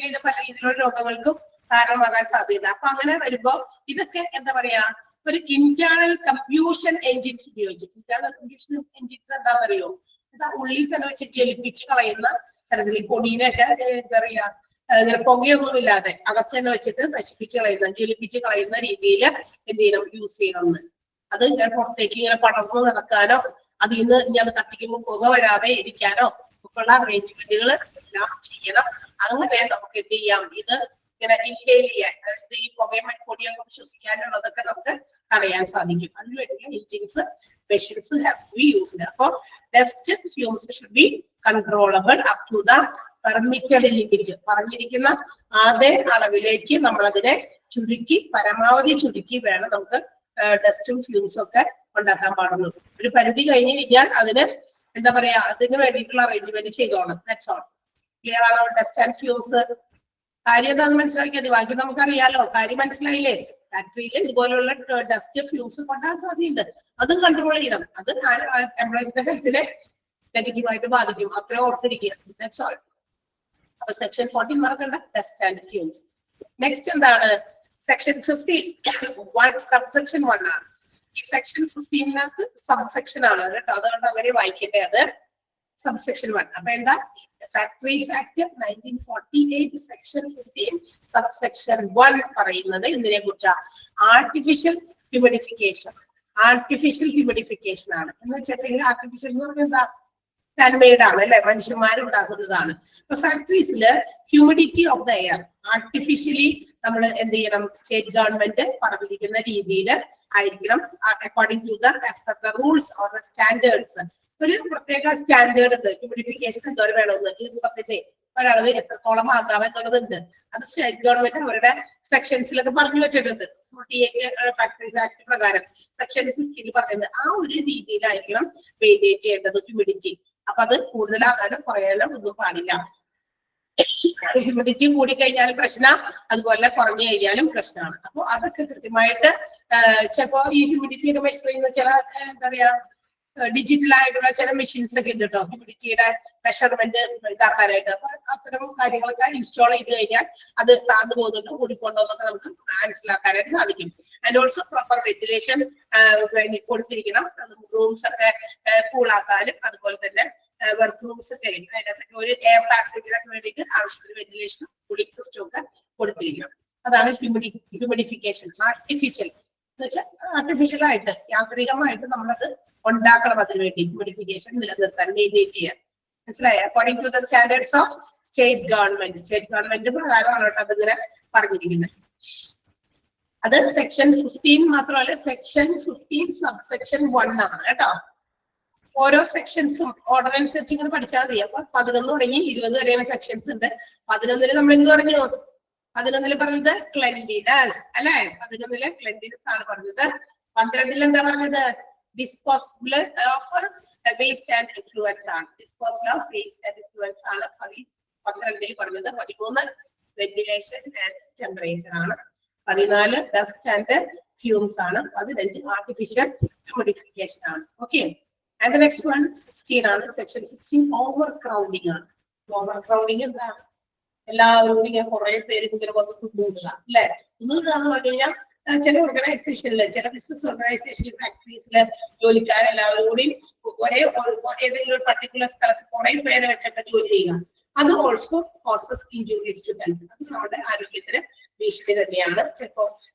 ചെയ്ത് പല രീതിയിലുള്ള രോഗങ്ങൾക്കും കാരണമാകാൻ സാധ്യത. അപ്പൊ അങ്ങനെ വരുമ്പോ ഇതൊക്കെ എന്താ പറയാ ഒരു ഇന്റേണൽ കമ്പ്യൂഷൻ എൻജിൻസ് ഉപയോഗിച്ച്, ഇന്റേണൽ കമ്പ്യൂഷൻ എൻജിൻസ് എന്താ പറയുമോ, എന്താ ഉള്ളിൽ തന്നെ വെച്ച് ജ്വലിപ്പിച്ച് കളയുന്ന തരത്തിൽ പൊടിയിനൊക്കെ എന്താ പറയാ ഇങ്ങനെ പുകയൊന്നും ഇല്ലാതെ അകത്ത് തന്നെ വെച്ചിട്ട് നശിപ്പിച്ച് കളയുന്ന, ജ്വലിപ്പിച്ച് കളയുന്ന രീതിയിൽ എന്ത് ചെയ്യണം, യൂസ് ചെയ്യണമെന്ന്. അത് ഇങ്ങനെ പുറത്തേക്ക് ഇങ്ങനെ പടർന്നു നടക്കാനോ അതിൽ നിന്ന് ഇനി അത് കത്തിക്കുമ്പോൾ പുക വരാതെ ഇരിക്കാനോ ഒക്കെയുള്ള അറേഞ്ച്മെന്റുകൾ എല്ലാം ചെയ്യണം. അങ്ങനെ നമുക്ക് എന്ത് ചെയ്യാം, ഇത് ഇങ്ങനെ ഇൻഹേൽ ചെയ്യാൻ, അതായത് ഈ പുകയും പൊടിയൊക്കെ ശ്വസിക്കാനുള്ളതൊക്കെ നമുക്ക് തടയാൻ സാധിക്കും. അതിനുവേണ്ടിയുള്ള engines machines have to be used. അപ്പോൾ dust fumes should be controllable up to the permitted limit. പറഞ്ഞിരിക്കുന്ന അതേ അളവിലേക്ക് നമ്മൾ അതിനെ ചുരുക്കി, പരമാവധി ചുരുക്കി വേണം നമുക്ക് ഡസ്റ്റും ഫ്യൂംസും ഒക്കെ ഉണ്ടാക്കാൻ പാടുള്ളൂ. ഒരു പരിധി കഴിഞ്ഞ് കഴിഞ്ഞാൽ അതിന് എന്താ പറയാ അതിന് വേണ്ടിയിട്ടുള്ള അറേഞ്ച്മെന്റ് ചെയ്തോണം. That's all. ക്ലിയർ ആണോ? ഡസ്റ്റ് ആൻഡ് ഫ്യൂംസ് കാര്യം എന്താണെന്ന് മനസ്സിലാക്കിയത്. ബാക്കി നമുക്കറിയാലോ. കാര്യം മനസ്സിലായില്ലേ? ഫാക്ടറിയിൽ ഇതുപോലുള്ള ഡസ്റ്റ് ഫ്യൂംസ് കൊണ്ടാൻ സാധ്യതയുണ്ട്. അതും കൺട്രോൾ ചെയ്യണം. അത് എംപ്ലോയീസിന്റെ ഹെൽത്തിനെ നെഗറ്റീവായിട്ട് ബാധിക്കും. അത്ര ഓർത്തിരിക്കുക. That's all. അപ്പൊ സെക്ഷൻ 14 മറക്കണ്ട, ഡസ്റ്റ് ആൻഡ് ഫ്യൂംസ്. നെക്സ്റ്റ് എന്താണ്? സെക്ഷൻ 15 സബ്സെക്ഷൻ 1 ആണ്. ഈ സെക്ഷൻ 15 സബ്സെക്ഷൻ ആണ് കേട്ടോ. അതുകൊണ്ട് അങ്ങനെ വായിക്കട്ടെ. അത് സബ്സെക്ഷൻ 1. അപ്പൊ എന്താ? ഫാക്ടറീസ് ആക്ട് 1948 സെക്ഷൻ 15 സബ്സെക്ഷൻ 1 പറയുന്നത് എന്തിനെ കുറിച്ചാ? Artificial humidification. ആർട്ടിഫിഷ്യൽ ഹ്യൂമിഡിഫിക്കേഷൻ ആണ്. എന്ന് വെച്ചിട്ടുണ്ടെങ്കിൽ ആർട്ടിഫിഷ്യൽ എന്ന് പറഞ്ഞാൽ എന്താ? മാൻമെയ്ഡ് ആണ് അല്ലെ, മനുഷ്യന്മാരുണ്ടാക്കുന്നതാണ്. ഇപ്പൊ ഫാക്ടറീസില് humidity of the air artificially നമ്മൾ എന്ത് ചെയ്യണം? സ്റ്റേറ്റ് ഗവൺമെന്റ് പറഞ്ഞിരിക്കുന്ന രീതിയിൽ ആയിരിക്കണം. According to the rules or the standards. ഒരു പ്രത്യേക സ്റ്റാൻഡേർഡ് ഉണ്ട്. ഹ്യൂമിഡിഫിക്കേഷൻ എന്തോരം വേണമെന്ന്, ഈർപ്പത്തിന്റെ ഒരളവ് എത്രത്തോളം ആകാം എന്നുള്ളതുണ്ട്. അത് സ്റ്റേറ്റ് ഗവൺമെന്റ് അവരുടെ സെക്ഷൻസിലൊക്കെ പറഞ്ഞു വെച്ചിട്ടുണ്ട്. 48 ഫാക്ടറീസ് ആക്ട് പ്രകാരം സെക്ഷൻ 15 പറയുന്നത് ആ ഒരു രീതിയിലായിരിക്കണം മെയിൻറ്റെയിൻ ചെയ്യേണ്ടത് ഹ്യൂമിഡിറ്റി. അപ്പൊ അത് കൂടുതലാകാനും കുറയാനും ഒന്നും പാടില്ല. ഹ്യൂമിഡിറ്റി കൂടിക്കഴിഞ്ഞാലും പ്രശ്നം, അതുപോലെ കുറഞ്ഞു കഴിഞ്ഞാലും പ്രശ്നമാണ്. അപ്പൊ അതൊക്കെ കൃത്യമായിട്ട് ചിലപ്പോ ഈ ഹ്യൂമിഡിറ്റി ഒക്കെ മെഷർ ചെയ്യുന്ന ചില എന്താ പറയാ ഡിജിറ്റൽ ആയിട്ടുള്ള ചില മെഷീൻസ് ഒക്കെ ഉണ്ട് കേട്ടോ, ഹ്യൂമിഡിറ്റിയുടെ മെഷർമെന്റ് ഇതാക്കാനായിട്ട്. അപ്പൊ അത്തരം കാര്യങ്ങളൊക്കെ ഇൻസ്റ്റാൾ ചെയ്ത് കഴിഞ്ഞാൽ അത് താഴ്ന്നു പോകുന്നുണ്ടോ കൂടിക്കൊണ്ടോ എന്നൊക്കെ നമുക്ക് മനസ്സിലാക്കാനായിട്ട് സാധിക്കും. ആൻഡ് ഓൾസോ പ്രോപ്പർ വെന്റിലേഷൻ കൊടുത്തിരിക്കണം. റൂംസ് ഒക്കെ കൂളാക്കാനും അതുപോലെ തന്നെ വർക്ക് റൂംസ് ഒക്കെ അതിനകത്തൊക്കെ ഒരു എയർ പാസേജിനൊക്കെ വേണ്ടിയിട്ട് ആവശ്യത്തിന് വെന്റിലേഷനും കൂളിംഗ് സിസ്റ്റം ഒക്കെ കൊടുത്തിരിക്കണം. അതാണ് ഹ്യൂമിഡിഫിക്കേഷൻ. ആർട്ടിഫിഷ്യൽ എന്ന് വെച്ചാൽ ആർട്ടിഫിഷ്യൽ ആയിട്ട് യാന്ത്രികമായിട്ട് നമ്മളത് ഉണ്ടാക്കണം. അതിന് വേണ്ടി ഹ്യൂമിഡിഫിക്കേഷൻ നിലനിർത്താൻ മെയിൻറ്റെയിൻ ചെയ്യാൻ. മനസ്സിലായോ? According to the standards of state government പ്രകാരമാണ് കേട്ടോ അതിങ്ങനെ പറഞ്ഞിരിക്കുന്നത്. അത് സെക്ഷൻ 15 മാത്രമല്ല, സെക്ഷൻ 15 സബ്സെക്ഷൻ 1 ആണ് കേട്ടോ. ഓരോ സെക്ഷൻസും ഓർഡർ അനുസരിച്ച് ഇങ്ങനെ പഠിച്ചാൽ മതി. അപ്പൊ 11 തുടങ്ങി 20 വരെയാണ് സെക്ഷൻസ് ഉണ്ട്. 11 നമ്മൾ എന്ത് പറഞ്ഞു? 11 പറഞ്ഞത് ക്ലെൻലിനെസ് അല്ലെ? 11 ക്ലെൻലിനെസ് ആണ് പറഞ്ഞത്. 12 എന്താ പറഞ്ഞത്? Disposable of waste and influence ആണ്. Disposal of waste and influence ആണ് 12 പറഞ്ഞത്. 13 വെന്റിലേഷൻ ആൻഡ് ടെമ്പറേച്ചർ ആണ്. 14 ഡസ്റ്റ് ആൻഡ് ഫ്യൂംസ് ആണ്. 15 ആർട്ടിഫിഷ്യൽ ഹ്യൂമിഡിഫിക്കേഷൻ ആണ്. Okay. And the next one 16 ആണ്. സെക്ഷൻ 16 ഓവർ ക്രൗഡിംഗ് ആണ്. ഓവർ ക്രൗഡിംഗ് എന്താ? എല്ലാവരും ഇങ്ങനെ കുറെ പേര് ഇങ്ങനെ വന്ന് കുടുങ്ങുക അല്ലെ? കുടുങ്ങുക എന്ന് പറഞ്ഞു കഴിഞ്ഞാൽ ചില ഓർഗനൈസേഷനില്, ചില ബിസിനസ് ഓർഗനൈസേഷനിൽ, ഫാക്ടറീസില് ജോലിക്കാരെല്ലാവരും കൂടി ഒരേ ഏതെങ്കിലും ഒരു പർട്ടിക്കുലർ സ്ഥലത്ത് കുറെ പേരെ വെച്ചിട്ട് ജോലി ചെയ്യുക. അത് ഓൾസോ കോസസ് ഇൻജുറീസ് ടു ഹെൽത്ത്. അത് നമ്മുടെ ആരോഗ്യത്തിന് ഭീഷണി തന്നെയാണ്. ചിലപ്പോ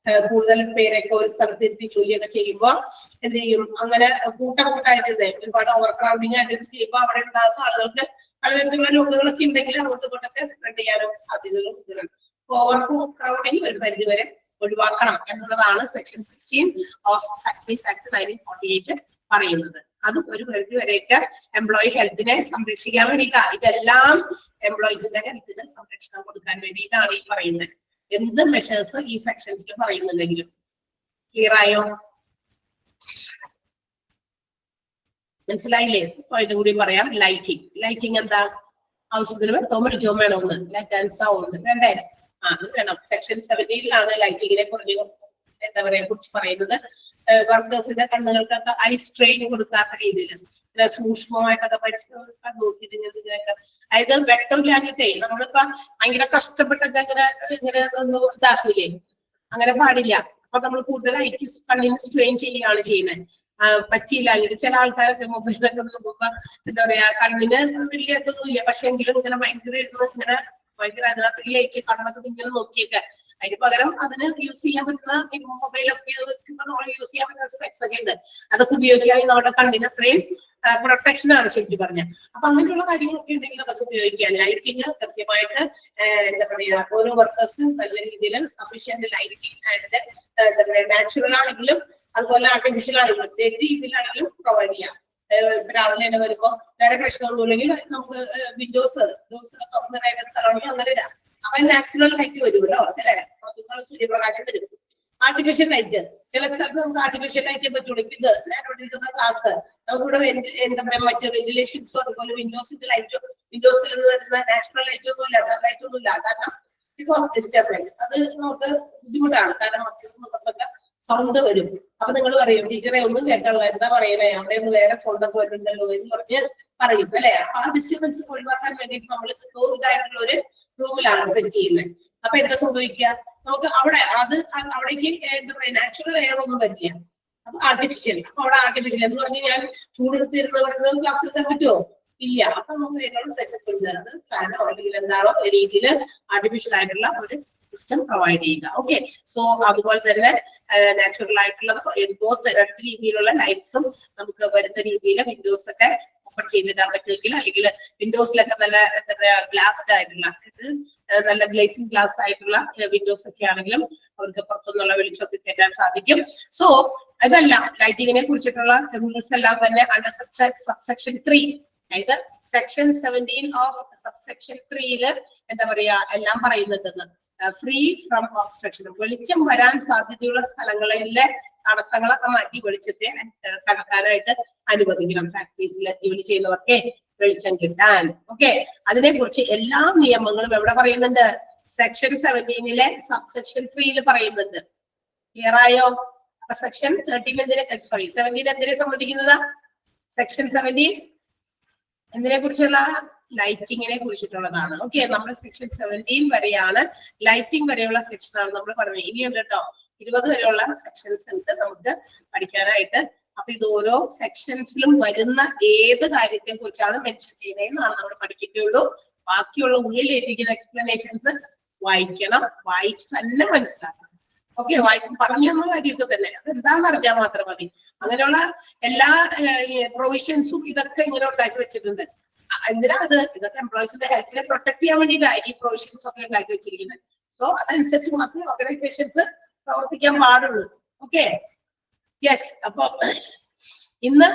കൂടുതൽ പേരൊക്കെ ഒരു സ്ഥലത്ത് ഇരുത്തി ജോലിയൊക്കെ ചെയ്യുമ്പോൾ എന്ത് ചെയ്യും? അങ്ങനെ കൂട്ടായിട്ട് ഒരുപാട് ഓവർ ക്രൗഡിംഗ് ആയിട്ട് ചെയ്യുമ്പോൾ അവിടെ ഉണ്ടാകുന്ന ആളുകൾക്ക് പലതരത്തിലുള്ള രോഗങ്ങളൊക്കെ ഉണ്ടെങ്കിൽ അങ്ങോട്ടും ഇങ്ങോട്ടൊക്കെ സ്പ്രെഡ് ചെയ്യാനും സാധ്യതകൾ കൂടുതലാണ്. ഓവർ ക്രൗഡിംഗ് ഒരു പരിധിവരെ ഒഴിവാക്കണം എന്നുള്ളതാണ് സെക്ഷൻ 16 ഓഫ് ഫാക്ടറീസ് ആക്ട് 1948 പറയുന്നത്. അത് ഒരു പരിധി വരെയൊക്കെ എംപ്ലോയി ഹെൽത്തിനെ സംരക്ഷിക്കാൻ വേണ്ടിയിട്ടാണ്. ഇതെല്ലാം എംപ്ലോയീസിന്റെ ഹെൽത്തിന് സംരക്ഷണം കൊടുക്കാൻ വേണ്ടിയിട്ടാണ് ഈ പറയുന്നത്. എന്ത് മെഷേഴ്സ് ഈ സെക്ഷൻസിൽ പറയുന്നുണ്ടെങ്കിലും. ക്ലിയർ ആയോ? മനസ്സിലായില്ലേ? പോയിന്റ് കൂടി പറയാം. ലൈറ്റിംഗ് എന്താ? ആവശ്യത്തിന് വെട്ടവും വെളിച്ചവും വേണമെന്ന്. ലൈറ്റ് ആൻഡ് സൗണ്ട് വേണ്ടേ? അത് വേണം. സെക്ഷൻ 17 ലൈറ്റിങ്ങിനെ എന്താ പറയാ കുറിച്ച് പറയുന്നത്. വർക്കേഴ്സിന്റെ കണ്ണുകൾക്കൊക്കെ ഐ സ്ട്രെയിൻ കൊടുക്കാത്ത രീതിയിൽ സൂക്ഷ്മമായിട്ടൊക്കെ പരിശോധിക്കാൻ നോക്കിയിട്ട് അതായത് വെട്ടമില്ലാഞ്ഞിട്ടേ നമ്മളിപ്പോ ഭയങ്കര കഷ്ടപ്പെട്ടൊക്കെ ഇങ്ങനെ ഒന്ന് ഇതാക്കൂലേ? അങ്ങനെ പാടില്ല. അപ്പൊ നമ്മൾ കൂടുതൽ ഐക്ക് കണ്ണിന് സ്ട്രെയിൻ ചെയ്യുകയാണ് ചെയ്യുന്നത്. പറ്റിയില്ല. ചില ആൾക്കാരൊക്കെ മൊബൈലൊക്കെ നോക്കുമ്പോ എന്താ പറയാ കണ്ണിന് വലിയ ഇതൊന്നും ഇല്ല, പക്ഷെ എങ്കിലും ഇങ്ങനെ ഭയങ്കര അതിനകത്ത് ലൈറ്റ് കണ്ണൊക്കെ ഇങ്ങനെ നോക്കിയൊക്കെ അതിന് പകരം അതിന് യൂസ് ചെയ്യാൻ പറ്റുന്ന മൊബൈലൊക്കെ നമ്മൾ യൂസ് ചെയ്യാൻ പറ്റുന്ന സ്പെക്സ് ഒക്കെ ഉണ്ട്. അതൊക്കെ ഉപയോഗിക്കുകയാണെങ്കിൽ നമ്മുടെ കണ്ണിന് അത്രയും പ്രൊട്ടക്ഷൻ ആണ് ശരിക്കും പറഞ്ഞ. അപ്പൊ അങ്ങനെയുള്ള കാര്യങ്ങളൊക്കെ ഉണ്ടെങ്കിൽ അതൊക്കെ ഉപയോഗിക്കാം. ലൈറ്റിങ് കൃത്യമായിട്ട് എന്താ പറയാ ഓരോ വർക്കേഴ്സിനും നല്ല രീതിയിൽ സഫീഷ്യന്റ് ലൈറ്റിങ് ആൻഡ് എന്താ പറയാ നാച്ചുറൽ ആണെങ്കിലും അതുപോലെ ആർട്ടിഫിഷ്യൽ ആണെങ്കിലും ഏത് രീതിയിലാണെങ്കിലും പ്രൊവൈഡ് ചെയ്യാം. രാവിലെ തന്നെ വരുമ്പോ വേറെ പ്രശ്നമൊന്നുമില്ലെങ്കിൽ നമുക്ക് വിൻഡോസ് തുറന്നിടാനുള്ള സ്ഥലമാണെങ്കിൽ അങ്ങനെ ഇടാം. അപ്പൊ നാച്ചുറൽ ലൈറ്റ് വരുമല്ലോ അല്ലെ? സൂര്യപ്രകാശം വരും. ആർട്ടിഫിഷ്യൽ ലൈറ്റ് ചില സ്ഥലത്ത് നമുക്ക് ആർട്ടിഫിഷ്യൽ ലൈറ്റ് പറ്റുള്ളൂ. ഇത് ഞാനിരിക്കുന്ന ക്ലാസ് നമുക്കിവിടെ എന്താ പറയാ മറ്റു വെന്റിലേഷൻസും അതുപോലെ വിൻഡോസിന്റെ ലൈറ്റും വിൻഡോസിൽ നിന്ന് വരുന്ന നാച്ചുറൽ ലൈറ്റ് ഒന്നുമില്ല, സൺലൈറ്റ് ഒന്നുമില്ല. കാരണം ബിക്കോസ് ഡിസ്റ്റർബൻസ് അത് നമുക്ക് ബുദ്ധിമുട്ടാണ്. കാരണം മറ്റൊക്കെ സൗണ്ട് വരും. അപ്പൊ നിങ്ങൾ പറയും ടീച്ചറെ ഒന്നും കേൾക്കാനുള്ള എന്താ പറയണേ, അവിടെ നിന്ന് വേറെ സൗണ്ട് ഒക്കെ വരുന്നുണ്ടല്ലോ എന്ന് പറഞ്ഞ് പറയും അല്ലെ? അപ്പൊ ആ ഡിസ്റ്റർബൻസ് ഒഴിവാക്കാൻ വേണ്ടിയിട്ട് നമ്മൾ ക്ലോസ്ഡ് ആയിട്ടുള്ള ഒരു റൂമിലാണ് സെറ്റ് ചെയ്യുന്നത്. അപ്പൊ എന്താ സംഭവിക്കുക? നമുക്ക് അവിടേക്ക് എന്താ പറയാ നാച്ചുറൽ എയർ ഒന്നും പറ്റില്ല. അപ്പൊ ആർട്ടിഫിഷ്യൽ. അപ്പൊ അവിടെ ആർട്ടിഫിഷ്യൽ എന്ന് പറഞ്ഞ് ഞാൻ ചൂടെടുത്തിരുന്നവരുടെ ക്ലാസ് എടുക്കാൻ പറ്റുമോ? ഇല്ല. അപ്പൊ നമുക്ക് അതിനുള്ള സെറ്റപ്പ് ഉണ്ട്. അത് ഫാനോ അല്ലെങ്കിൽ എന്താണോ രീതിയിൽ ആർട്ടിഫിഷ്യൽ ആയിട്ടുള്ള ഒരു സിസ്റ്റം പ്രൊവൈഡ് ചെയ്യുക. ഓക്കെ. സോ അതുപോലെ തന്നെ നാച്ചുറൽ ആയിട്ടുള്ള രണ്ട് രീതിയിലുള്ള ലൈറ്റ്സും നമുക്ക് വരുന്ന രീതിയിൽ വിൻഡോസ് ഒക്കെ ഓപ്പൺ ചെയ്തിടാൻ പറ്റുമെങ്കിൽ, അല്ലെങ്കിൽ വിൻഡോസിലൊക്കെ നല്ല എന്താ പറയാ ഗ്ലാസ്ഡ് ആയിട്ടുള്ള നല്ല ഗ്ലേസിംഗ് ഗ്ലാസ് ആയിട്ടുള്ള വിൻഡോസ് ഒക്കെ ആണെങ്കിലും അവർക്ക് പുറത്തുനിന്നുള്ള വെളിച്ചമൊക്കെ കയറ്റാൻ സാധിക്കും. സോ ഇതെല്ലാം ലൈറ്റിങ്ങിനെ കുറിച്ചിട്ടുള്ള റൂൾസ് എല്ലാം തന്നെ അണ്ടർ സബ്സെക്ഷൻ 3, അതായത് സെക്ഷൻ 17 ഓഫ് സബ്സെക്ഷൻ 3 എന്താ പറയാ എല്ലാം പറയുന്നുണ്ടെന്ന്. ഫ്രീ ഫ്രം ഒബ്സ്ട്രക്ഷൻ, വെളിച്ചം വരാൻ സാധ്യതയുള്ള സ്ഥലങ്ങളിലെ തടസ്സങ്ങളൊക്കെ മാറ്റി വെളിച്ചത്തെ കടക്കാനായിട്ട് അനുവദിക്കണം. ഫാക്ടറീസിൽ ജോലി ചെയ്യുന്നവർക്ക് വെളിച്ചം കിട്ടാൻ. ഓക്കെ, അതിനെ കുറിച്ച് എല്ലാ നിയമങ്ങളും എവിടെ പറയുന്നുണ്ട്? സെക്ഷൻ 17 സബ് സെക്ഷൻ 3 പറയുന്നുണ്ട്. ക്ലിയർ ആയോ? അപ്പൊ സെക്ഷൻ 17 എന്തിനെ സംബന്ധിക്കുന്നതാ? സെക്ഷൻ 17 എന്തിനെ കുറിച്ചുള്ള? ലൈറ്റിങ്ങിനെ കുറിച്ചിട്ടുള്ളതാണ്. ഓക്കെ, നമ്മൾ സെക്ഷൻ 17 വരെയാണ്, ലൈറ്റിംഗ് വരെയുള്ള സെക്ഷനാണ് നമ്മൾ പറഞ്ഞത്. ഇനിയുണ്ട് കേട്ടോ, 20 വരെയുള്ള സെക്ഷൻസ് ഉണ്ട് നമുക്ക് പഠിക്കാനായിട്ട്. അപ്പൊ ഇത് ഓരോ സെക്ഷൻസിലും വരുന്ന ഏത് കാര്യത്തെ കുറിച്ചാണ് മെൻഷൻ ചെയ്യുന്നതെന്നാണ് നമ്മൾ പഠിക്കുകയുള്ളൂ. ബാക്കിയുള്ള ഉള്ളിലിരിക്കുന്ന എക്സ്പ്ലനേഷൻസ് വായിക്കണം, വായിച്ച് തന്നെ മനസ്സിലാക്കണം. ഓക്കെ, വായിക്കും പറഞ്ഞുള്ള കാര്യമൊക്കെ തന്നെ അതെന്താന്ന് അറിഞ്ഞാൽ മാത്രം മതി. അങ്ങനെയുള്ള എല്ലാ പ്രൊവിഷൻസും ഇതൊക്കെ ഇങ്ങനെ ഉണ്ടാക്കി വെച്ചിട്ടുണ്ട്. എന്തിനാ അത്? ഇതൊക്കെ എംപ്ലോയീസിന്റെ ഹെൽത്തിനെ പ്രൊട്ടക്ട് ചെയ്യാൻ വേണ്ടിയിട്ടാണ് ഈ പ്രൊവിഷൻസ് ഒക്കെ ഉണ്ടാക്കി വെച്ചിരിക്കുന്നത്. സോ അതനുസരിച്ച് മാത്രമേ ഓർഗനൈസേഷൻസ് പ്രവർത്തിക്കാൻ പാടുള്ളൂ. Okay, yes. അപ്പൊ ഇന്ന്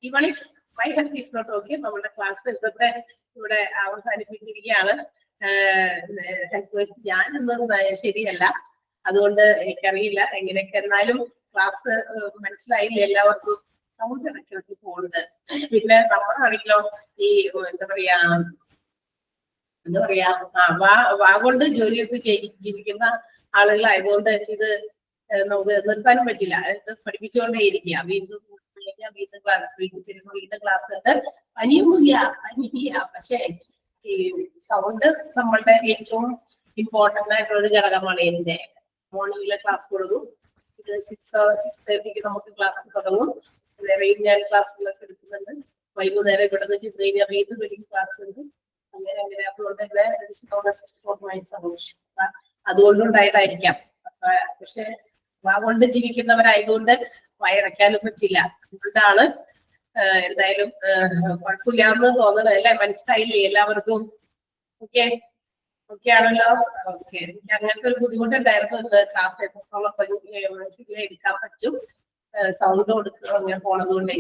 even if my health is not okay, നമ്മുടെ ക്ലാസ് ഇന്നത്തെ ഇവിടെ അവസാനിപ്പിച്ചിരിക്കുകയാണ്. ഞാനൊന്നും ശരിയല്ല, അതുകൊണ്ട് എനിക്കറിയില്ല എങ്ങനെയൊക്കെ. എന്നാലും ക്ലാസ് മനസ്സിലായില്ല എല്ലാവർക്കും? സൗണ്ട് ഇടയ്ക്കിടയ്ക്ക് പോകുന്നുണ്ട്. പിന്നെ നമ്മളാണെങ്കിലോ ഈ എന്താ പറയാ വാ കൊണ്ട് ജോലി എടുത്ത് ജീവിക്കുന്ന ആളുകളായതുകൊണ്ട് ഇത് നമുക്ക് നിർത്താനും പറ്റില്ല. ഇത് പഠിപ്പിച്ചുകൊണ്ടേ ഇരിക്കുക. വീണ്ടും ക്ലാസ്, വീണ്ടും ക്ലാസ് ഉണ്ട്. പനിയൊന്നുമില്ല, പനിയില്ല. പക്ഷെ ഈ സൗണ്ട് നമ്മളുടെ ഏറ്റവും ഇമ്പോർട്ടന്റ് ആയിട്ടുള്ള ഒരു ഘടകമാണ്. എന്റെ മോർണിംഗിലെ ക്ലാസ് കൊടുക്കും. ഇത് 6:30 നമുക്ക് ക്ലാസ് തുടങ്ങും. വേറെയും ഞാൻ ക്ലാസ്സുകളൊക്കെ എടുക്കുന്നുണ്ട്. വൈകുന്നേരം ഇവിടെ നിന്ന് ചെന്ന് കഴിഞ്ഞാൽ വീണ്ടും ഒരു ക്ലാസ് ഉണ്ട്. അങ്ങനെ അതുകൊണ്ട് തന്നെ അതുകൊണ്ടുണ്ടായതായിരിക്കാം. പക്ഷെ വാ കൊണ്ട് ജീവിക്കുന്നവരായതുകൊണ്ട് വയറയ്ക്കാനും പറ്റില്ല. അതുകൊണ്ടാണ് എന്തായാലും കുഴപ്പമില്ലാന്ന് തോന്നുന്നത്. അല്ലെ? മനസ്സിലായില്ലേ എല്ലാവർക്കും? ഓക്കെ, ഓക്കെ ആണല്ലോ? ഓക്കെ, എനിക്ക് അങ്ങനത്തെ ഒരു ബുദ്ധിമുട്ടുണ്ടായിരുന്നു. ക്ലാസ് എത്രത്തോളം എടുക്കാൻ പറ്റും, സൗണ്ട് കൊടുക്കുക അങ്ങനെ പോണതുകൊണ്ടേ.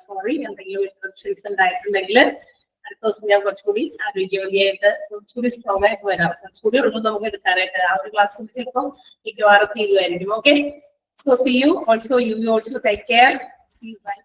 സോറി, എന്തെങ്കിലും ഇൻഫെക്ഷൻസ് ഉണ്ടായിട്ടുണ്ടെങ്കിൽ അടുത്ത ദിവസം ഞാൻ കുറച്ചുകൂടി ആരോഗ്യവതിയായിട്ട് കുറച്ചുകൂടി സ്ട്രോങ് ആയിട്ട് വരാം. കുറച്ചുകൂടി ഉള്ളൂ നമുക്ക് എടുക്കാനായിട്ട്. ആ ഒരു ക്ലാസ് കൂടി ചിലപ്പോൾ മിക്കവാറും തീരുമായിരിക്കും. Okay, so see you also. You also take care. See you. By.